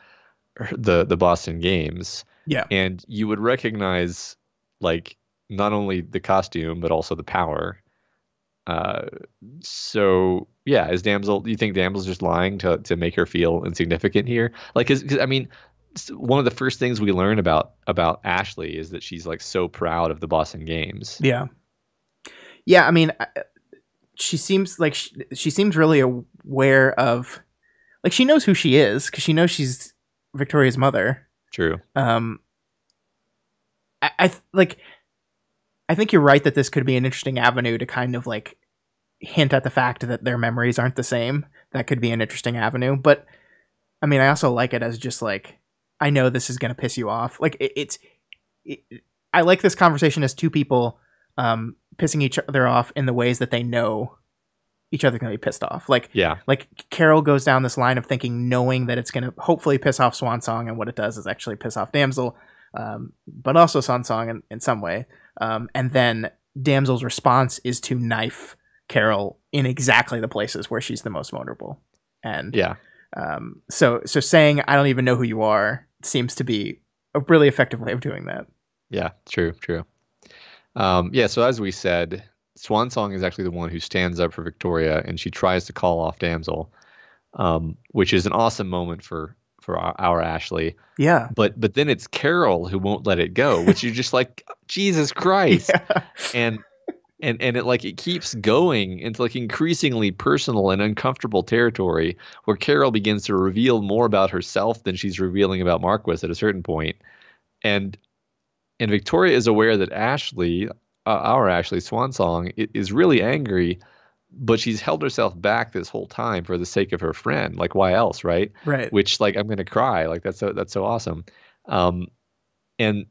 the Boston Games. Yeah. And you would recognize like not only the costume but also the power. So yeah, do you think Damsel's just lying to make her feel insignificant here? Like, cause I mean, one of the first things we learn about Ashley is that she's like so proud of the Boston Games. Yeah. Yeah. I mean, she seems like she seems really aware of, like, she knows who she is because she knows she's Victoria's mother. True. I think you're right that this could be an interesting avenue to kind of like hint at the fact that their memories aren't the same. That could be an interesting avenue. But I mean, I also like it as just like, I know this is going to piss you off. Like I like this conversation as two people pissing each other off in the ways that they know each other's going to be pissed off. Like, yeah, like Carol goes down this line of thinking, knowing that it's going to hopefully piss off Swansong, and what it does is actually piss off Damsel, but also Swansong in some way. And then Damsel's response is to knife Carol in exactly the places where she's the most vulnerable. And yeah, so saying, I don't even know who you are, seems to be a really effective way of doing that. Yeah, true. Yeah, so as we said, Swansong is actually the one who stands up for Victoria, and she tries to call off Damsel, which is an awesome moment for our Ashley. Yeah. But then it's Carol who won't let it go, which you're just like, Jesus Christ. Yeah. And it like, it keeps going into like increasingly personal and uncomfortable territory where Carol begins to reveal more about herself than she's revealing about Marquis at a certain point. And Victoria is aware that Ashley, our Ashley Swansong, is really angry, but she's held herself back this whole time for the sake of her friend. Like, why else, right? Right. Which, like, I'm gonna cry. Like, that's so awesome. And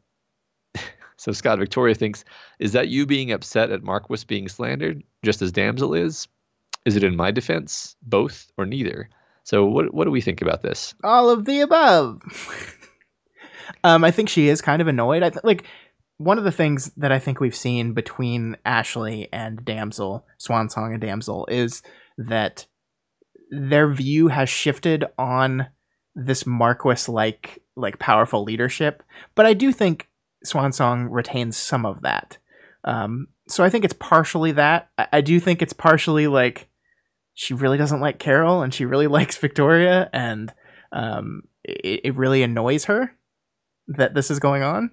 so Scott, Victoria thinks, is that you being upset at Marquis being slandered, just as Damsel is? Is it in my defense, both, or neither? So what do we think about this? All of the above. I think she is kind of annoyed. Like, one of the things that I think we've seen between Ashley and Damsel, Swansong and Damsel, is that their view has shifted on this Marquis-like powerful leadership. But I do think Swansong retains some of that. So I think it's partially that. I do think it's partially like she really doesn't like Carol and she really likes Victoria, and it really annoys her that this is going on.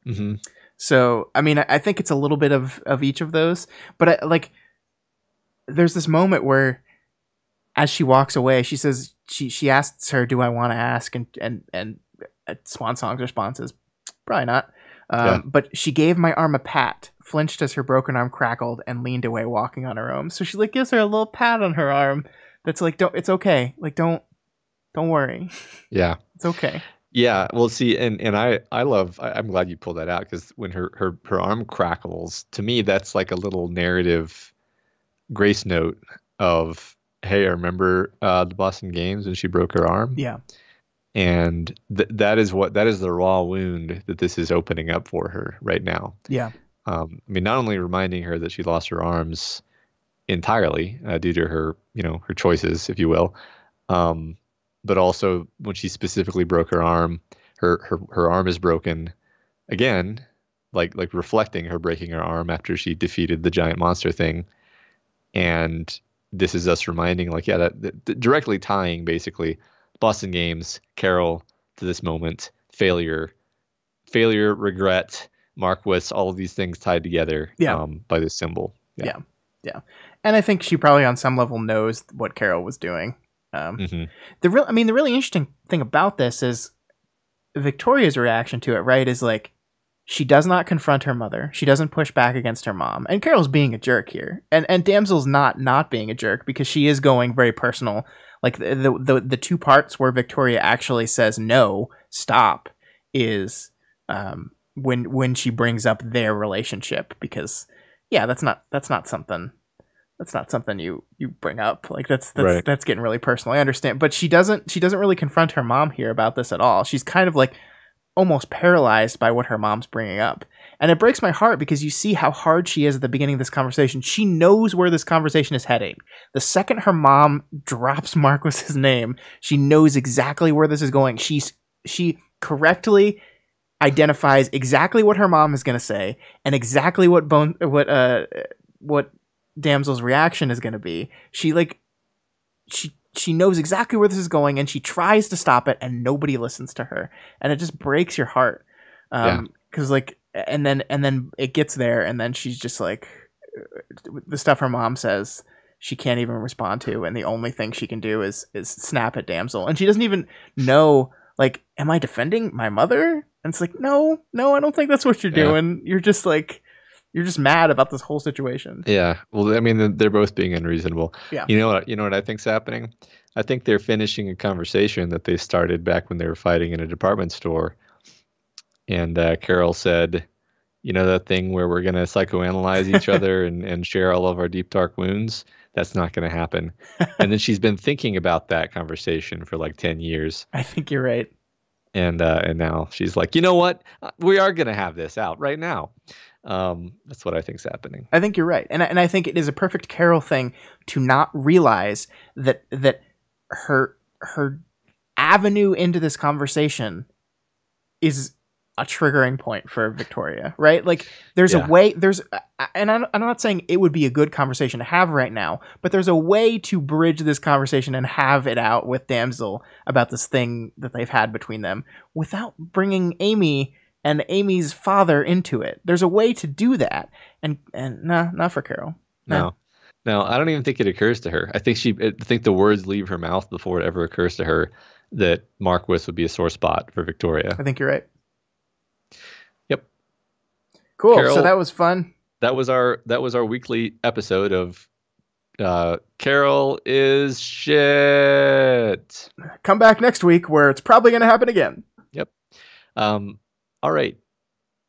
Mm-hmm. So, I mean, I think it's a little bit of each of those, but there's this moment where, as she walks away, she says, she asks her, "Do I want to ask?" And Swansong's response is, "Probably not." Yeah. But she gave my arm a pat, flinched as her broken arm crackled, and leaned away, walking on her own. So she like gives her a little pat on her arm. That's like, it's okay. Like, don't worry. Yeah, it's okay. Yeah, well, see, and I'm glad you pulled that out, because when her arm crackles, to me, that's like a little narrative grace note of, hey, I remember the Boston Games when she broke her arm. Yeah. And that is the raw wound that this is opening up for her right now. Yeah. I mean, not only reminding her that she lost her arms entirely due to her, her choices, if you will. But also when she specifically broke her arm, her arm is broken again, like reflecting her breaking her arm after she defeated the giant monster thing. And this is us reminding, like, yeah, that directly tying basically Boston Games, Carol to this moment, failure, regret, Marquis, all of these things tied together by this symbol. Yeah. And I think she probably on some level knows what Carol was doing. The really interesting thing about this is Victoria's reaction to it, right, is like, she does not confront her mother. She doesn't push back against her mom. And Carol's being a jerk here. And Damsel's not being a jerk because she is going very personal. Like the two parts where Victoria actually says no, stop, is when she brings up their relationship, because that's not something you bring up. Like that's right. That's getting really personal. I understand. But she doesn't really confront her mom here about this at all. She's kind of like almost paralyzed by what her mom's bringing up. And it breaks my heart because you see how hard she is at the beginning of this conversation. She knows where this conversation is heading. The second her mom drops Marquis's name, she knows exactly where this is going. She correctly identifies exactly what her mom is going to say and exactly what Damsel's reaction is going to be. She knows exactly where this is going, and she tries to stop it, and nobody listens to her, and it just breaks your heart. Because and then it gets there, and then she's just like, the stuff her mom says she can't even respond to, and the only thing she can do is snap at Damsel, and she doesn't even know, like, am I defending my mother? And it's like, no, I don't think that's what you're doing. You're just like, you're just mad about this whole situation. Yeah. Well, I mean, they're both being unreasonable. Yeah. You know what I think's happening? I think they're finishing a conversation that they started back when they were fighting in a department store. And Carol said, that thing where we're going to psychoanalyze each other and share all of our deep, dark wounds? That's not going to happen. And then she's been thinking about that conversation for like 10 years. I think you're right. And now she's like, you know what? We are going to have this out right now. That's what I think's happening. I think you're right. And I think it is a perfect Carol thing to not realize that her avenue into this conversation is a triggering point for Victoria, right? Like there's a way, and I'm not saying it would be a good conversation to have right now, but there's a way to bridge this conversation and have it out with Damsel about this thing that they've had between them without bringing Amy and Amy's father into it. There's a way to do that, and not for Carol. No, I don't even think it occurs to her. I think the words leave her mouth before it ever occurs to her that Marquis would be a sore spot for Victoria. I think you're right. Yep. Cool. Carol, so that was fun. That was our weekly episode of Carol is shit. Come back next week where it's probably going to happen again. Yep. All right.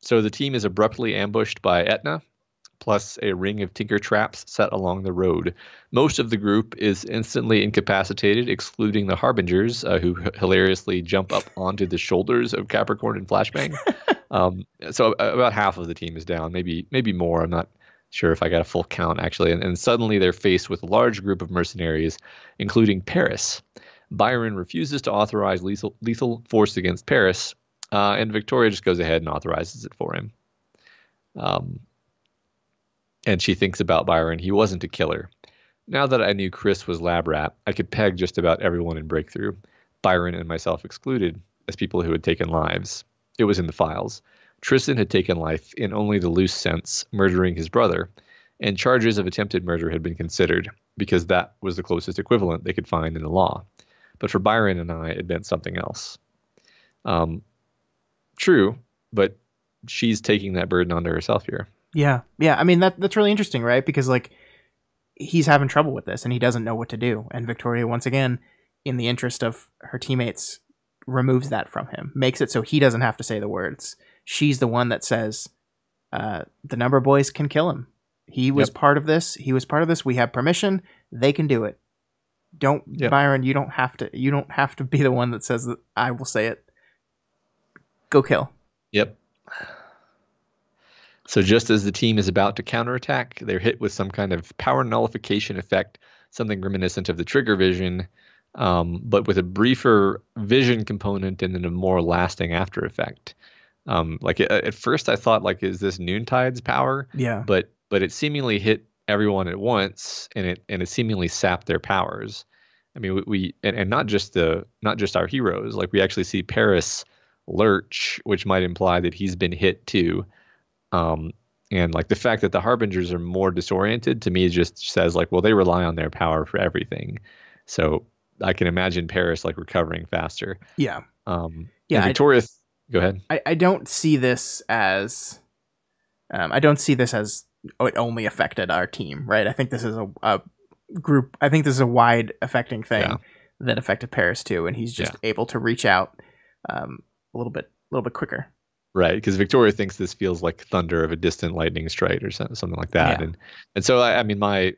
So the team is abruptly ambushed by Etna, plus a ring of tinker traps set along the road. Most of the group is instantly incapacitated, excluding the Harbingers, who hilariously jump up onto the shoulders of Capricorn and Flashbang. So about half of the team is down, maybe more. I'm not sure if I got a full count, actually. And suddenly they're faced with a large group of mercenaries, including Paris. Byron refuses to authorize lethal force against Paris, and Victoria just goes ahead and authorizes it for him. And she thinks about Byron. He wasn't a killer. Now that I knew Chris was lab rat, I could peg just about everyone in Breakthrough, Byron and myself excluded, as people who had taken lives. It was in the files. Tristan had taken life in only the loose sense, murdering his brother, and charges of attempted murder had been considered, because that was the closest equivalent they could find in the law. But for Byron and I, it meant something else. True, but she's taking that burden onto herself here. Yeah. I mean, that's really interesting, right? Because, like, he's having trouble with this, and he doesn't know what to do. And Victoria, once again, in the interest of her teammates, removes that from him, makes it so he doesn't have to say the words. She's the one that says, the number boys can kill him. He was part of this. We have permission. They can do it. Byron, you don't have to be the one that says that. I will say it. Go kill. Yep. So just as the team is about to counterattack, they're hit with some kind of power nullification effect, something reminiscent of the trigger vision, but with a briefer vision component and then a more lasting after effect. Like at first I thought, like, is this Noontide's power? Yeah. But it seemingly hit everyone at once, and it seemingly sapped their powers. I mean, and not just our heroes. Like, we actually see Paris lurch, which might imply that he's been hit too. And like the fact that the Harbingers are more disoriented to me just says, like, well, they rely on their power for everything. So I can imagine Paris like recovering faster. Yeah. Yeah. Victoria, go ahead. I don't see this as it only affected our team, right? I think this is a group. I think this is a wide affecting thing that affected Paris too, and he's just able to reach out a little bit quicker. Right, because Victoria thinks this feels like thunder of a distant lightning strike or something like that, and so I mean my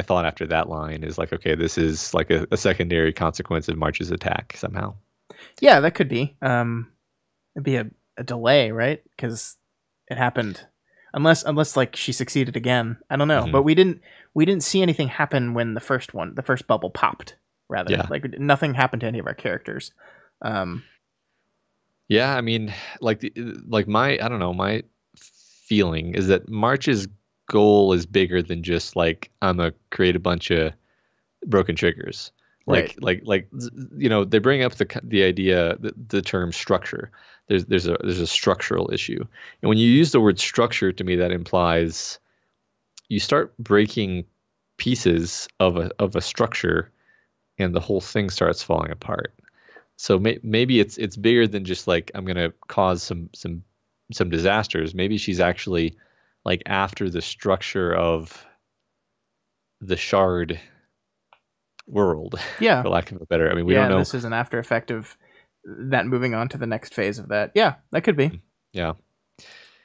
thought after that line is like, okay, this is like a secondary consequence of March's attack somehow. Yeah, that could be. It'd be a delay, right? Because it happened, unless like she succeeded again. I don't know, but we didn't see anything happen when the first bubble popped. Rather, like nothing happened to any of our characters. Yeah, I mean, my feeling is that March's goal is bigger than just like, I'm gonna create a bunch of broken triggers. Like they bring up the idea, the term structure. There's a structural issue, and when you use the word structure, to me that implies you start breaking pieces of a structure, and the whole thing starts falling apart. So maybe it's bigger than just like, I'm gonna cause some disasters. Maybe she's actually like after the structure of the shard world. Yeah. For lack of a better. I mean, we don't know. This is an after effect of that moving on to the next phase of that. Yeah, that could be. Yeah.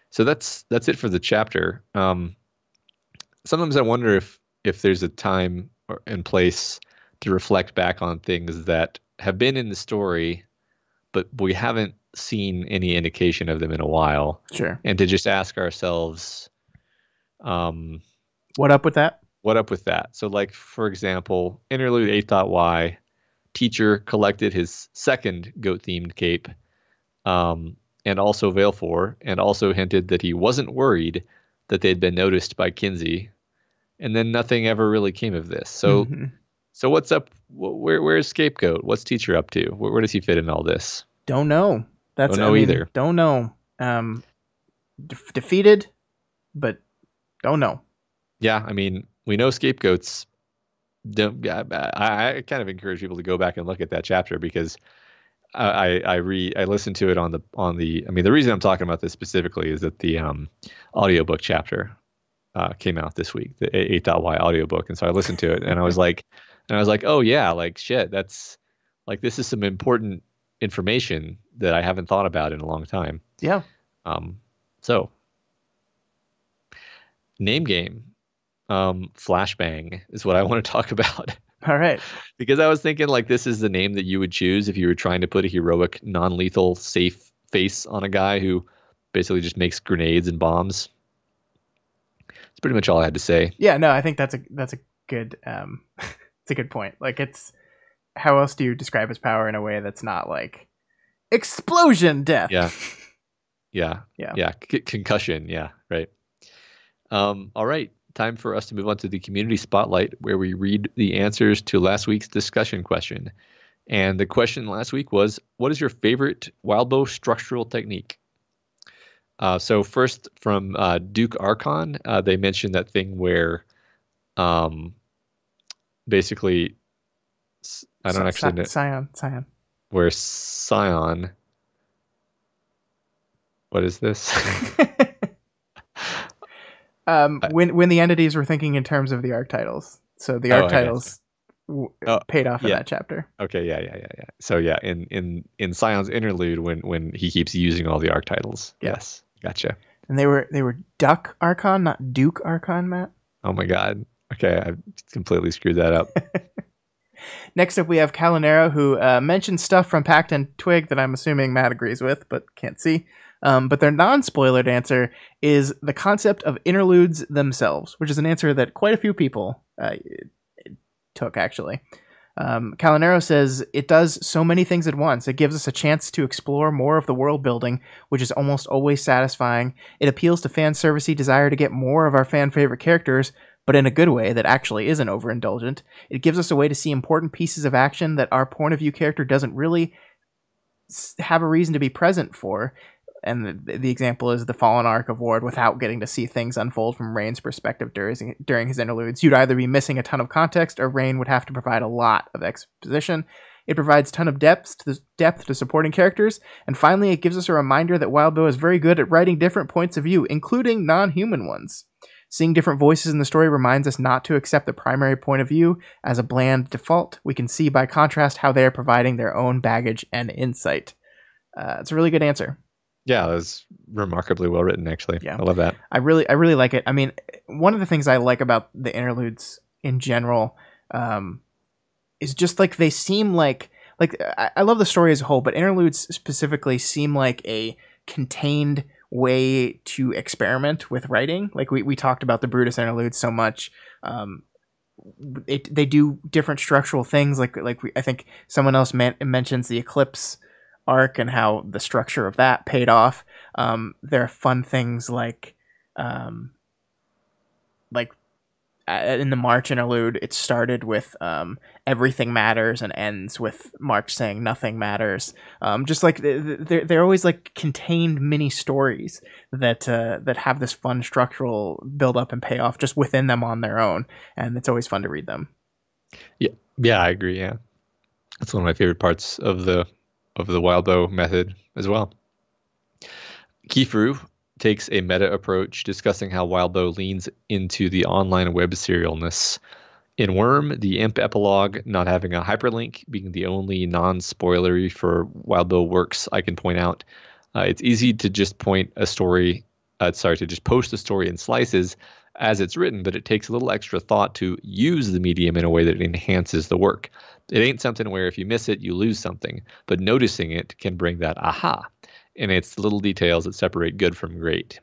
So that's it for the chapter. Sometimes I wonder if there's a time and place to reflect back on things that have been in the story, but we haven't seen any indication of them in a while. Sure. And to just ask ourselves, what up with that? What up with that? So, like, for example, Interlude 8.y, Teacher collected his second goat-themed cape, and also Valefor, and also hinted that he wasn't worried that they'd been noticed by Kinsey, and then nothing ever really came of this. So, so what's up? Where's Scapegoat? What's Teacher up to? Where does he fit in all this? Don't know. Don't know either. Don't know. Defeated, but don't know. Yeah, I mean, we know Scapegoats. I kind of encourage people to go back and look at that chapter, because I listened to it on the. I mean, the reason I'm talking about this specifically is that the audiobook chapter came out this week, the 8.y audiobook, and so I listened to it, and I was like, oh yeah, like shit, that's like, this is some important information that I haven't thought about in a long time. Yeah. So name game. Flashbang is what I want to talk about. All right. Because I was thinking, like, this is the name that you would choose if you were trying to put a heroic, non-lethal, safe face on a guy who basically just makes grenades and bombs. It's pretty much all I had to say. Yeah, no, I think that's a good it's a good point. Like, it's, how else do you describe his power in a way that's not like explosion death? Yeah. Concussion. Yeah. Right. All right. Time for us to move on to the community spotlight, where we read the answers to last week's discussion question. And the question last week was, what is your favorite Wildbow structural technique? So first from Duke Archon, they mentioned that thing where basically, I don't actually know. Scion. Where Scion, what is this? When the entities were thinking in terms of the arc titles, so the arc titles paid off in that chapter. Okay, yeah. So yeah, in Scion's interlude, when he keeps using all the arc titles. Yeah. Yes, gotcha. And they were Duck Archon, not Duke Archon, Matt. Oh my God. Okay, I completely screwed that up. Next up, we have Calinero, who mentioned stuff from Pact and Twig that I'm assuming Matt agrees with, but can't see. But their non-spoilered answer is the concept of interludes themselves, which is an answer that quite a few people took, actually. Calinero says, it does so many things at once. It gives us a chance to explore more of the world building, which is almost always satisfying. It appeals to fan servicey desire to get more of our fan favorite characters, but in a good way that actually isn't overindulgent. It gives us a way to see important pieces of action that our point of view character doesn't really have a reason to be present for. And the example is the Fallen arc of Ward without getting to see things unfold from Rain's perspective during his interludes. You'd either be missing a ton of context or Rain would have to provide a lot of exposition. It provides a ton of depth to supporting characters. And finally, it gives us a reminder that Wildbow is very good at writing different points of view, including non-human ones. Seeing different voices in the story reminds us not to accept the primary point of view as a bland default. We can see by contrast how they are providing their own baggage and insight. It's a really good answer. Yeah, it was remarkably well written, actually. Yeah. I love that. I really like it. I mean, one of the things I like about the interludes in general is just like they seem like I love the story as a whole, but interludes specifically seem like a contained way to experiment with writing. Like we talked about the Brutus interludes so much. They do different structural things. I think someone else mentions the Eclipse arc and how the structure of that paid off. There are fun things like in the March interlude, it started with everything matters and ends with March saying nothing matters. Just like they're always like contained mini stories that have this fun structural build up and payoff just within them on their own, and it's always fun to read them. Yeah, I agree. Yeah, that's one of my favorite parts of the Wildbow method as well. Kieferu takes a meta approach, discussing how Wildbow leans into the online web serialness. In Worm, the Imp epilogue not having a hyperlink being the only non-spoilery for Wildbow works I can point out. It's easy to just post a story in slices as it's written, but it takes a little extra thought to use the medium in a way that enhances the work. It ain't something where if you miss it, you lose something, but noticing it can bring that aha. And it's the little details that separate good from great.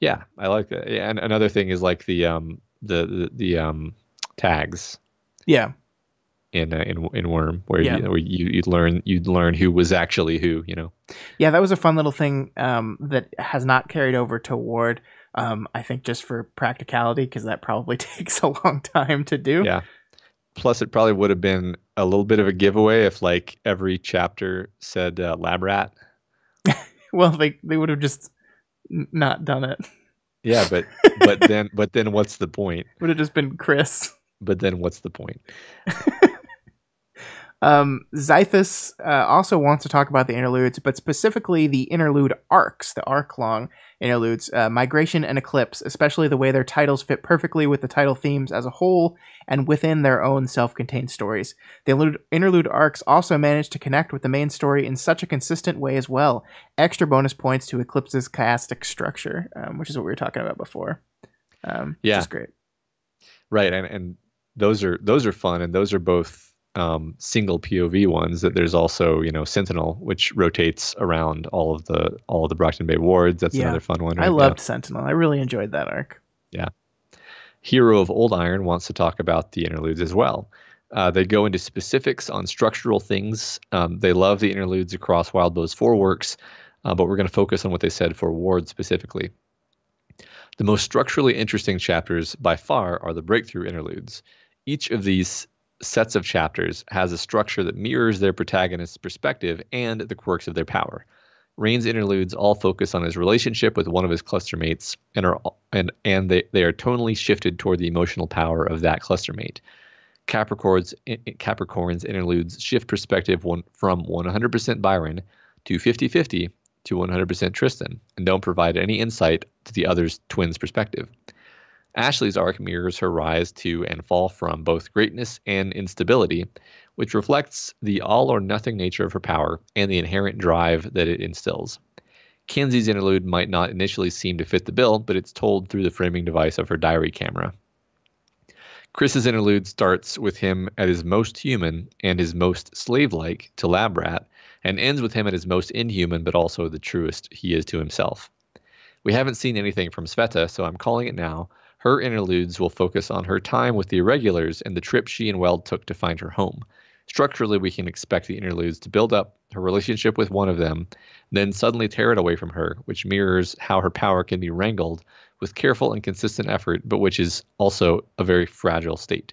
Yeah, I like that. Yeah, and another thing is like the tags. Yeah. In Worm, where you'd learn who was actually who. Yeah, that was a fun little thing that has not carried over to Ward. I think just for practicality, because that probably takes a long time to do. Yeah. Plus, it probably would have been a little bit of a giveaway if like every chapter said lab rat. Well, they would have just not done it. Yeah, but then what's the point? Would have just been Chris. But then what's the point? Zythus also wants to talk about the interludes, but specifically the interlude arcs, the arc-long interludes, Migration and Eclipse, especially the way their titles fit perfectly with the title themes as a whole and within their own self-contained stories. The interlude arcs also manage to connect with the main story in such a consistent way as well. Extra bonus points to Eclipse's chiastic structure, which is what we were talking about before. Which is great. Right, and those are fun, and those are both single POV ones. That there's also Sentinel, which rotates around all of the Brockton Bay wards. That's another fun one. Right? I loved Sentinel. I really enjoyed that arc. Yeah. Hero of Old Iron wants to talk about the interludes as well. They go into specifics on structural things. They love the interludes across Wildbow's 4 works, but we're going to focus on what they said for Ward specifically. The most structurally interesting chapters by far are the breakthrough interludes. Each of these sets of chapters has a structure that mirrors their protagonist's perspective and the quirks of their power. Rain's interludes all focus on his relationship with one of his clustermates and they are tonally shifted toward the emotional power of that clustermate. Capricorn's interludes shift perspective from 100% Byron to 50-50 to 100% Tristan and don't provide any insight to the other's twin's perspective. Ashley's arc mirrors her rise to and fall from both greatness and instability, which reflects the all-or-nothing nature of her power and the inherent drive that it instills. Kenzie's interlude might not initially seem to fit the bill, but it's told through the framing device of her diary camera. Chris's interlude starts with him at his most human and his most slave-like to Lab Rat, and ends with him at his most inhuman, but also the truest he is to himself. We haven't seen anything from Sveta, so I'm calling it now. Her interludes will focus on her time with the Irregulars and the trip she and Weld took to find her home. Structurally, we can expect the interludes to build up her relationship with one of them, then suddenly tear it away from her, which mirrors how her power can be wrangled with careful and consistent effort, but which is also a very fragile state.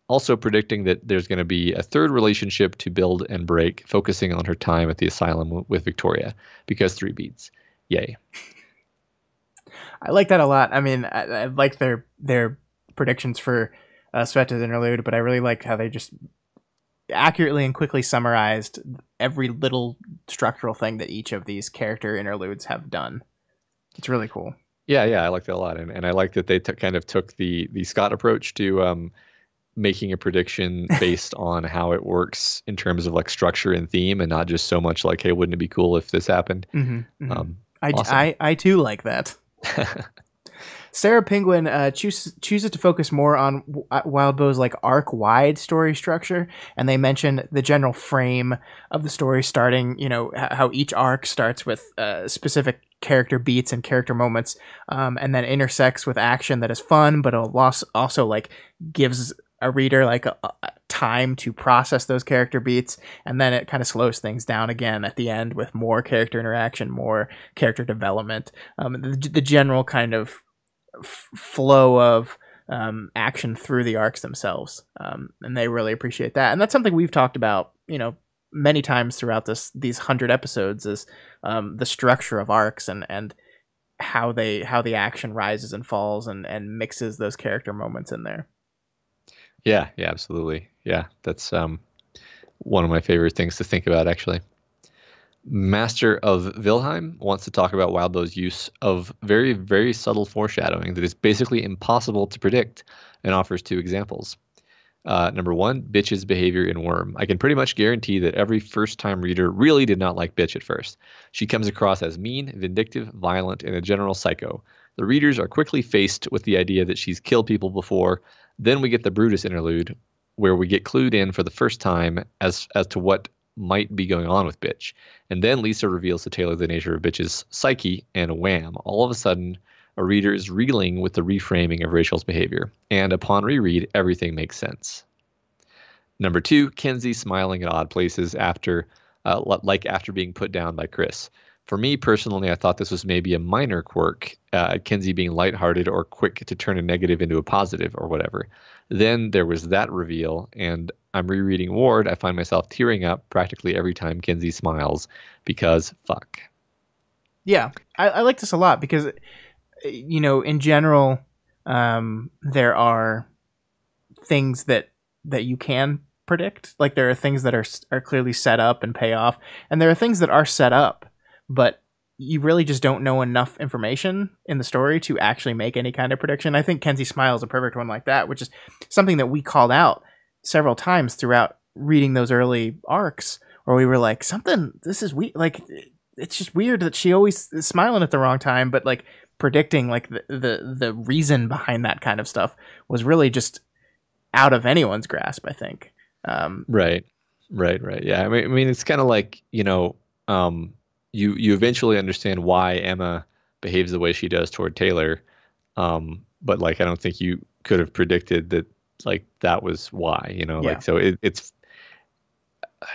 Also predicting that there's going to be a third relationship to build and break, focusing on her time at the asylum with Victoria, because 3 beats. Yay. I like that a lot. I mean, I like their predictions for Sveta's interlude, but I really like how they just accurately and quickly summarized every little structural thing that each of these character interludes have done. It's really cool. Yeah, I like that a lot, and I like that they kind of took the Scott approach to making a prediction based on how it works in terms of like structure and theme, and not just so much like, hey, wouldn't it be cool if this happened? Mm-hmm, mm-hmm. Awesome. I too like that. Sarah Penguin chooses to focus more on Wildbow's like arc-wide story structure, and they mention the general frame of the story, starting, how each arc starts with specific character beats and character moments, and then intersects with action that is fun, but also like gives a reader like a time to process those character beats, and then it kind of slows things down again at the end with more character interaction, more character development, the general kind of flow of action through the arcs themselves, and they really appreciate that. And that's something we've talked about, many times throughout these 100 episodes, is the structure of arcs and how the action rises and falls and mixes those character moments in there. Yeah, absolutely. Yeah, that's one of my favorite things to think about, actually. Master of Vilheim wants to talk about Wildbow's use of very, very subtle foreshadowing that is basically impossible to predict, and offers 2 examples. Number 1, Bitch's behavior in Worm. I can pretty much guarantee that every first-time reader really did not like Bitch at first. She comes across as mean, vindictive, violent, and a general psycho. The readers are quickly faced with the idea that she's killed people before. Then we get the Brutus interlude, where we get clued in for the first time as to what might be going on with Bitch. And then Lisa reveals to Taylor the nature of Bitch's psyche, and wham, all of a sudden, a reader is reeling with the reframing of Rachel's behavior. And upon reread, everything makes sense. Number 2, Kenzie smiling at odd places after being put down by Chris. For me personally, I thought this was maybe a minor quirk, Kenzie being lighthearted or quick to turn a negative into a positive or whatever. Then there was that reveal, and I'm rereading Ward. I find myself tearing up practically every time Kenzie smiles, because fuck. Yeah, I like this a lot because, in general, there are things that you can predict. Like, there are things that are clearly set up and pay off, and there are things that are set up, but you really just don't know enough information in the story to actually make any kind of prediction. I think Kenzie Smile is a perfect one like that, which is something that we called out several times throughout reading those early arcs, where we were like, this is weird. Like, it's just weird that she always is smiling at the wrong time, but like predicting like the reason behind that kind of stuff was really just out of anyone's grasp, I think. Right. Yeah. I mean, it's kind of like, you eventually understand why Emma behaves the way she does toward Taylor. But like, I don't think you could have predicted that, like, that was why, Yeah. like, so it's,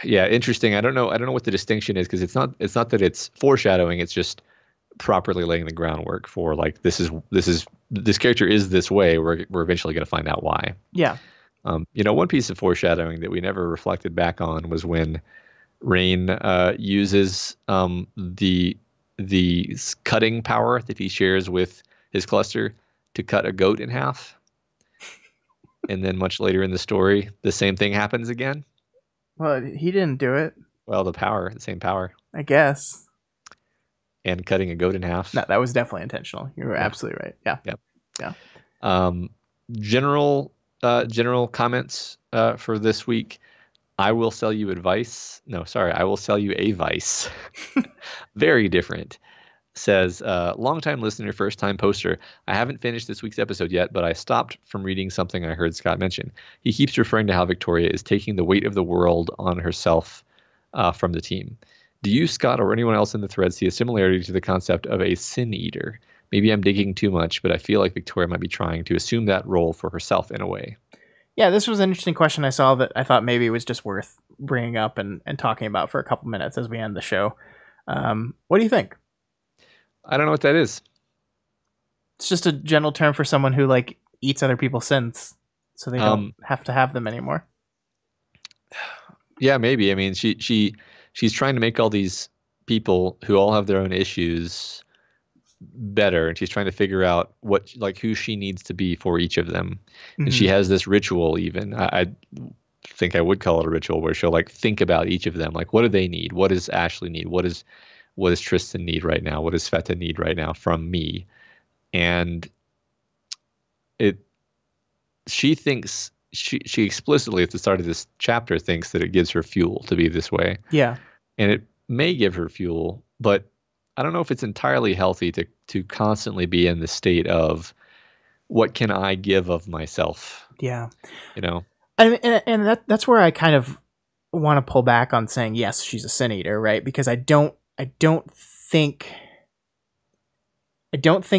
yeah, interesting. I don't know what the distinction is, because it's not that it's foreshadowing. It's just properly laying the groundwork for, like, this character is this way. We're eventually going to find out why. Yeah. One piece of foreshadowing that we never reflected back on was when Rain uses the cutting power that he shares with his cluster to cut a goat in half. And then much later in the story, the same thing happens again. Well, he didn't do it. Well, the same power. I guess. And cutting a goat in half. No, that was definitely intentional. You were absolutely right. Yeah. Yep. Yeah. General comments for this week. I will sell you advice. No, sorry. I will sell you a vice. Very different. Says, longtime listener, first time poster. I haven't finished this week's episode yet, but I stopped from reading something I heard Scott mention. He keeps referring to how Victoria is taking the weight of the world on herself from the team. Do you, Scott, or anyone else in the thread see a similarity to the concept of a sin eater? Maybe I'm digging too much, but I feel like Victoria might be trying to assume that role for herself in a way. Yeah, this was an interesting question I saw that I thought maybe it was just worth bringing up and talking about for a couple minutes as we end the show. What do you think? I don't know what that is. It's just a general term for someone who like eats other people's sins, so they don't have to have them anymore. Yeah, maybe. I mean, she's trying to make all these people who all have their own issues better, and she's trying to figure out who she needs to be for each of them. And she has this ritual. Even I think I would call it a ritual where she'll like think about each of them, like what do they need? What does Ashley need? What does Tristan need right now? What does Feta need right now from me? And she thinks she explicitly at the start of this chapter thinks that it gives her fuel to be this way. Yeah. And it may give her fuel, but I don't know if it's entirely healthy to constantly be in the state of what can I give of myself? Yeah. You know? And that's where I kind of want to pull back on saying, yes, she's a sin eater, right? Because I don't think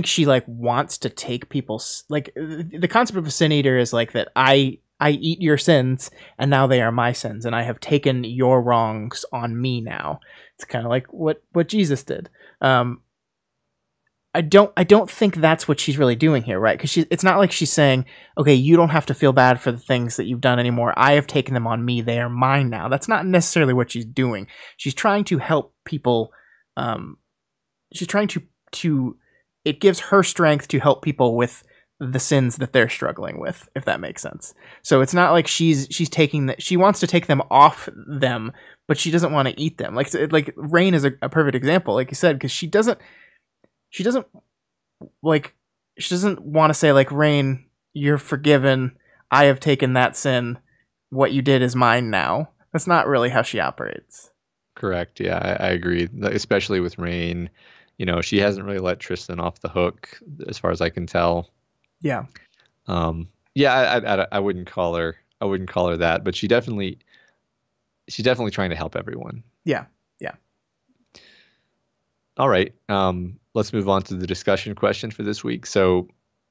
she like wants to take people's, like, the concept of a sin eater is like that I eat your sins and now they are my sins and I have taken your wrongs on me now. It's kind of like what Jesus did. I don't think that's what she's really doing here, right? Because it's not like she's saying, okay, you don't have to feel bad for the things that you've done anymore. I have taken them on me. They are mine now. That's not necessarily what she's doing. She's trying to help people. She's trying to it gives her strength to help people with the sins that they're struggling with, if that makes sense. So it's not like she's taking that. She wants to take them off them, but she doesn't want to eat them. Like Rain is a perfect example, like you said, because she doesn't want to say like, Rain, you're forgiven. I have taken that sin. What you did is mine now. That's not really how she operates. Correct. Yeah, I agree. Especially with Rain, she hasn't really let Tristan off the hook as far as I can tell. Yeah. Yeah, I wouldn't call her that, but she's definitely trying to help everyone. Yeah. All right. Let's move on to the discussion question for this week. So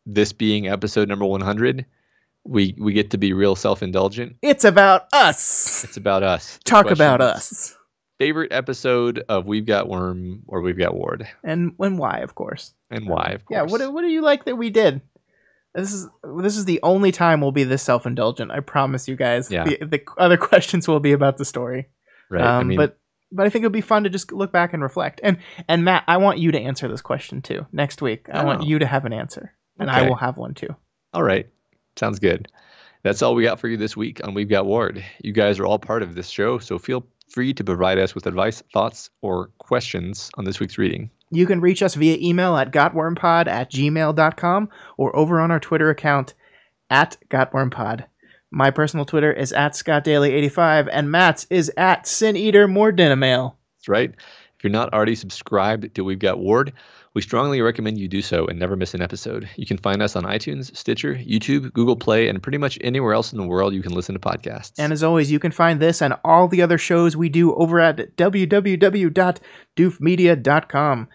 this being episode number 100, we get to be real self-indulgent. It's about us. It's about us. Talk about us. Favorite episode of We've Got Worm or We've Got Ward. And why, of course. And why, of course. Yeah, what do you like that we did? This is the only time we'll be this self-indulgent. I promise you guys. Yeah. The other questions will be about the story. Right. But I think it'll be fun to just look back and reflect. And Matt, I want you to answer this question too next week. I want you to have an answer, and okay. I will have one too. All right, sounds good. That's all we got for you this week on We've Got Ward. You guys are all part of this show, so feel free to provide us with advice, thoughts, or questions on this week's reading. You can reach us via email at gotwormpod@gmail.com or over on our Twitter account @gotwormpod. My personal Twitter is @ScottDaily85, and Matt's is @SinEaterMoreDinamail. That's right. If you're not already subscribed to We've Got Ward, we strongly recommend you do so and never miss an episode. You can find us on iTunes, Stitcher, YouTube, Google Play, and pretty much anywhere else in the world you can listen to podcasts. And as always, you can find this and all the other shows we do over at www.doofmedia.com.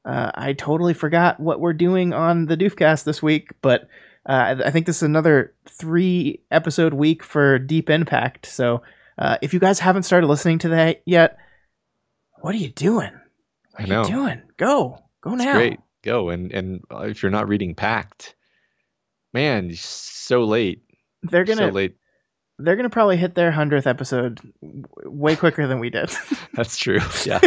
I totally forgot what we're doing on the Doofcast this week, but I think this is another 3-episode week for Deep Impact. So if you guys haven't started listening to that yet, what are you doing? What are you doing? Go now. Great. Go. And if you're not reading Pact, man, so late. They're gonna probably hit their 100th episode way quicker than we did. That's true. Yeah.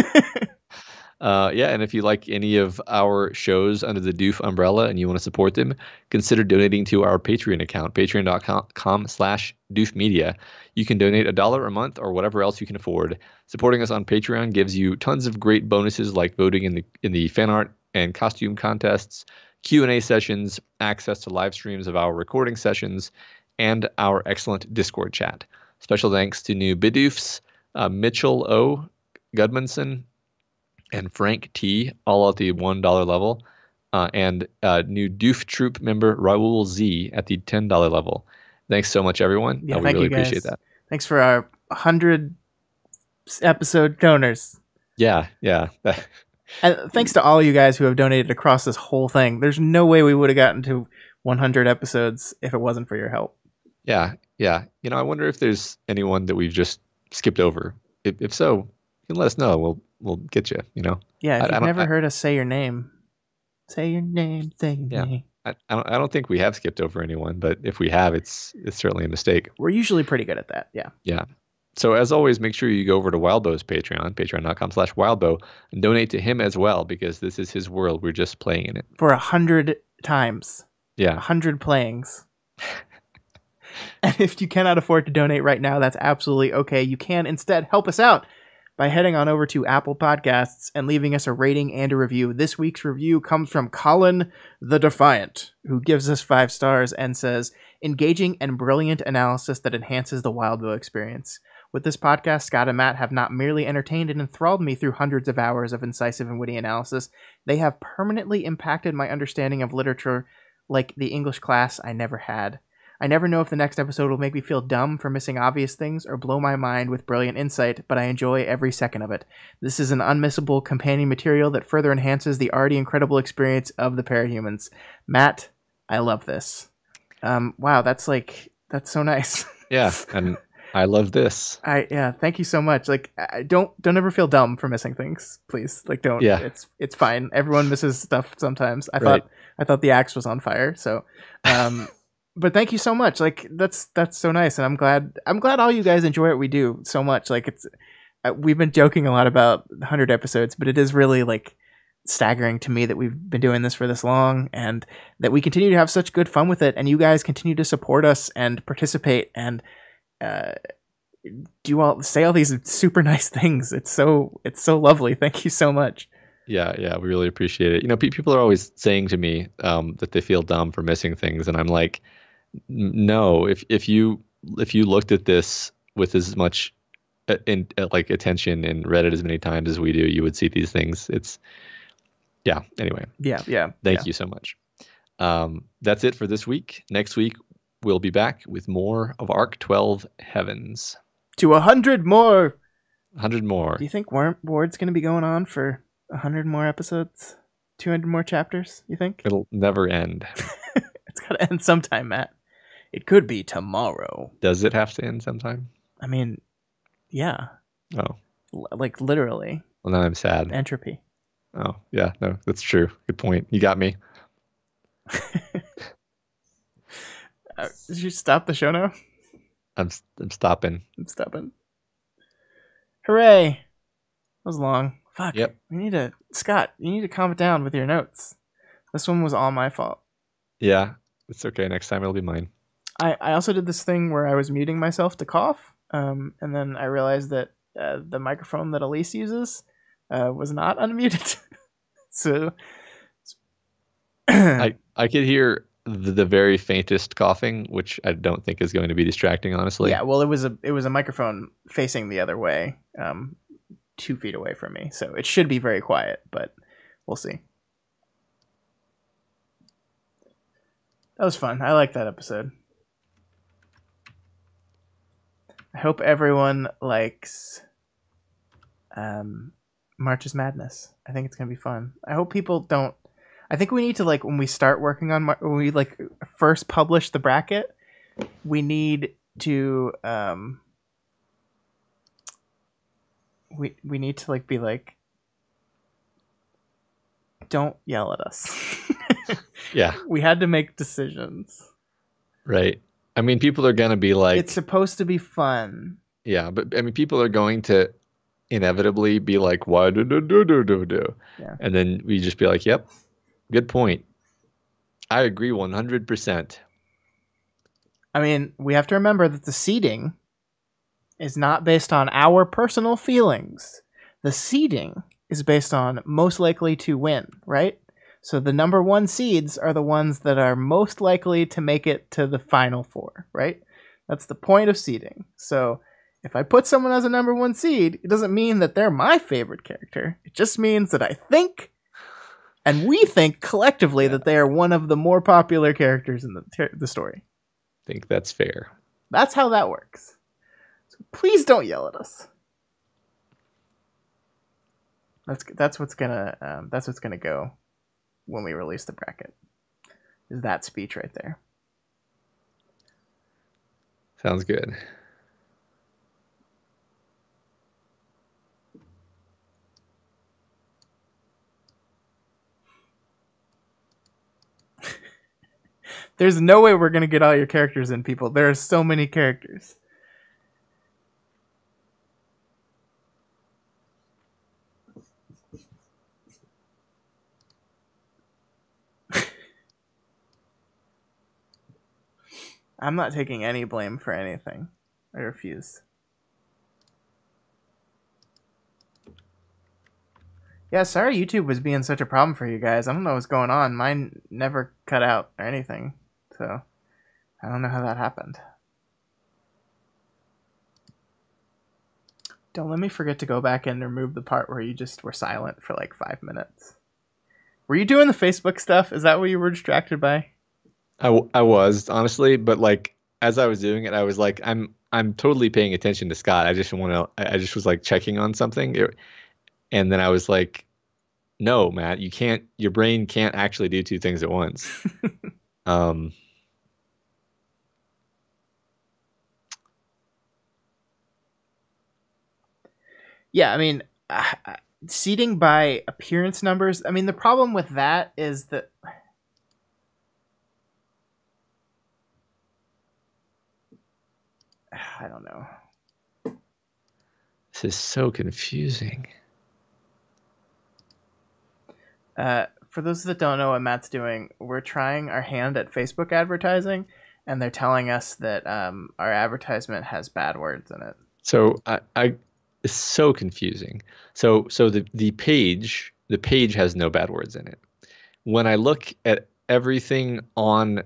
And if you like any of our shows under the Doof umbrella and you want to support them, consider donating to our Patreon account, patreon.com/doofmedia. You can donate $1 a month or whatever else you can afford. Supporting us on Patreon gives you tons of great bonuses like voting in the fan art and costume contests, Q&A sessions, access to live streams of our recording sessions, and our excellent Discord chat. Special thanks to new Bidoofs, Mitchell O. Gudmundson, and Frank T, all at the $1 level, and new Doof Troop member Raul Z at the $10 level. Thanks so much, everyone. Yeah, we really appreciate that. Thanks for our 100 episode donors. Yeah. And thanks to all you guys who have donated across this whole thing. There's no way we would have gotten to 100 episodes if it wasn't for your help. Yeah. I wonder if there's anyone that we've just skipped over. If so, you can let us know. We'll get you. Yeah, if you've never heard us say your name, say your name. I don't think we have skipped over anyone, but if we have, it's certainly a mistake. We're usually pretty good at that. Yeah. Yeah. So as always, make sure you go over to Wildbow's Patreon, patreon.com/wildbow, and donate to him as well, because this is his world. We're just playing in it. For 100 times. Yeah. 100 playings. And if you cannot afford to donate right now, that's absolutely okay. You can instead help us out by heading on over to Apple Podcasts and leaving us a rating and a review. This week's review comes from Colin the Defiant, who gives us 5 stars and says, engaging and brilliant analysis that enhances the Wildbow experience. With this podcast, Scott and Matt have not merely entertained and enthralled me through hundreds of hours of incisive and witty analysis, they have permanently impacted my understanding of literature like the English class I never had. I never know if the next episode will make me feel dumb for missing obvious things or blow my mind with brilliant insight, but I enjoy every second of it. This is an unmissable companion material that further enhances the already incredible experience of the Parahumans. Matt, I love this. Wow, that's so nice. Yeah, and I love this. Thank you so much. Don't ever feel dumb for missing things, please. Don't. Yeah. It's fine. Everyone misses stuff sometimes. I thought the axe was on fire. So, but thank you so much. That's so nice, and I'm glad all you guys enjoy what we do so much. We've been joking a lot about 100 episodes, but it is really staggering to me that we've been doing this for this long, and that we continue to have such good fun with it, and you guys continue to support us and participate and say all these super nice things. It's so lovely. Thank you so much. Yeah, we really appreciate it. People are always saying to me that they feel dumb for missing things, and I'm like, no. If you looked at this with as much attention and read it as many times as we do, you would see these things. Anyway. Yeah. Thank you so much. That's it for this week. Next week we'll be back with more of Arc 12 Heavens. To 100 more. 100 more. Do you think Ward's going to be going on for 100 more episodes? 200 more chapters, you think? It'll never end. It's got to end sometime, Matt. It could be tomorrow. Does it have to end sometime? I mean, yeah. Oh. Literally. Well, now I'm sad. Entropy. Oh, yeah. No, that's true. Good point. You got me. Did you stop the show now? I'm stopping. I'm stopping. Hooray! That was long. Fuck. Yep. Scott, you need to calm it down with your notes. This one was all my fault. Yeah, it's okay. Next time it'll be mine. I also did this thing where I was muting myself to cough, and then I realized that the microphone that Elise uses was not unmuted. So I could hear the very faintest coughing, which I don't think is going to be distracting, honestly. Yeah, well, it was a microphone facing the other way, 2 feet away from me, so it should be very quiet, but we'll see. That was fun. I liked that episode. I hope everyone likes March's Madness. I think it's gonna be fun. I hope people don't. I think we need to when we start working on when we first publish the bracket, we need to we need to be don't yell at us. Yeah. We had to make decisions. Right. I mean, people are going to be it's supposed to be fun. Yeah, but I mean, people are going to inevitably be like, why do? Yeah. And then we just be like, yep, good point. I agree 100%. I mean, we have to remember that the seeding is not based on our personal feelings. The seeding is based on most likely to win, right? So the number 1 seeds are the ones that are most likely to make it to the final 4, right? That's the point of seeding. So if I put someone as a number 1 seed, it doesn't mean that they're my favorite character. It just means that I think, and we think collectively, that they are one of the more popular characters in the story. I think that's fair. That's how that works. So please don't yell at us. That's what's gonna go when we release the bracket. Is that speech right there? Sounds good. There's no way we're gonna get all your characters in, people. There are so many characters. I'm not taking any blame for anything. I refuse. Yeah, sorry YouTube was being such a problem for you guys. I don't know what's going on. Mine never cut out or anything. So, I don't know how that happened. Don't let me forget to go back and remove the part where you just were silent for like 5 minutes. Were you doing the Facebook stuff? Is that what you were distracted by? I was honestly, but like as I was doing it, I was like, I'm totally paying attention to Scott. I just was like checking on something, and then I was like, no, Matt, you can't. Your brain can't actually do two things at once. um, Yeah, I mean, seating by appearance numbers. I mean, the problem with that is that I don't know. This is so confusing. For those that don't know what Matt's doing, we're trying our hand at Facebook advertising, and they're telling us that our advertisement has bad words in it. So it's so confusing. So the page has no bad words in it. When I look at everything on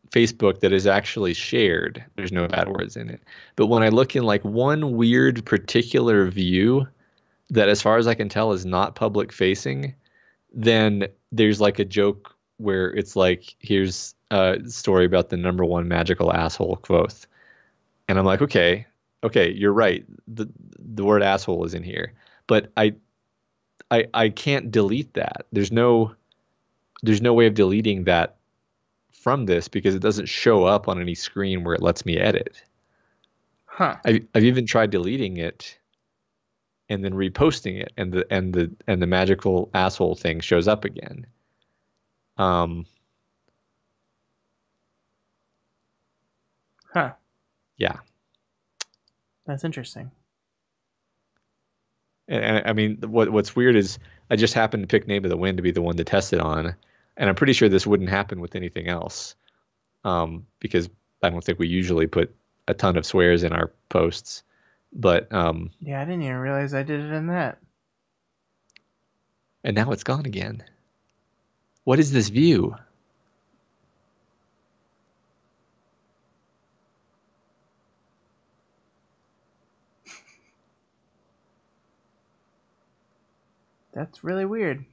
Facebook that is actually shared, there's no bad words in it. But when I look in like one weird particular view that, as far as I can tell, is not public facing, then there's like a joke where it's like, here's a story about the number one magical asshole quote. And I'm like, okay, you're right. The word asshole is in here. But I can't delete that. There's no way of deleting that from this because it doesn't show up on any screen where it lets me edit. Huh. I've even tried deleting it and then reposting it, and the magical asshole thing shows up again. Huh. Yeah. That's interesting. And I mean, what's weird is I just happened to pick Name of the Wind to be the one to test it on, and I'm pretty sure this wouldn't happen with anything else, because I don't think we usually put a ton of swears in our posts. But yeah, I didn't even realize I did it in that. And now it's gone again. What is this view? That's really weird.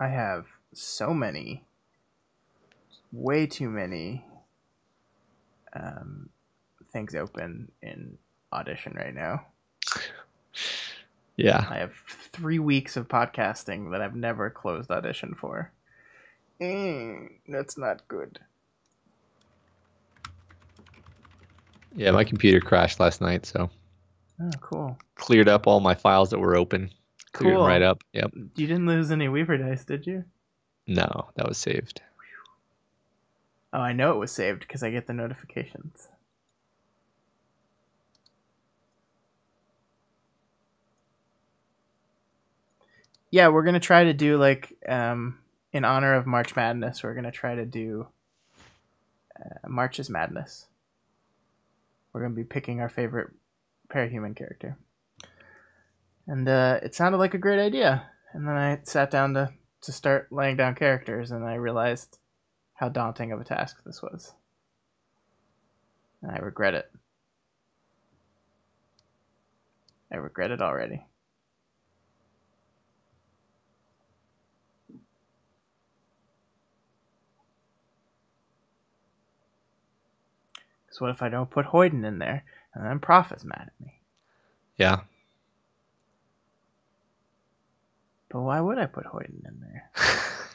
I have so many, way too many things open in Audition right now. Yeah. I have 3 weeks of podcasting that I've never closed Audition for. That's not good. Yeah, my computer crashed last night, so Oh, cool. Cleared up all my files that were open. Cleared them right up. Yep. You didn't lose any Weaver dice, did you? No, that was saved. Oh, I know it was saved because I get the notifications. Yeah, we're gonna try to do like in honor of March Madness. We're gonna try to do March's Madness. We're gonna be picking our favorite parahuman character, and it sounded like a great idea. And then I sat down to start laying down characters, and I realized how daunting of a task this was, and I regret it. I regret it already. So what if I don't put Hoyden in there? And then Prof is mad at me. Yeah. But why would I put Hoyden in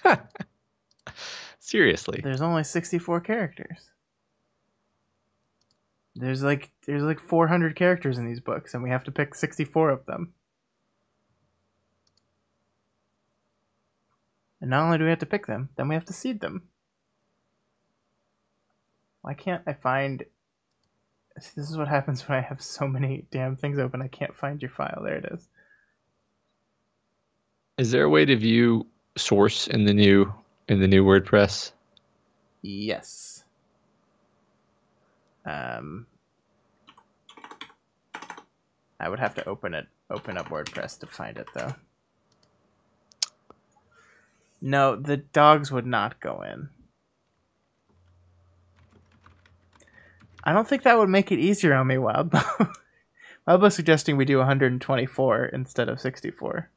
there? Seriously. There's only 64 characters. There's like 400 characters in these books, and we have to pick 64 of them. And not only do we have to pick them, then we have to seed them. Why can't I find... This is what happens when I have so many damn things open. I can't find your file. There it is. Is there a way to view source in the new WordPress? Yes. I would have to open up WordPress to find it, though. No, the dogs would not go in. I don't think that would make it easier on me, Wildbow. Wildbow's suggesting we do 124 instead of 64.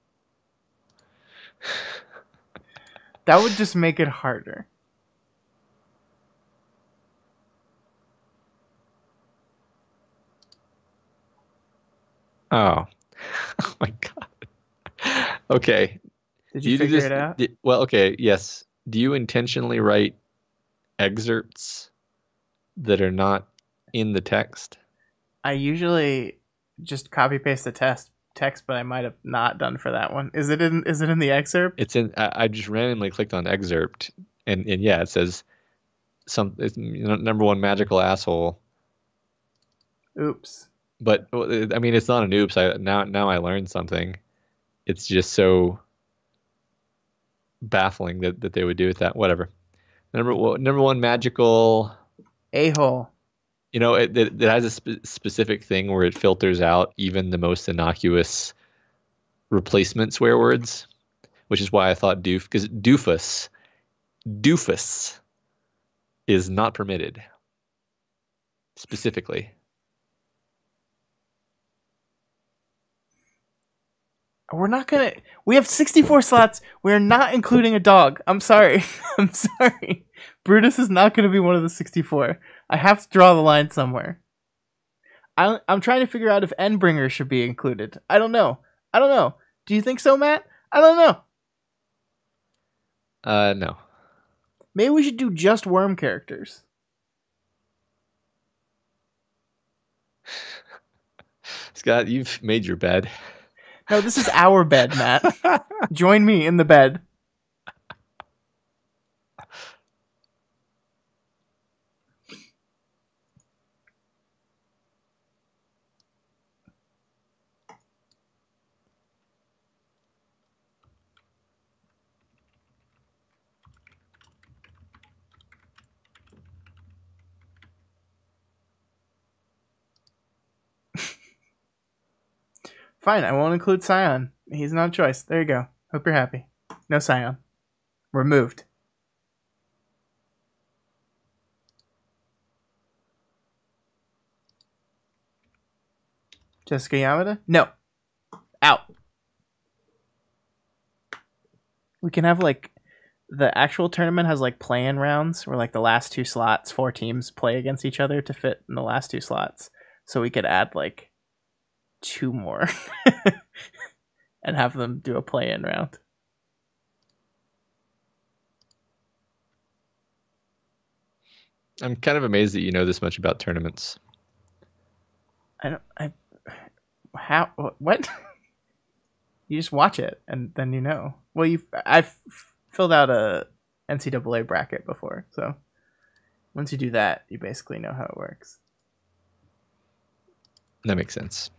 That would just make it harder. Oh. Oh my god. Okay. Did you figure it out? Well, okay, yes. Do you intentionally write excerpts that are not in the text? I usually just copy paste the text, but I might have not done for that one. Is it in the excerpt? It's in. I just randomly clicked on excerpt, and yeah, it says it's number one magical asshole. Oops. But I mean, it's not an oops. Now I learned something. It's just so baffling that they would do it that. Whatever. Number one magical a-hole. You know, it has a specific thing where it filters out even the most innocuous replacement swear words, which is why I thought because doofus is not permitted specifically. We're not gonna. We have 64 slots. We're not including a dog. I'm sorry. I'm sorry. Brutus is not gonna be one of the 64. I have to draw the line somewhere. I'm trying to figure out if Endbringer should be included. I don't know. Do you think so, Matt? I don't know. No. Maybe we should do just worm characters. Scott, you've made your bed. No, this is our bed, Matt. Join me in the bed. Fine, I won't include Scion. He's not a choice. There you go. Hope you're happy. No Scion. Removed. Jessica Yamada? No. Out. We can have, like, the actual tournament has, like, play-in rounds where, like, the last two slots, 4 teams play against each other to fit in the last 2 slots. So we could add, like, 2 more and have them do a play-in round. I'm kind of amazed that you know this much about tournaments. How? What? You just watch it and then you know. Well, I've filled out a NCAA bracket before, so once you do that, you basically know how it works. That makes sense.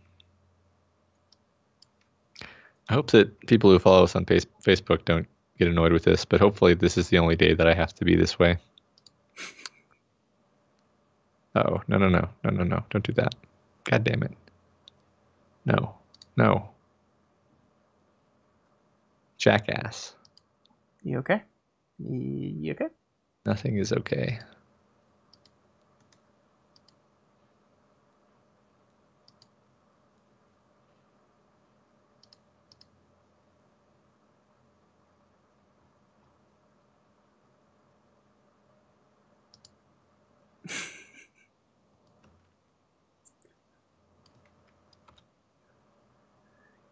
I hope that people who follow us on Facebook don't get annoyed with this, but hopefully this is the only day that I have to be this way. Oh, no. Don't do that. God damn it. No. Jackass. You okay? You okay? Nothing is okay.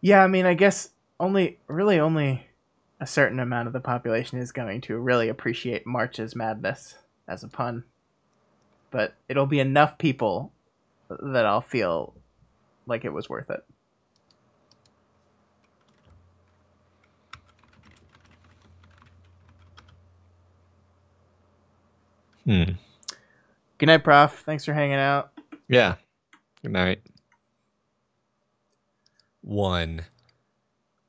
Yeah, I mean, I guess only a certain amount of the population is going to really appreciate March's Madness as a pun. But it'll be enough people that I'll feel like it was worth it. Good night, Prof. Thanks for hanging out. Yeah. Good night. 1.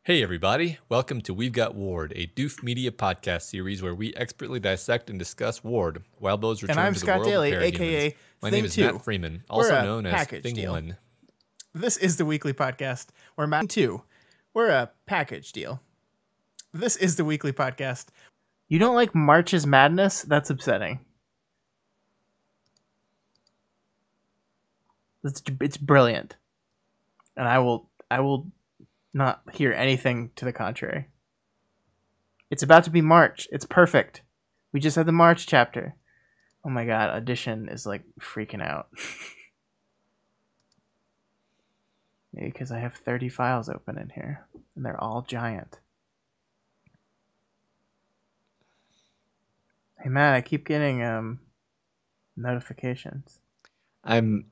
Hey everybody, welcome to We've Got Ward, a Doof Media podcast series where we expertly dissect and discuss Ward, Wildbow's return And I'm to the Scott world Daly, of aka parademons. My Thing name is 2. Matt Freeman, also known as Thing deal. 1. This is the weekly podcast where Matt 2. We're a package deal. This is the weekly podcast. You don't like March's Madness? That's upsetting. It's brilliant. And I will not hear anything to the contrary. It's about to be March. It's perfect. We just had the March chapter. Oh my god, Audition is like freaking out. Maybe because I have 30 files open in here. And they're all giant. Hey Matt, I keep getting notifications. I'm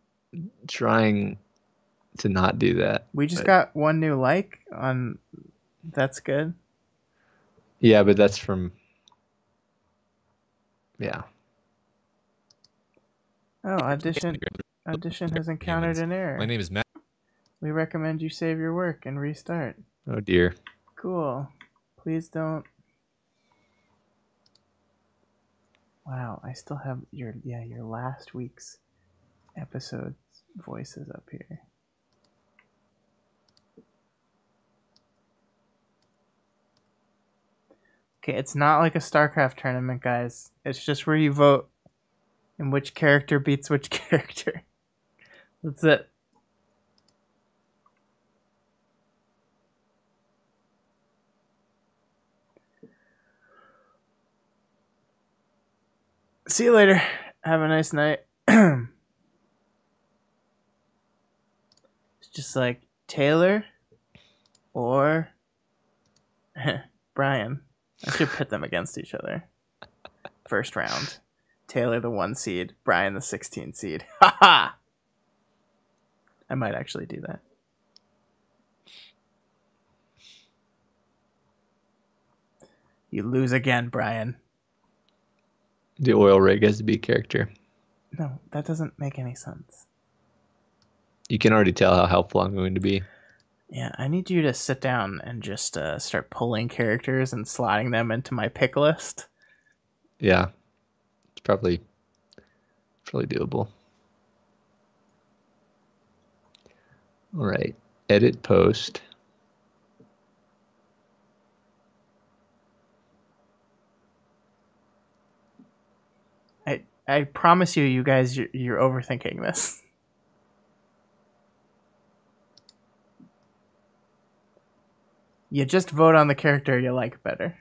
trying to not do that. We just got one new like on That's Good. Yeah, but that's from... Yeah. Oh, Audition has encountered an error. My name is Matt. We recommend you save your work and restart. Oh dear. Cool. Please don't. Wow, I still have your last week's episode voices up here. Okay, it's not like a StarCraft tournament, guys. It's just where you vote in which character beats which character. That's it. See you later. Have a nice night. It's just like Taylor or Brian. I should pit them against each other. First round. Taylor the 1 seed, Brian the 16 seed. Ha ha! I might actually do that. You lose again, Brian. The oil rig has to be a character. No, that doesn't make any sense. You can already tell how helpful I'm going to be. Yeah, I need you to sit down and just start pulling characters and slotting them into my pick list. Yeah. It's probably doable. All right. Edit post. I promise you guys, you're overthinking this. You just vote on the character you like better.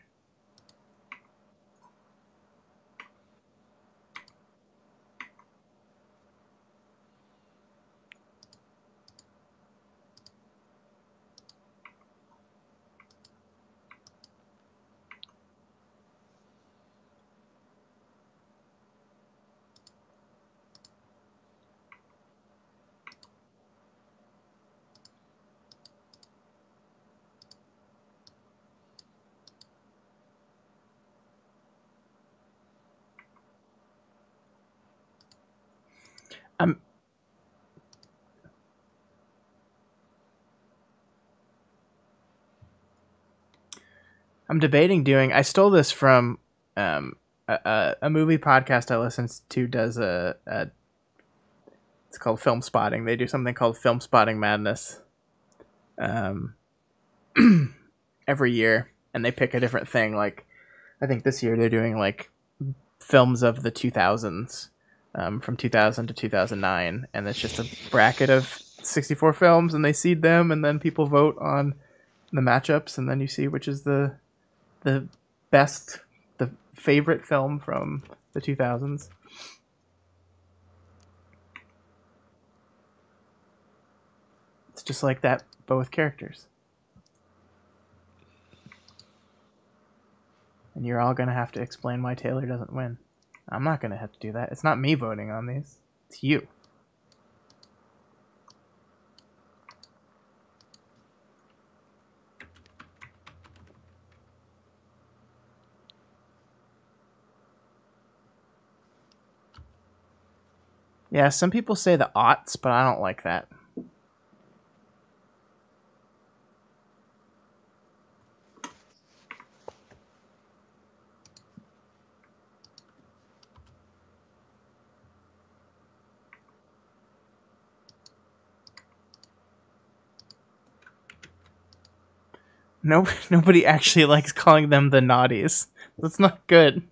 I'm debating doing. I stole this from a movie podcast I listen to. Does it's called Film Spotting. They do something called Film Spotting Madness every year, and they pick a different thing. Like I think this year they're doing like films of the 2000s, from 2000 to 2009, and it's just a bracket of 64 films, and they seed them, and then people vote on the matchups, and then you see which is the best, the favorite film from the 2000s. It's just like that, but with characters. And you're all going to have to explain why Taylor doesn't win. I'm not going to have to do that. It's not me voting on these. It's you. Yeah, some people say the aughts, but I don't like that. No, nobody actually likes calling them the naughties. That's not good.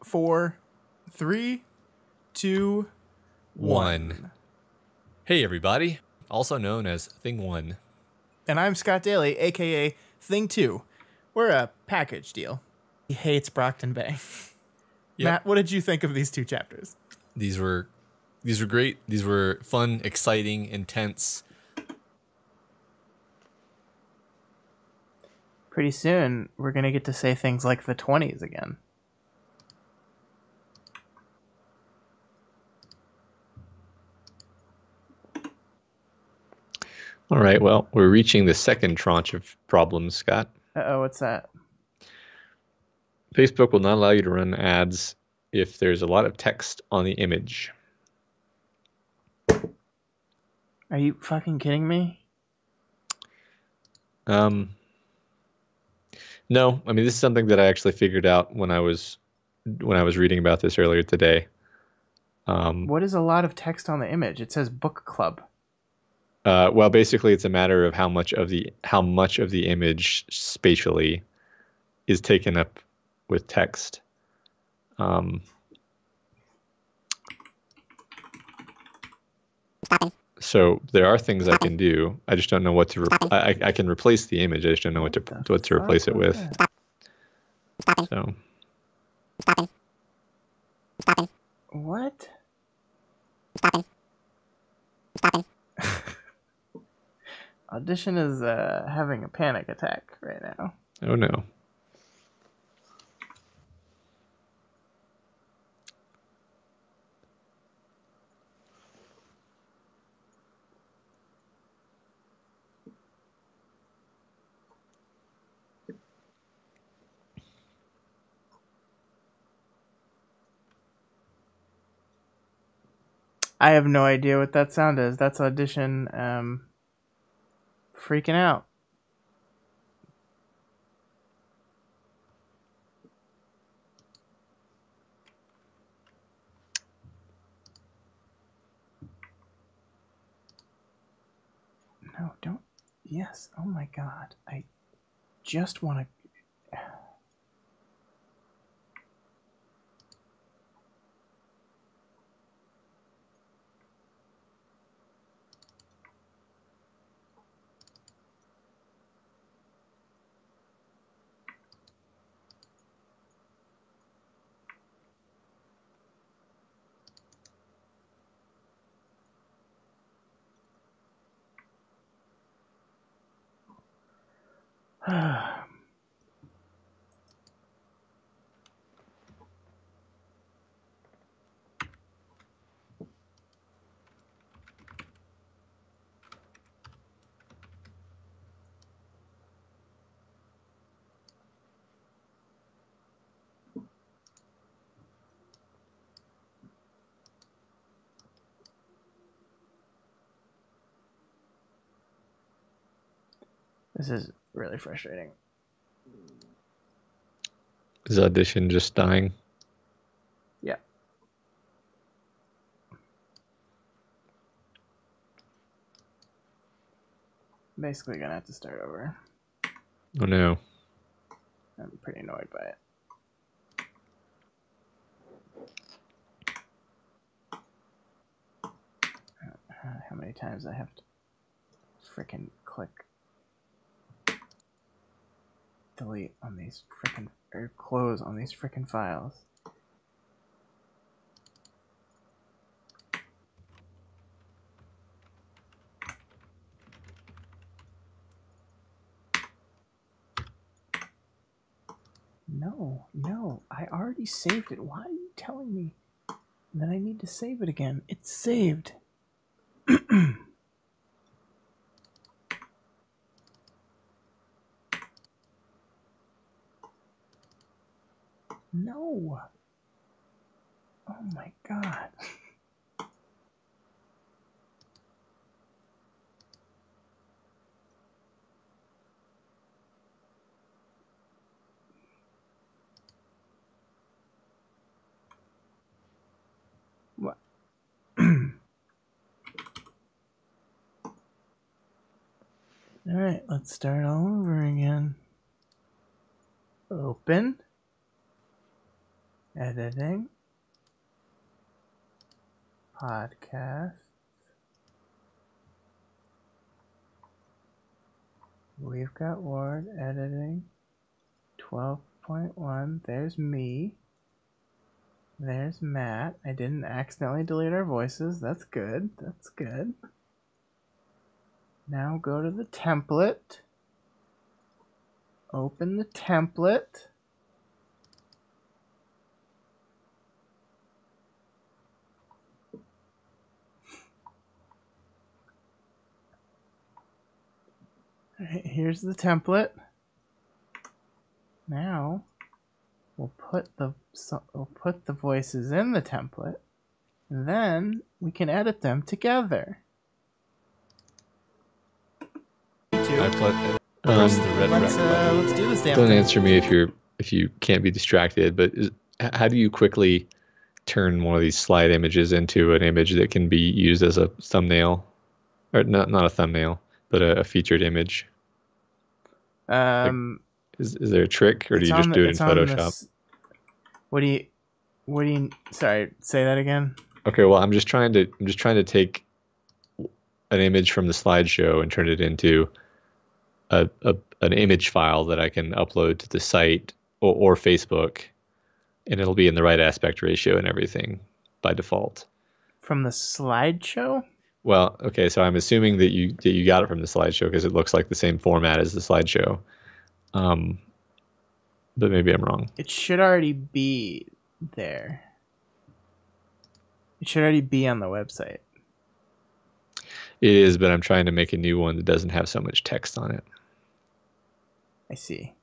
Four, three, two, one. Hey, everybody. Also known as Thing One. And I'm Scott Daly, aka Thing 2. We're a package deal. He hates Brockton Bay. Yep. Matt, what did you think of these two chapters? These were great. These were fun, exciting, intense. Pretty soon, we're going to get to say things like the 20s again. All right, well, we're reaching the second tranche of problems, Scott. Uh-oh, what's that? Facebook will not allow you to run ads if there's a lot of text on the image. Are you fucking kidding me? No, I mean, this is something that I actually figured out when I was reading about this earlier today. What is a lot of text on the image? It says book club. Well, basically, it's a matter of how much of the image spatially is taken up with text. So there are things I can do. I just don't know what to. I can replace the image. I just don't know what to replace it with. So. What? Audition is having a panic attack right now. Oh no. I have no idea what that sound is. That's Audition freaking out. No, don't. Yes. Oh my god. I just want to. This is really frustrating. Is Audition just dying? Yeah. Basically gonna have to start over. Oh no. I'm pretty annoyed by it. How many times I have to frickin' click delete on these frickin' or close on these frickin' files. No, I already saved it. Why are you telling me that I need to save it again? It's saved. No. Oh my god. What? Alright, let's start all over again. Open. Editing. Podcast. We've got Ward. Editing. 12.1. There's me. There's Matt. I didn't accidentally delete our voices. That's good. That's good. Now go to the template. Open the template. Alright, here's the template. Now we'll put the voices in the template, and then we can edit them together. Press the red Let's button. let's do this damn Don't thing. answer me if you can't be distracted. But how do you quickly turn one of these slide images into an image that can be used as a thumbnail, or not a thumbnail, but a featured image? Is there a trick, or do you just do it in Photoshop? What do you? Sorry, say that again. Okay, well, I'm just trying to take an image from the slideshow and turn it into an image file that I can upload to the site or Facebook, and it'll be in the right aspect ratio and everything by default. From the slideshow? Well, okay, so I'm assuming that you got it from the slideshow because it looks like the same format as the slideshow. But maybe I'm wrong. It should already be there. It should already be on the website. It is, but I'm trying to make a new one that doesn't have so much text on it. I see.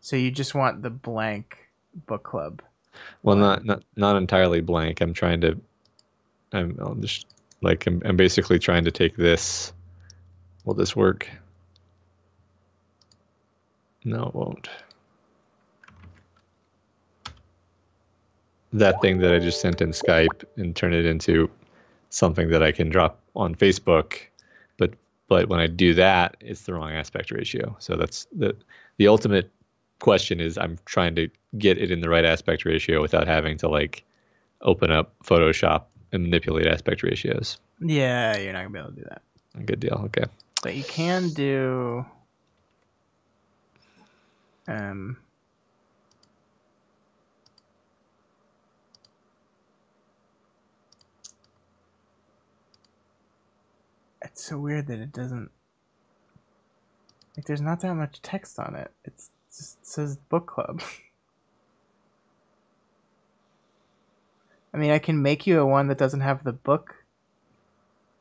So you just want the blank book club. Well, not entirely blank. I'm basically trying to take this. Will this work? No, it won't. That thing that I just sent in Skype and turn it into something that I can drop on Facebook, but when I do that, it's the wrong aspect ratio. So that's the ultimate question is I'm trying to get it in the right aspect ratio without having to like open up Photoshop and manipulate aspect ratios. Yeah, you're not gonna be able to do that. Good deal. Okay. But you can do it's so weird that it doesn't, like, there's not that much text on it. It just says book club. I mean, I can make you a one that doesn't have the book.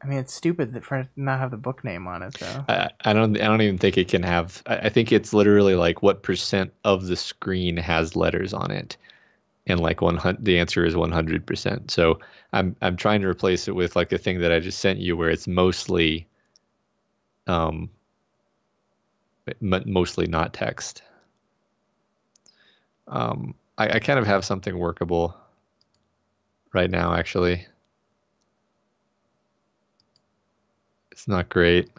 I mean, it's stupid that for it to not have the book name on it, though. I don't even think it can have. I think it's literally like what % of the screen has letters on it, and like 100. The answer is 100%. So I'm trying to replace it with like a thing that I just sent you, where it's mostly not text. I kind of have something workable right now, actually. It's not great.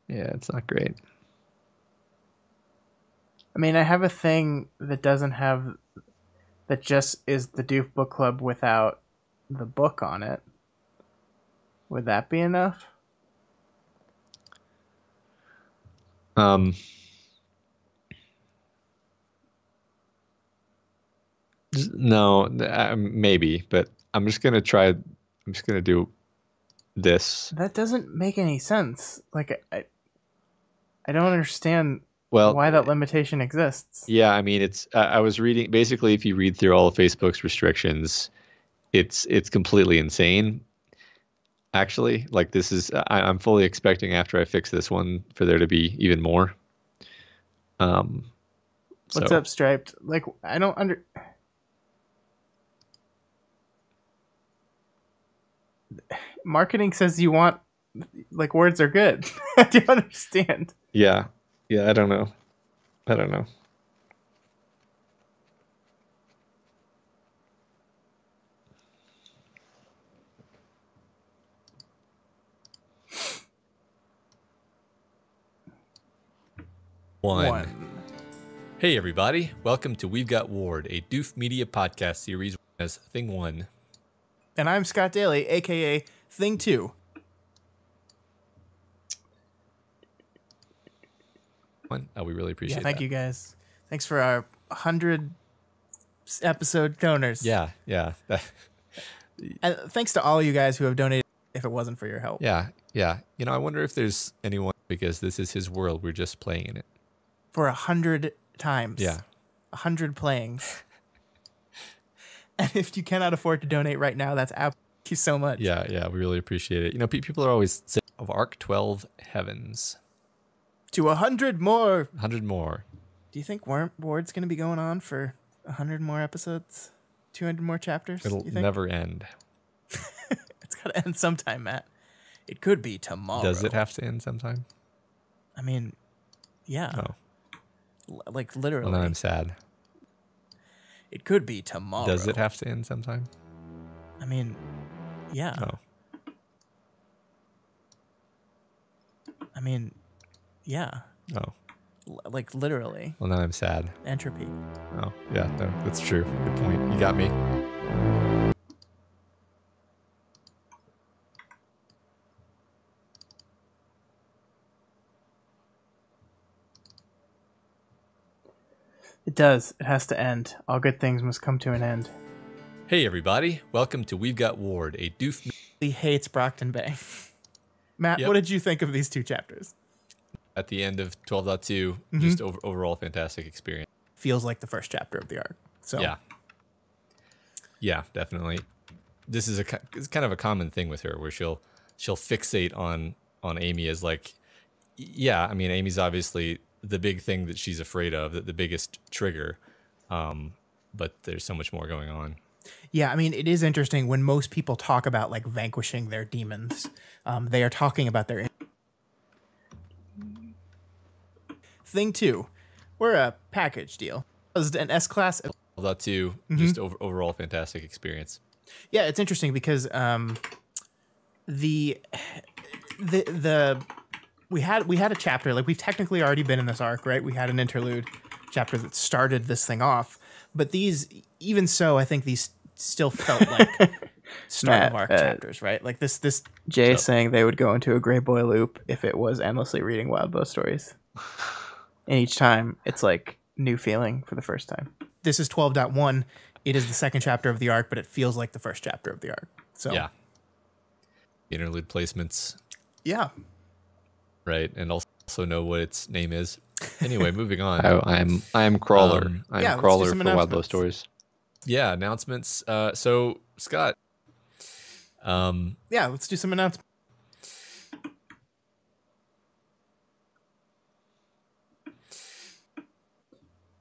Yeah, it's not great. I mean, I have a thing that doesn't have, that just is the Doof Book Club without the book on it. Would that be enough? No, maybe, but I'm just gonna try. I'm just gonna do this. That doesn't make any sense. Like, I don't understand Well, why that limitation exists. yeah, I mean, it's. I was reading. Basically, if you read through all of Facebook's restrictions, it's completely insane. Actually, like this is. I'm fully expecting after I fix this one for there to be even more. What's So- up, Striped? Like, I don't under. Marketing says you want, like, words are good. Do you understand? Yeah, yeah. I don't know. I don't know. Hey, everybody. Welcome to We've Got Ward, a Doof Media podcast series as Thing 1. And I'm Scott Daly, aka Thing 2. Oh, we really appreciate Yeah, that. thank you guys. Thanks for our 100 episode donors. Yeah. And thanks to all you guys who have donated if it wasn't for your help. Yeah. You know, I wonder if there's anyone, because this is his world. We're just playing in it. For 100 times. Yeah. 100 playings. And if you cannot afford to donate right now, that's thank you so much. Yeah. We really appreciate it. You know, people are always saying of Arc 12 Heavens. To 100 more. 100 more. Do you think Ward's going to be going on for 100 more episodes? 200 more chapters? It'll you think? never end. It's got to end sometime, Matt. It could be tomorrow. Does it have to end sometime? I mean, yeah. Oh. Like literally. Well, now I'm sad. It could be tomorrow. Does it have to end sometime? I mean, yeah. Oh. I mean, yeah. Oh. Like literally. Well, now I'm sad. Entropy. Oh, yeah, no, that's true. Good point. You got me. It does. It has to end. All good things must come to an end. Hey, everybody. Welcome to We've Got Ward, a Doof. He hates Brockton Bay. Matt, Yep. what did you think of these two chapters? At the end of 12.2, just overall fantastic experience. Feels like the first chapter of the arc. So Yeah, definitely. This is it's kind of a common thing with her, where she'll fixate on Amy as like, yeah, I mean, Amy's obviously the big thing that she's afraid of, the biggest trigger, but there's so much more going on. Yeah, I mean, it is interesting when most people talk about like vanquishing their demons. They are talking about their Thing 2. We're a package deal. It was an S-Class. 12.2, just overall fantastic experience. Yeah, it's interesting because we had a chapter, like we've technically already been in this arc, right? We had an interlude chapter that started this thing off, but these, even so, I think these still felt like start of arc chapters, right? Like this Jay saying they would go into a Grey Boy loop if it was endlessly reading Wild Bow stories. And each time, it's like new feeling for the first time. This is 12.1. It is the second chapter of the arc, but it feels like the first chapter of the arc. So Yeah. Interlude placements, yeah. right? And also know what its name is. Anyway, moving on. I am Crawler. I'm yeah, let's do Crawler some for Wild Bow announcements. Stories. Yeah, announcements. So Scott. Yeah, let's do some announcements.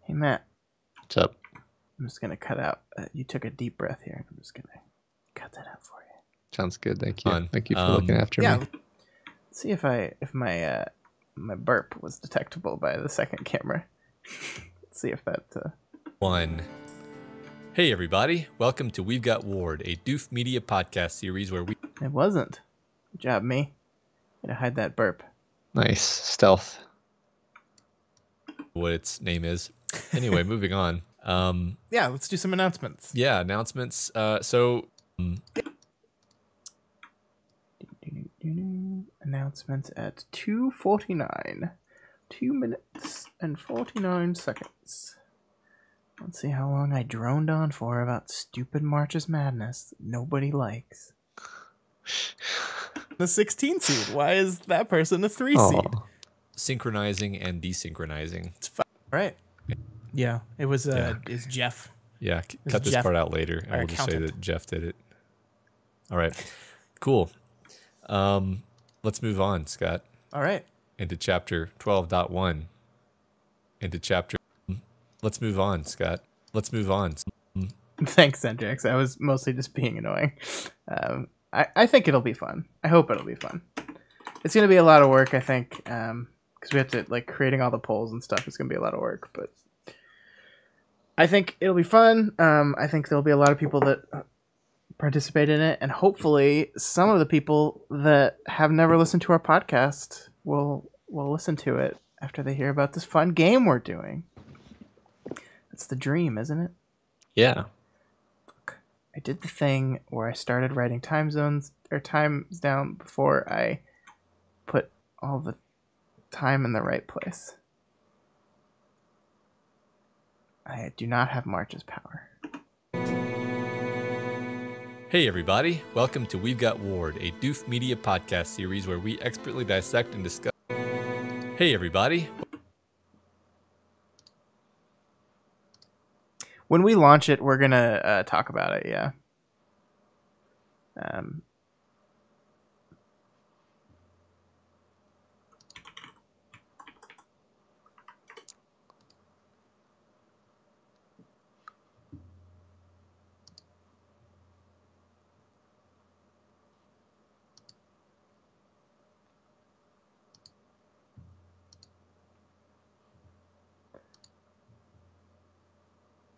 Hey, Matt, What's up? I'm just going to cut out. You took a deep breath here. I'm just going to cut that out for you. Sounds good. Thank you. Fun. Thank you for looking after Yeah, me. Let's see if my my burp was detectable by the second camera. Let's see if that... 1. Hey, everybody. Welcome to We've Got Ward, a Doof Media podcast series where we... It wasn't. Good job, me. Gonna hide that burp. Nice. Stealth. What its name is. Anyway, moving on. yeah, let's do some announcements. Yeah, announcements. So... Announcements at 2:49. 2 minutes and 49 seconds. Let's see how long I droned on for about stupid March's Madness that nobody likes. The 16 seed. Why is that person a 3 seed? Oh, synchronizing and desynchronizing. It's fun, right? Yeah, it was. Is Jeff? Yeah, cut this part out later. I will just say that Jeff did it. All right, cool. Let's move on, Scott. All right. Into chapter 12.1. Let's move on, Scott. Let's move on. Thanks, Hendrix. I was mostly just being annoying. I think it'll be fun. I hope it'll be fun. It's going to be a lot of work, I think, because we have to, like, creating all the polls and stuff is going to be a lot of work, but I think it'll be fun. I think there'll be a lot of people that participate in it, and hopefully some of the people that have never listened to our podcast will listen to it after they hear about this fun game we're doing. That's the dream, isn't it? Yeah. I did the thing where I started writing times down before I put all the time in the right place. I do not have March's power. Hey everybody, welcome to We've Got Ward, a Doof Media podcast series where we expertly dissect and discuss. Hey everybody. When we launch it, we're gonna talk about it. Yeah.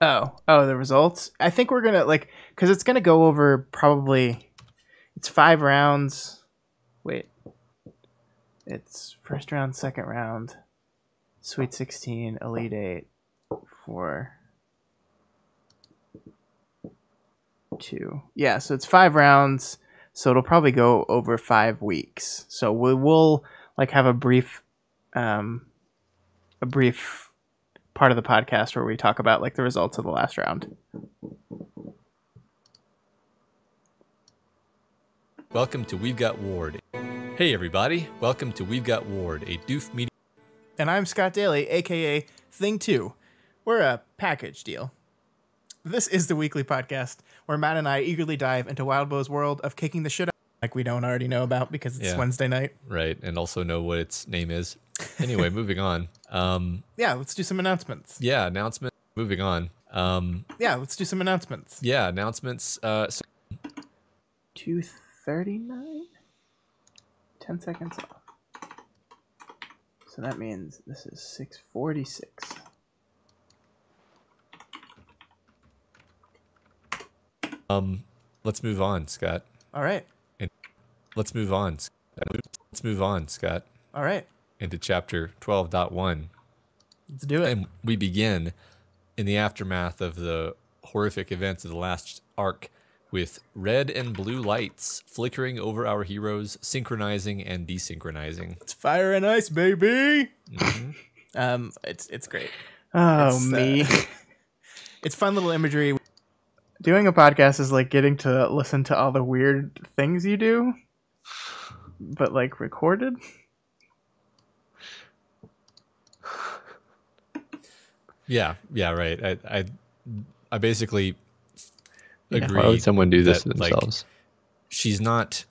Oh, the results? I think we're going to, because it's going to go over probably, it's 5 rounds. Wait. It's first round, second round, Sweet 16, Elite 8, 4, 2. Yeah, so it's 5 rounds, so it'll probably go over 5 weeks. So we will, have a brief part of the podcast where we talk about the results of the last round. Welcome to We've Got Ward. Hey everybody, welcome to We've Got Ward, a Doof Media. And I'm Scott Daly, aka Thing 2. We're a package deal. This is the weekly podcast where Matt and I eagerly dive into Wildbow's world of kicking the shit out like we don't already know about because it's Wednesday night. Right, and also know what its name is. Anyway, moving on. Yeah, let's do some announcements. Yeah, announcement. Moving on. Yeah, let's do some announcements. Yeah, announcements. 2:39? 10 seconds off. So that means this is 6:46. Let's move on, Scott. All right. Let's move on. Let's move on, Scott. All right. Into chapter 12.1. Let's do it. And we begin in the aftermath of the horrific events of the last arc with red and blue lights flickering over our heroes, synchronizing and desynchronizing. It's fire and ice, baby. Mm-hmm. It's great. Oh, me. It's fun little imagery. Doing a podcast is like getting to listen to all the weird things you do, but recorded. Yeah, right. I basically agree. Why would someone do this that, to themselves? She's not.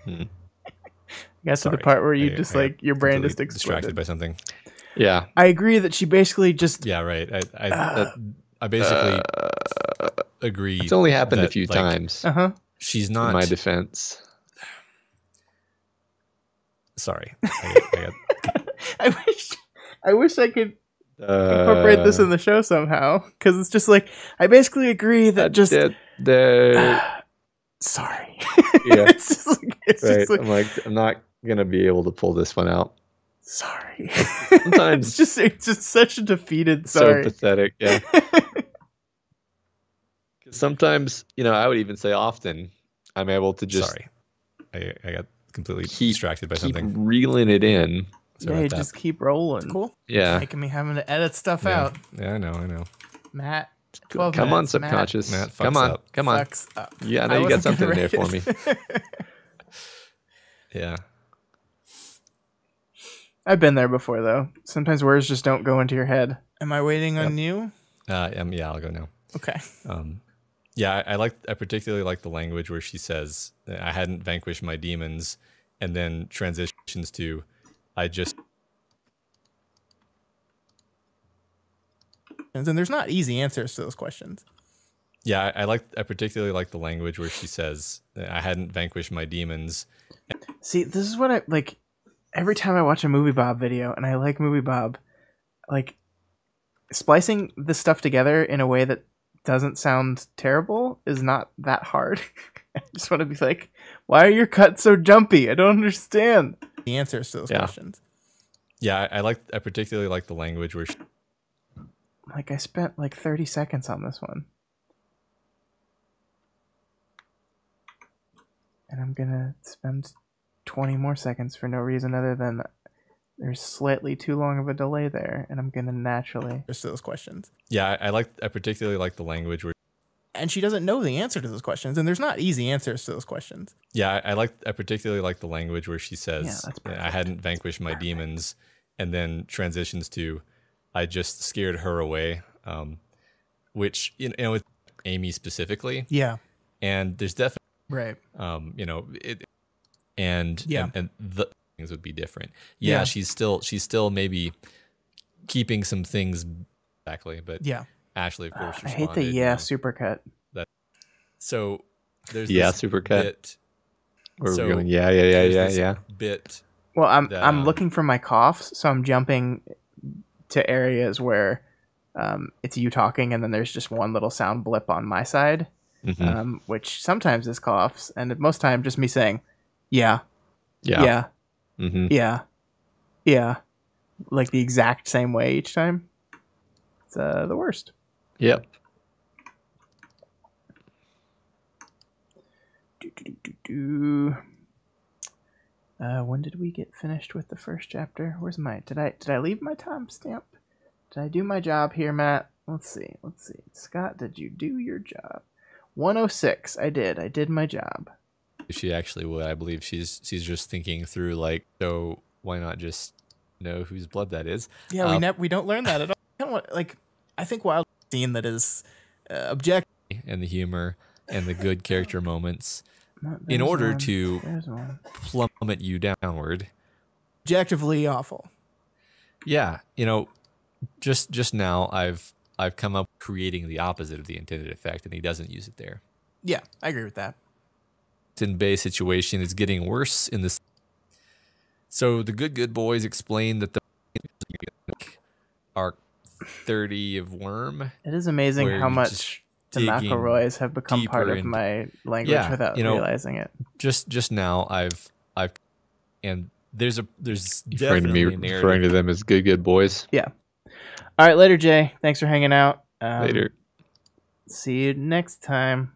I guess to the part where you your brain just exploded. Distracted by something. Yeah. I agree that she basically just. Yeah, right. I basically agree. It's only happened a few times. She's not. In my defense. Sorry. I wish I could incorporate this in the show somehow, because it's just I basically agree that just. Sorry. Yeah. it's right. just I'm not gonna be able to pull this one out. Sorry. Sometimes it's just such a defeated sorry. So pathetic. Yeah. Sometimes, I would even say often, I'm able to just. Sorry. I got completely distracted by something. Keep reeling it in. Yeah, just keep rolling. It's cool. Yeah. Making me having to edit stuff out. Yeah, I know. Matt. Come on, subconscious. Matt come on. Up. Yeah, I know you got something in there for me. Yeah. I've been there before, though. Sometimes words just don't go into your head. Am I waiting on you? Yeah, I'll go now. Okay. Yeah, I particularly like the language where she says, "I hadn't vanquished my demons," and then transitions to, "I just." And then there's not easy answers to those questions. Yeah, I particularly like the language where she says, "I hadn't vanquished my demons." See, this is what I like. Every time I watch a Movie Bob video, and I like Movie Bob, like splicing this stuff together in a way that doesn't sound terrible is not that hard. I just want to be like, why are your cuts so jumpy? I don't understand. The answers to those questions. Yeah, I particularly like the language where like I spent like 30 seconds on this one. And I'm gonna spend 20 more seconds for no reason other than there's slightly too long of a delay there, and I'm gonna naturally Answers to those questions. Yeah, I particularly like the language where. And she doesn't know the answer to those questions, and there's not easy answers to those questions. Yeah, I particularly like the language where she says, that's perfect. "I hadn't vanquished my demons," and then transitions to, "I just scared her away," which with Amy specifically, Yeah. and there's definitely Right. and Yeah. and the things would be different. Yeah, she's still maybe keeping some things exactly, but Yeah. Ashley, of course, I hate the supercut. So there's Yeah, this supercut. bit. Where So we're going, there's this yeah. bit. Well, I'm The- looking for my coughs, so I'm jumping to areas where it's you talking, and then there's just one little sound blip on my side, Mhm. which sometimes is coughs, and most time just me saying, yeah, Yeah. yeah, Mm-hmm. yeah, yeah, like the exact same way each time. It's the worst. Yep. When did we get finished with the first chapter? Where's my? Did I leave my timestamp? Did I do my job here, Matt? Let's see. Scott, did you do your job? 106. I did. I did my job. She actually would. I believe she's just thinking through like, so why not just know whose blood that is? Yeah, we don't learn that at all. I don't want, like, I think Wild scene that is objective. And the humor and the good character moments in There's order one. to There's one. plummet you downward. Objectively awful. Yeah, just now I've come up creating the opposite of the intended effect, and he doesn't use it there. Yeah, I agree with that. In Bay situation is getting worse in this. So the good boys explain that the Arc 30 of Worm. It is amazing where how you much just the digging McElroys have become part deeper of into- my language Yeah, without realizing it. Just now I've and there's Referring to definitely me, a referring narrative. to them as good boys. Yeah. All right, later, Jay. Thanks for hanging out. Later. See you next time.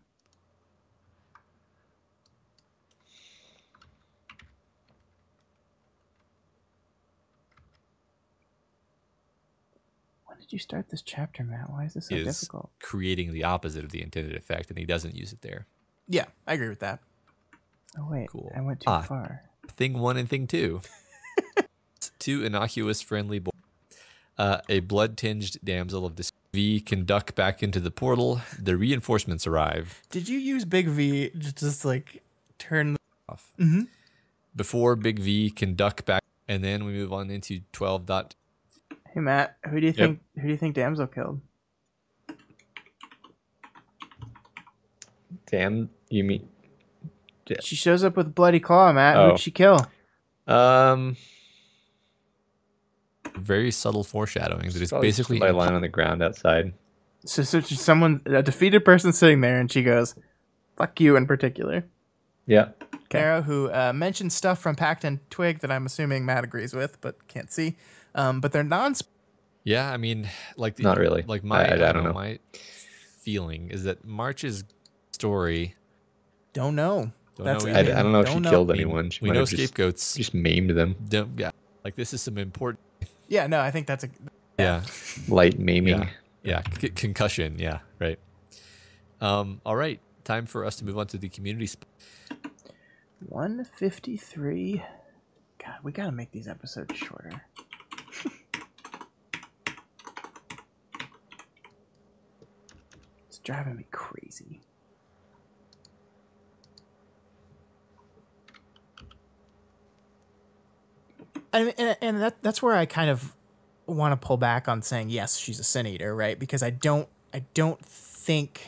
When did you start this chapter, Matt? Why is this so Is difficult? creating the opposite of the intended effect, and he doesn't use it there. Yeah, I agree with that. Oh wait, Cool. I went too Ah. far. Thing 1 and thing 2. 2 innocuous friendly boys. A blood-tinged damsel of distress. V can duck back into the portal. The reinforcements arrive. Did you use Big V just like turn Off. Mhm. Before Big V can duck back, and then we move on into 12. Hey Matt, who do you think? Who do you think Damsel killed? Damn, you mean? She shows up with bloody claw, Matt. Oh. Who'd she kill? Very subtle foreshadowing that is Probably basically somebody lying on the ground outside. So she's someone, a defeated person sitting there, and she goes, "Fuck you" in particular. Yeah. Caro, who mentioned stuff from Pact and Twig that I'm assuming Matt agrees with, but can't see. But they're non. Yeah, I mean, like Not really. Like my I don't know. my feeling is that March's story. Don't know. Don't That's- know I either. don't know if she Don't know. killed I mean, anyone. She we might know have just scapegoats. maimed them. Don't, yeah, like this is some important. Yeah, no, I think that's a. Yeah, Light maiming. yeah, concussion. Yeah, right. All right, time for us to move on to the community. 153. God, we gotta make these episodes shorter. It's driving me crazy. And that's where I kind of want to pull back on saying yes, she's a sin eater, right? Because I don't think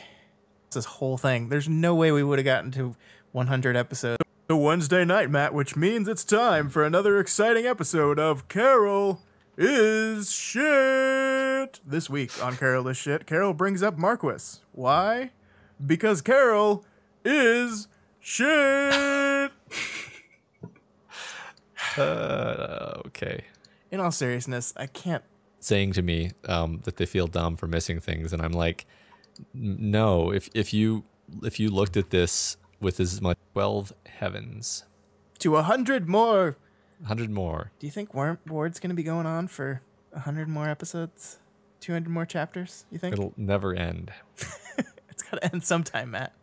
this whole thing. There's no way we would have gotten to 100 episodes. The Wednesday night, Matt, which means it's time for another exciting episode of Carol is Shit. This week on Carol is Shit, Carol brings up Marquis. Why? Because Carol is shit. Okay. In all seriousness, I can't. Saying to me that they feel dumb for missing things, and I'm like, no. If you looked at this with as much 12 heavens To 100 more. 100 more. Do you think Ward's going to be going on for 100 more episodes? 200 more chapters, you think? It'll never end. It's got to end sometime, Matt.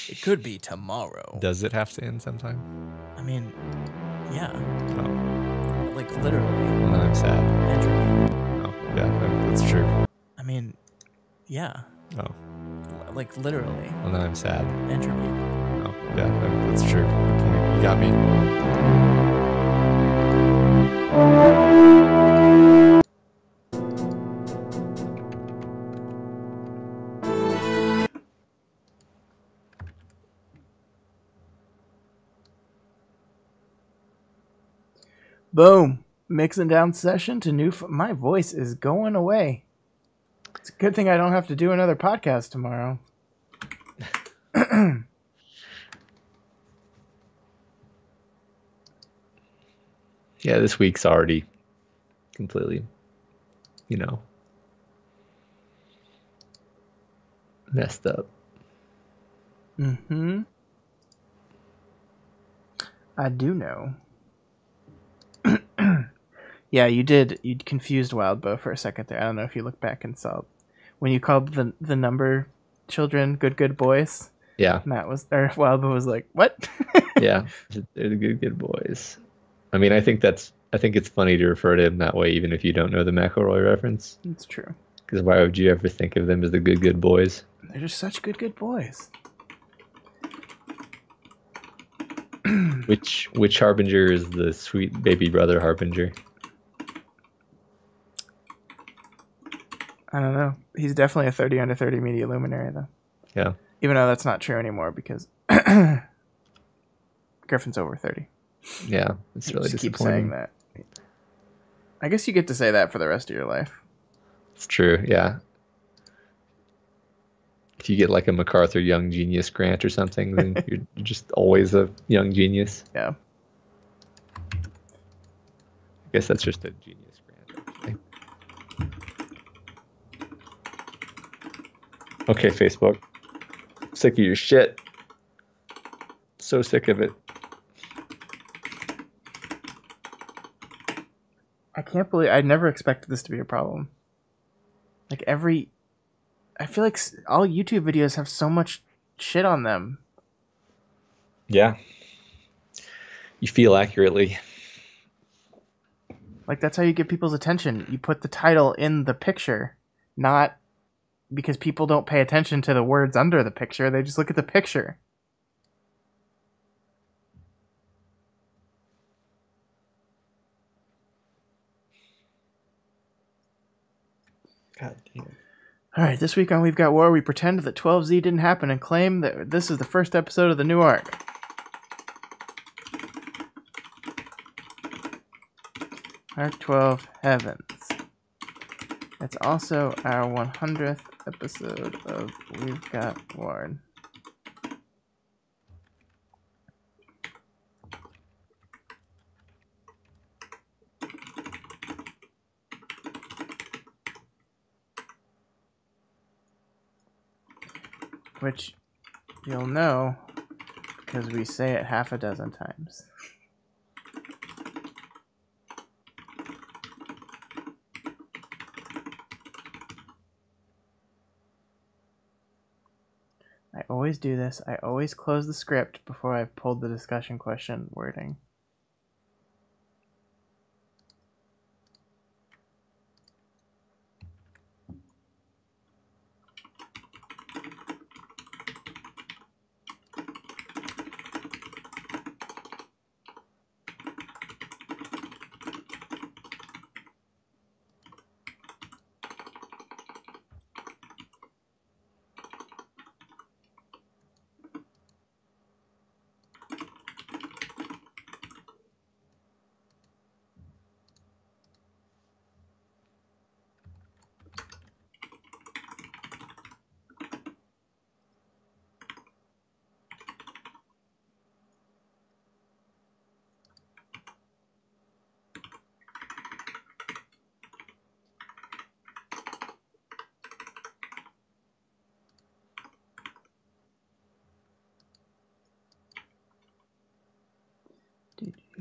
It could be tomorrow. Does it have to end sometime? I mean, yeah. Oh, Like, literally. well, then I'm sad. Entropy. Oh, yeah, that's true. I mean, yeah. Oh, Like, literally. well, then I'm sad. Entropy. Oh, yeah, that's true. Good point. You got me. Boom. Mixing down session to new... My voice is going away. It's a good thing I don't have to do another podcast tomorrow. Yeah, this week's already completely, messed up. Mm-hmm. I do know. Yeah, you did. You confused Wildbow for a second there. I don't know if you look back and saw when you called the number children good boys. Yeah, Wildbow was like, "What?" yeah, they're the good boys. I mean, I think it's funny to refer to them that way, even if you don't know the McElroy reference. It's true. Because why would you ever think of them as the good boys? They're just such good boys. Which Harbinger is the sweet baby brother Harbinger? I don't know. He's definitely a 30 under 30 media luminary, though. Yeah. Even though that's not true anymore because Griffin's over 30. Yeah, it's really Just keep disappointing. saying that. I guess you get to say that for the rest of your life. It's true, yeah. If you get like a MacArthur Young Genius grant or something, then you're just always a young genius. Yeah. I guess that's just a genius grant, actually. Okay, Facebook. Sick of your shit. So sick of it. I can't believe I never expected this to be a problem. Like I feel like all YouTube videos have so much shit on them. Yeah. You feel accurately. Like that's how you get people's attention. You put the title in the picture, not because people don't pay attention to the words under the picture. They just look at the picture. God damn. All right, this week on We've Got War, we pretend that 12Z didn't happen and claim that this is the first episode of the new arc. Arc 12 Heavens. It's also our 100th episode of We've Got War. Which you'll know because we say it half a dozen times. I always do this. I always close the script before I've pulled the discussion question wording.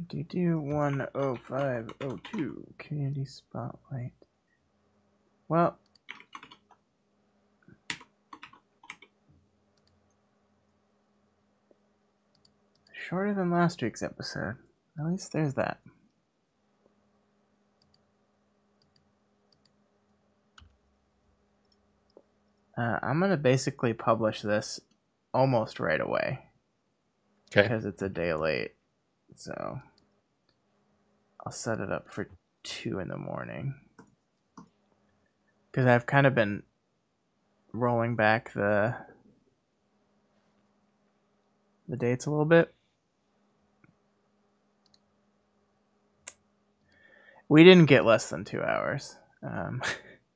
Do 10502 community spotlight. Well, shorter than last week's episode. At least there's that. I'm gonna basically publish this almost right away. Okay. Because it's a day late. So I'll set it up for 2 in the morning. Because I've kind of been rolling back the dates a little bit. We didn't get less than 2 hours.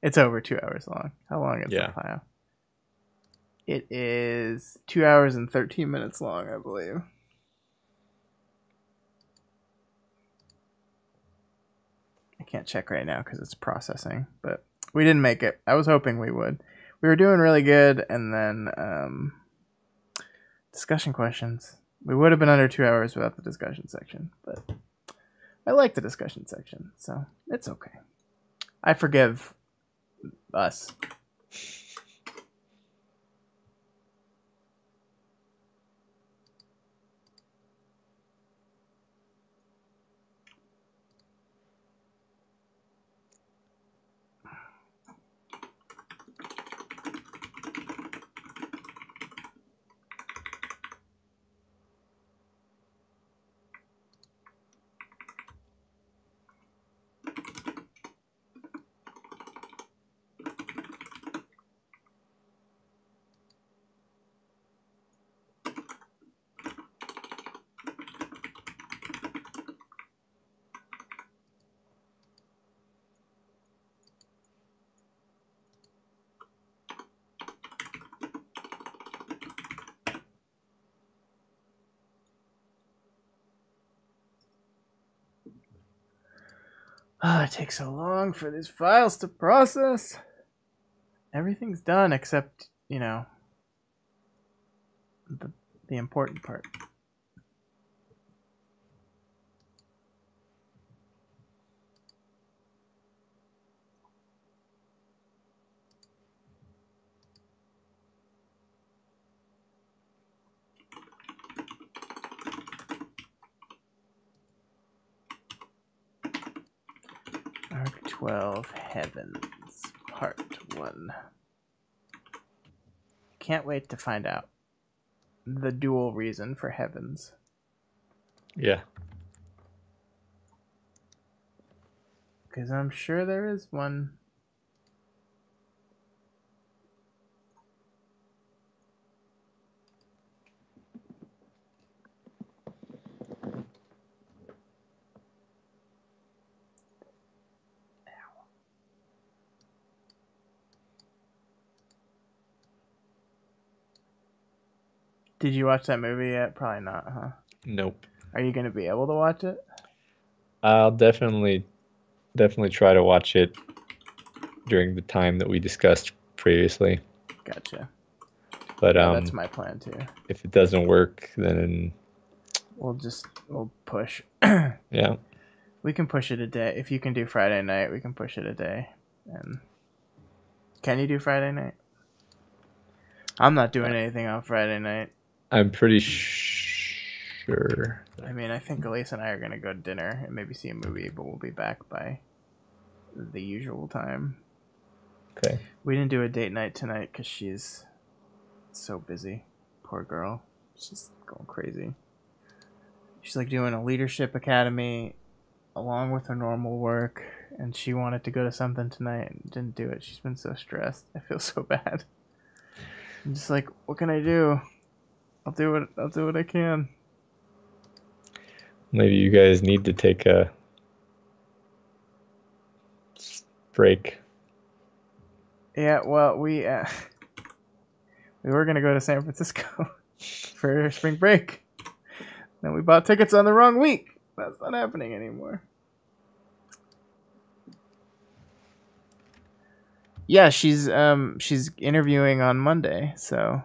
It's over 2 hours long. How long is the file? It is 2 hours and 13 minutes long, I believe. I can't check right now because it's processing, but we didn't make it. I was hoping we would. We were doing really good, and then discussion questions. We would have been under 2 hours without the discussion section, but I like the discussion section, so it's okay. I forgive us. Oh, it takes so long for these files to process. Everything's done except, the important part. Arc 12 Heavens, Part 1. Can't wait to find out the dual reason for Heavens. Yeah. Because I'm sure there is one. Did you watch that movie yet? Probably not, huh? Nope. Are you going to be able to watch it? I'll definitely try to watch it during the time that we discussed previously. Gotcha. But that's my plan too. If it doesn't work, then we'll push. Yeah. We can push it a day. If you can do Friday night, we can push it a day. And can you do Friday night? I'm not doing anything on Friday night. I'm pretty sure. I mean, I think Elise and I are going to go to dinner and maybe see a movie, but we'll be back by the usual time. Okay. We didn't do a date night tonight because she's so busy. Poor girl. She's going crazy. She's like doing a leadership academy along with her normal work, and she wanted to go to something tonight and didn't do it. She's been so stressed. I feel so bad. I'm just like, what can I do? I'll do what I can. Maybe you guys need to take a break. Yeah, well, we were gonna go to San Francisco for spring break. Then we bought tickets on the wrong week. That's not happening anymore. Yeah, she's interviewing on Monday, so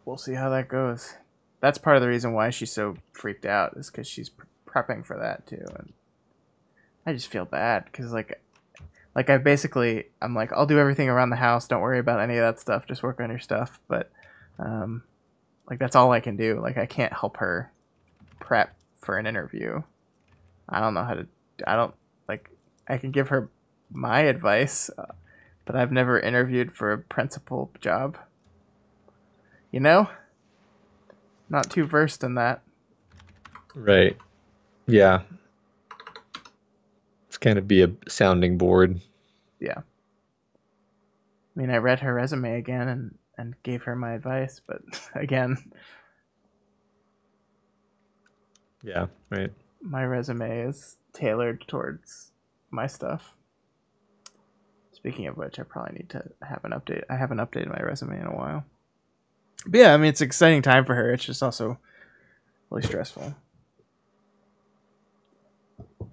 we'll see how that goes. That's part of the reason why she's so freaked out, is because she's prepping for that too, and I just feel bad because I'm like, I'll do everything around the house. Don't worry about any of that stuff. Just work on your stuff. But like that's all I can do. Like I can't help her prep for an interview. I don't know how to. I can give her my advice, but I've never interviewed for a principal job. You know, not too versed in that. Right. Yeah. It's kind of be a sounding board. Yeah. I mean, I read her resume again and gave her my advice, but again, Yeah, right. my resume is tailored towards my stuff. Speaking of which, I probably need to have an update. I haven't updated my resume in a while. But yeah, I mean, it's an exciting time for her. It's just also really stressful.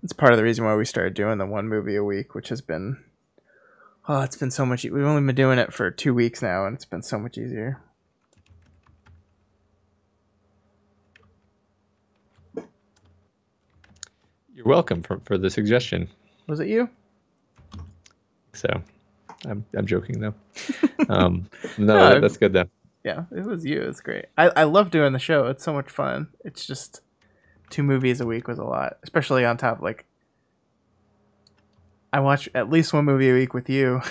It's part of the reason why we started doing the one movie a week, which has been, it's been so much. We've only been doing it for 2 weeks now, and it's been so much easier. You're welcome for the suggestion. Was it you? So, I'm joking though. No, that's good though. Yeah, it was you. It's great. I love doing the show. It's so much fun. It's just 2 movies a week was a lot, especially on top. Like, I watch at least 1 movie a week with you,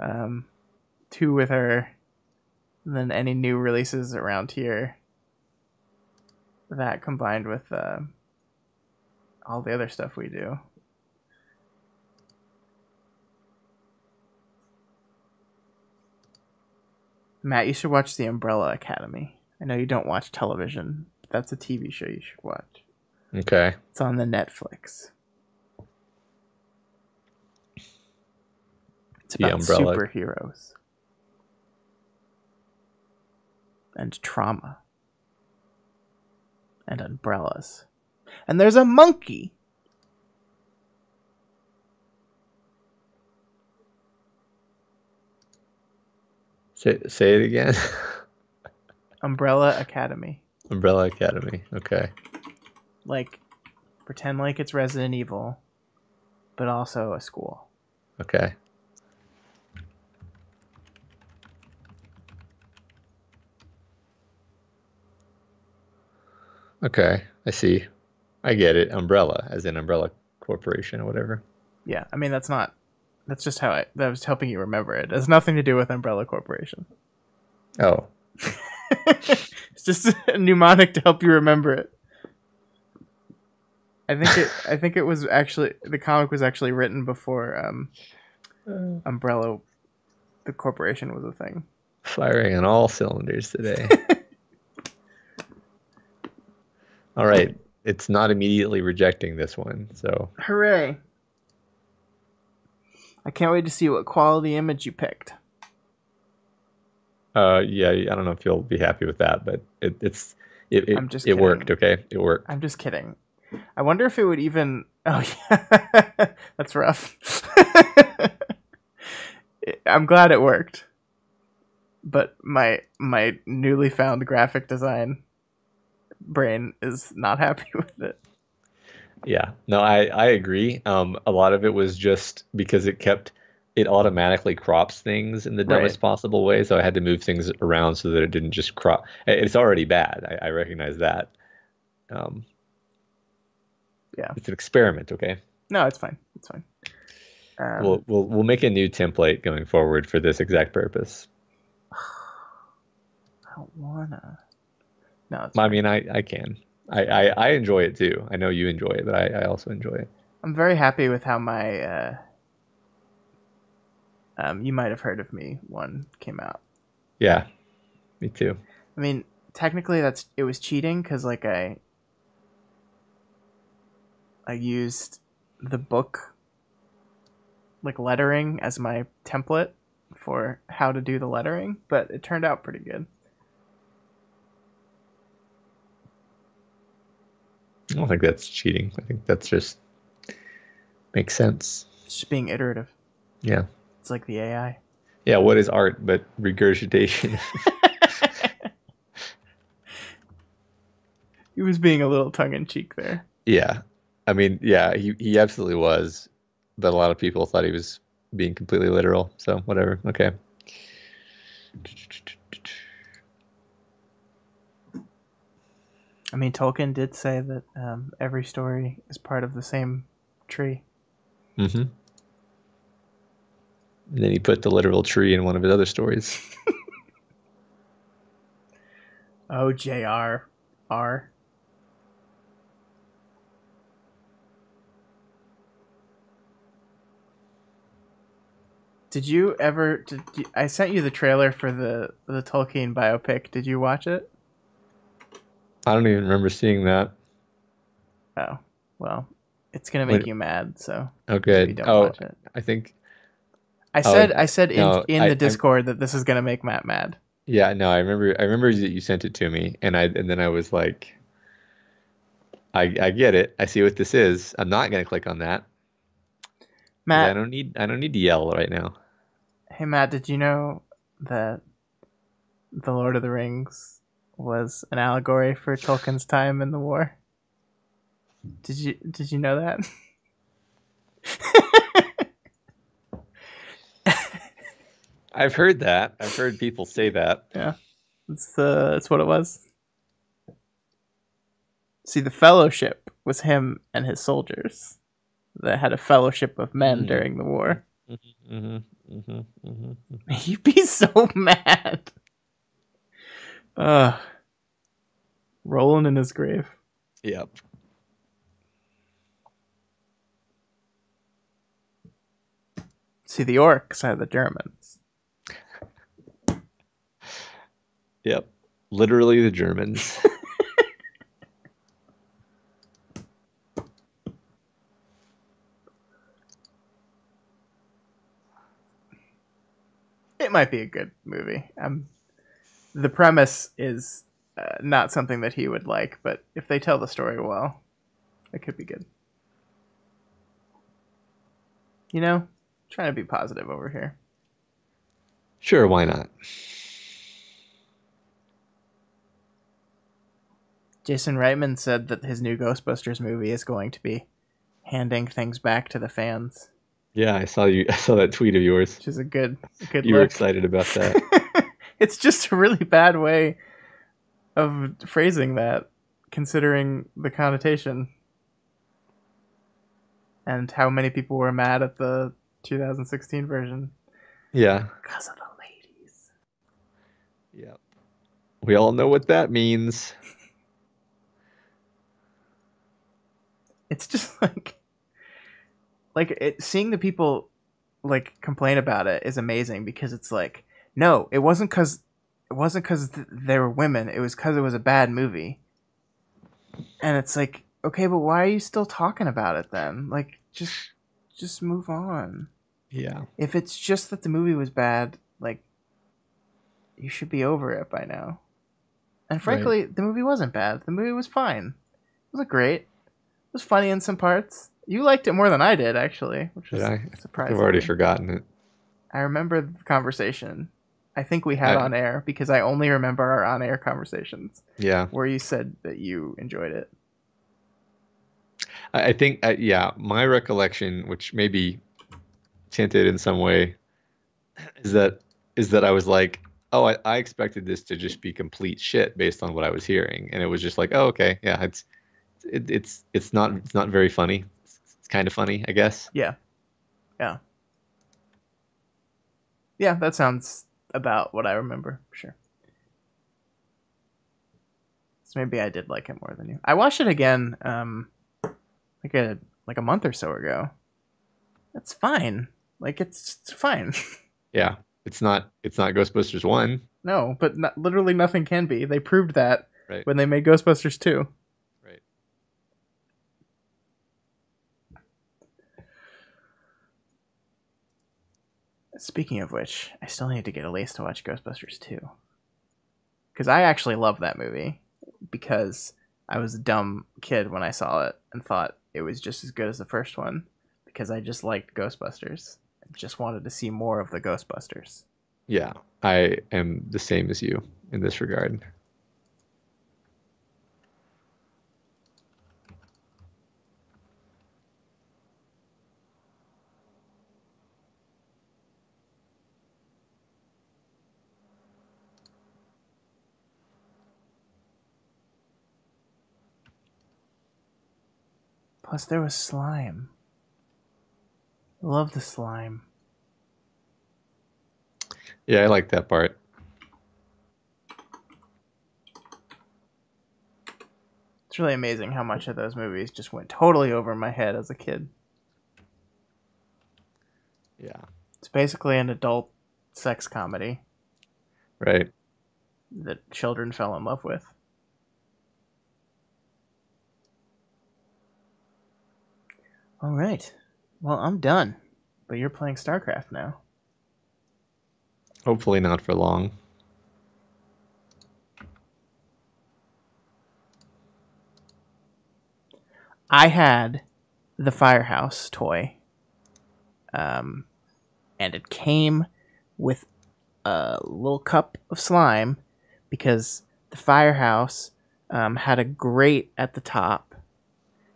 2 with her, and then any new releases around here. That combined with all the other stuff we do. Matt, you should watch The Umbrella Academy. I know you don't watch television, but that's a TV show you should watch. Okay. It's on the Netflix. It's The about Umbrella. superheroes and trauma and umbrellas. And there's a monkey. Say it again. Umbrella Academy. Umbrella Academy. Okay. Like, pretend like it's Resident Evil, but also a school. Okay. Okay. I see. I get it. Umbrella, as in Umbrella Corporation or whatever. Yeah, I mean, that's just how that was helping you remember it. It has nothing to do with Umbrella Corporation. Oh. It's just a mnemonic to help you remember it. I think it was actually, the comic was actually written before Umbrella, the corporation, was a thing. Firing on all cylinders today. All right. It's not immediately rejecting this one, so. Hooray. I can't wait to see what quality image you picked. Yeah, I don't know if you'll be happy with that, but it I'm just it kidding. worked, okay? It worked. I'm just kidding. I wonder if it would even... Oh, yeah. That's rough. I'm glad it worked. But my newly found graphic design brain is not happy with it. Yeah. No, I agree. A lot of it was just because it automatically crops things in the dumbest possible way, so I had to move things around so that it didn't just crop. It's already bad. I recognize that. Yeah. It's an experiment, okay? No, it's fine. It's fine. We'll make a new template going forward for this exact purpose. I don't wanna. No, it's I fine. mean, I can. I enjoy it too. I know you enjoy it, but I also enjoy it. I'm very happy with how my You Might Have Heard of Me one came out. Yeah, me too. I mean, technically it was cheating because like I used the book like lettering as my template for how to do the lettering, but it turned out pretty good. I don't think that's cheating. I think that's just makes sense. It's just being iterative. Yeah. It's like the AI. Yeah, what is art but regurgitation? He was being a little tongue in cheek there. Yeah. I mean, yeah, he absolutely was. But a lot of people thought he was being completely literal. So whatever. Okay. I mean, Tolkien did say that every story is part of the same tree. Mm-hmm. And then he put the literal tree in one of his other stories. Oh, J.R.R. Did you ever? I sent you the trailer for the Tolkien biopic. Did you watch it? I don't even remember seeing that. Oh, well, it's gonna make you mad. So okay. maybe don't watch it. I think I said in the Discord that this is gonna make Matt mad. Yeah, no, I remember that you sent it to me, and then I was like, I get it. I see what this is. I'm not gonna click on that. Matt, I don't need to yell right now. Hey Matt, did you know that The Lord of the Rings was an allegory for Tolkien's time in the war? Did you know that? I've heard that. I've heard people say that. Yeah. It's what it was. See, the fellowship was him and his soldiers that had a fellowship of men during the war. He'd be so mad. Rolling in his grave. Yep. See, the orcs are the Germans. Yep. Literally the Germans. It might be a good movie. The premise is not something that he would like, but if they tell the story well, it could be good. You know, trying to be positive over here. Sure, why not? Jason Reitman said that his new Ghostbusters movie is going to be handing things back to the fans. Yeah, I saw that tweet of yours. Which is a good You were excited about that. It's just a really bad way of phrasing that, considering the connotation. And how many people were mad at the 2016 version. Yeah. Because of the ladies. Yep. We all know what that means. It's just seeing the people complain about it is amazing, because it's like, no, it wasn't because they were women. It was because it was a bad movie. And it's like, okay, but why are you still talking about it then? Like, just move on. Yeah. If it's just that the movie was bad, you should be over it by now. And frankly, The movie wasn't bad. The movie was fine. It wasn't great. It was funny in some parts. You liked it more than I did, actually, which was surprising. I've already forgotten it. I remember the conversation I think we had on air, because I only remember our on-air conversations. Yeah. Where you said that you enjoyed it. I think, my recollection, which may be tinted in some way, is that I was like, oh, I expected this to just be complete shit based on what I was hearing, and it was just like, oh, okay, yeah, it's not very funny. It's kind of funny, I guess. Yeah. That sounds about what I remember. Sure. So maybe I did like it more than you. I watched it again, like a month or so ago. That's fine. It's fine. Yeah, it's not Ghostbusters 1. No, but literally nothing can be. They proved that when they made Ghostbusters 2. Right. Speaking of which, I still need to get Elise to watch Ghostbusters 2. Because I actually love that movie. Because I was a dumb kid when I saw it and thought it was just as good as the first one. Because I just liked Ghostbusters. I just wanted to see more of the Ghostbusters. Yeah, I am the same as you in this regard. Plus, there was slime. Love the slime. Yeah, I like that part. It's really amazing how much of those movies just went totally over my head as a kid. Yeah. It's basically an adult sex comedy Right. that children fell in love with. All right. Well, I'm done. But you're playing StarCraft now. Hopefully not for long. I had the Firehouse toy. And it came with a little cup of slime because the Firehouse had a grate at the top,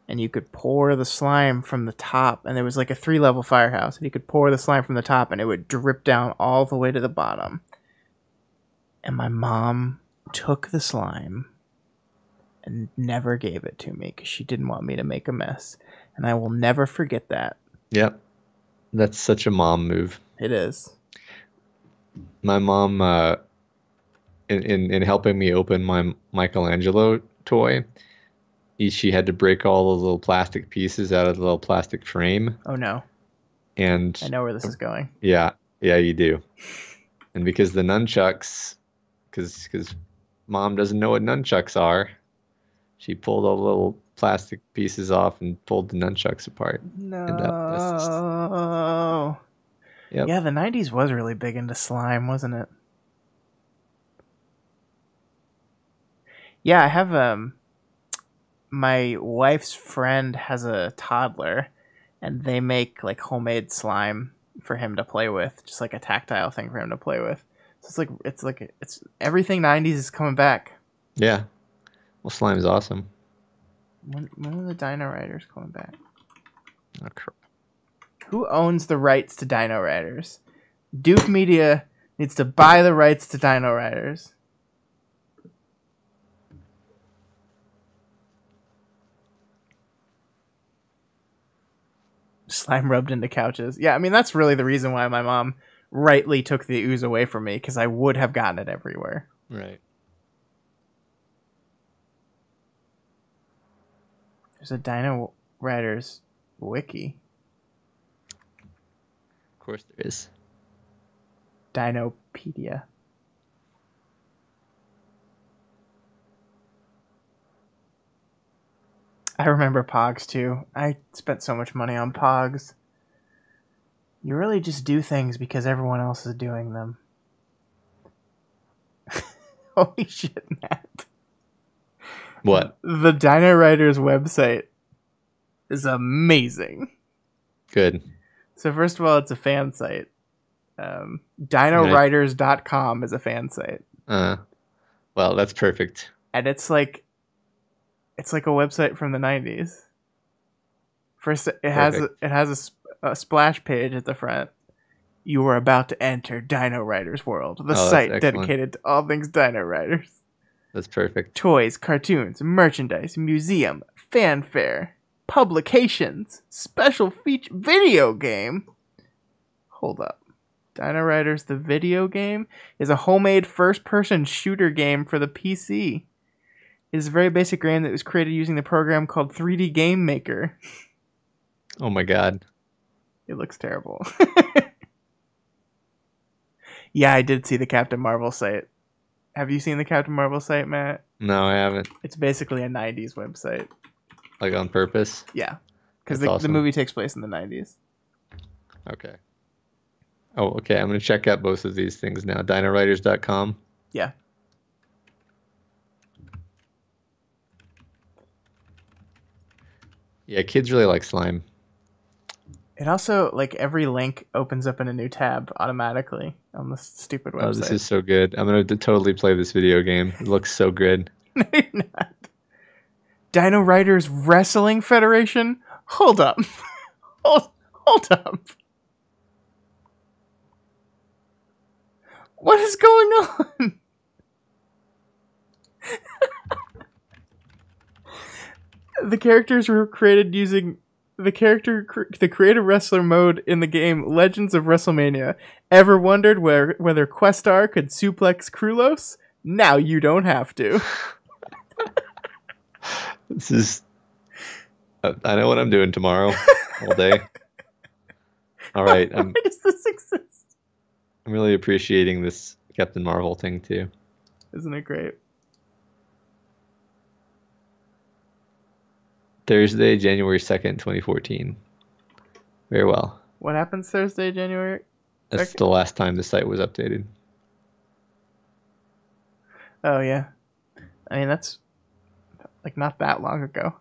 and you could pour the slime from the top, and there was like a 3-level Firehouse, and you could pour the slime from the top, and it would drip down all the way to the bottom. And my mom took the slime and never gave it to me because she didn't want me to make a mess. And I will never forget that. Yep. That's such a mom move. It is. My mom, in helping me open my Michelangelo toy, she had to break all those little plastic pieces out of the little plastic frame. Oh no. And I know where this is going. yeah, you do. And because the nunchucks, because mom doesn't know what nunchucks are, she pulled all the little plastic pieces off and pulled the nunchucks apart. No. Yep. Yeah, the 90s was really big into slime, wasn't it? Yeah, I have my wife's friend has a toddler, and they make like homemade slime for him to play with, just like a tactile thing for him to play with. So it's everything 90s is coming back. Yeah. Well, slime's awesome. When are the Dino Riders coming back? Oh, crap. Who owns the rights to Dino Riders? Doof Media needs to buy the rights to Dino Riders. Slime rubbed into couches. Yeah, I mean, that's really the reason why my mom rightly took the ooze away from me, because I would have gotten it everywhere. Right. There's a Dino Riders wiki. Of course there is. Dinopedia. I remember Pogs too. I spent so much money on Pogs. You really just do things because everyone else is doing them. Holy shit, Matt. What? The Dino Riders website is amazing. Good. So first of all, it's a fan site. DinoRiders.com is a fan site. Well, that's perfect. And it's like a website from the 90s. First, it has a splash page at the front. You are about to enter Dino Riders World, the site dedicated to all things Dino Riders. That's perfect. Toys, cartoons, merchandise, museum, fanfare, publications, special feature, video game. Hold up. Dino Riders, the video game, is a homemade first-person shooter game for the PC. It is a very basic game that was created using the program called 3D Game Maker. Oh my god. It looks terrible. Yeah, I did see the Captain Marvel site. Have you seen the Captain Marvel site, Matt? No, I haven't. It's basically a 90s website. Like on purpose? Yeah. Because That's awesome. the movie takes place in the 90s. Okay. Oh, okay. I'm going to check out both of these things now. DinoWriters.com. Yeah. Yeah, kids really like slime. It also, like, every link opens up in a new tab automatically on this stupid website. Oh, this is so good. I'm going to totally play this video game. It looks so good. No, you're not. Dino Riders Wrestling Federation? Hold up. Hold up. What is going on? The characters were created using the creative wrestler mode in the game Legends of WrestleMania. Ever wondered whether Questar could suplex Krulos? Now you don't have to. This is. I know what I'm doing tomorrow all day. All right. Why does this exist? I'm really appreciating this Captain Marvel thing too. Isn't it great? Thursday, January 2nd, 2014. Very well. What happens Thursday, January? That's 2nd? the last time the site was updated. Oh yeah. I mean that's like not that long ago.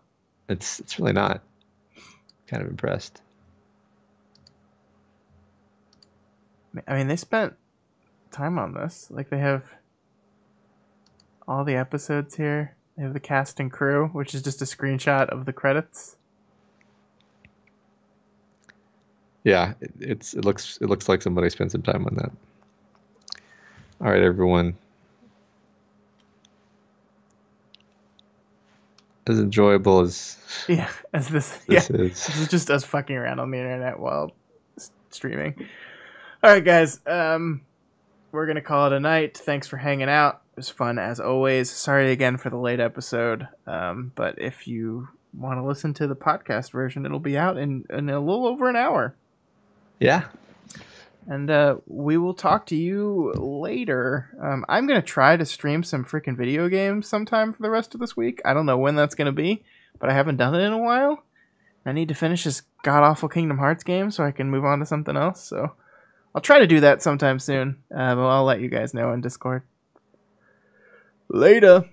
It's really not. Kind of impressed. I mean they spent time on this. Like they have all the episodes here. They have the cast and crew, which is just a screenshot of the credits. Yeah, it looks like somebody spent some time on that. All right, everyone. As enjoyable as this is. This is just us fucking around on the internet while streaming. All right, guys. We're gonna call it a night. Thanks for hanging out. It was fun as always. Sorry again for the late episode. But if you want to listen to the podcast version, it'll be out in a little over an hour. Yeah. And we will talk to you later. I'm going to try to stream some freaking video games sometime for the rest of this week. I don't know when that's going to be, but I haven't done it in a while. I need to finish this god-awful Kingdom Hearts game so I can move on to something else. So I'll try to do that sometime soon. But I'll let you guys know in Discord. Later.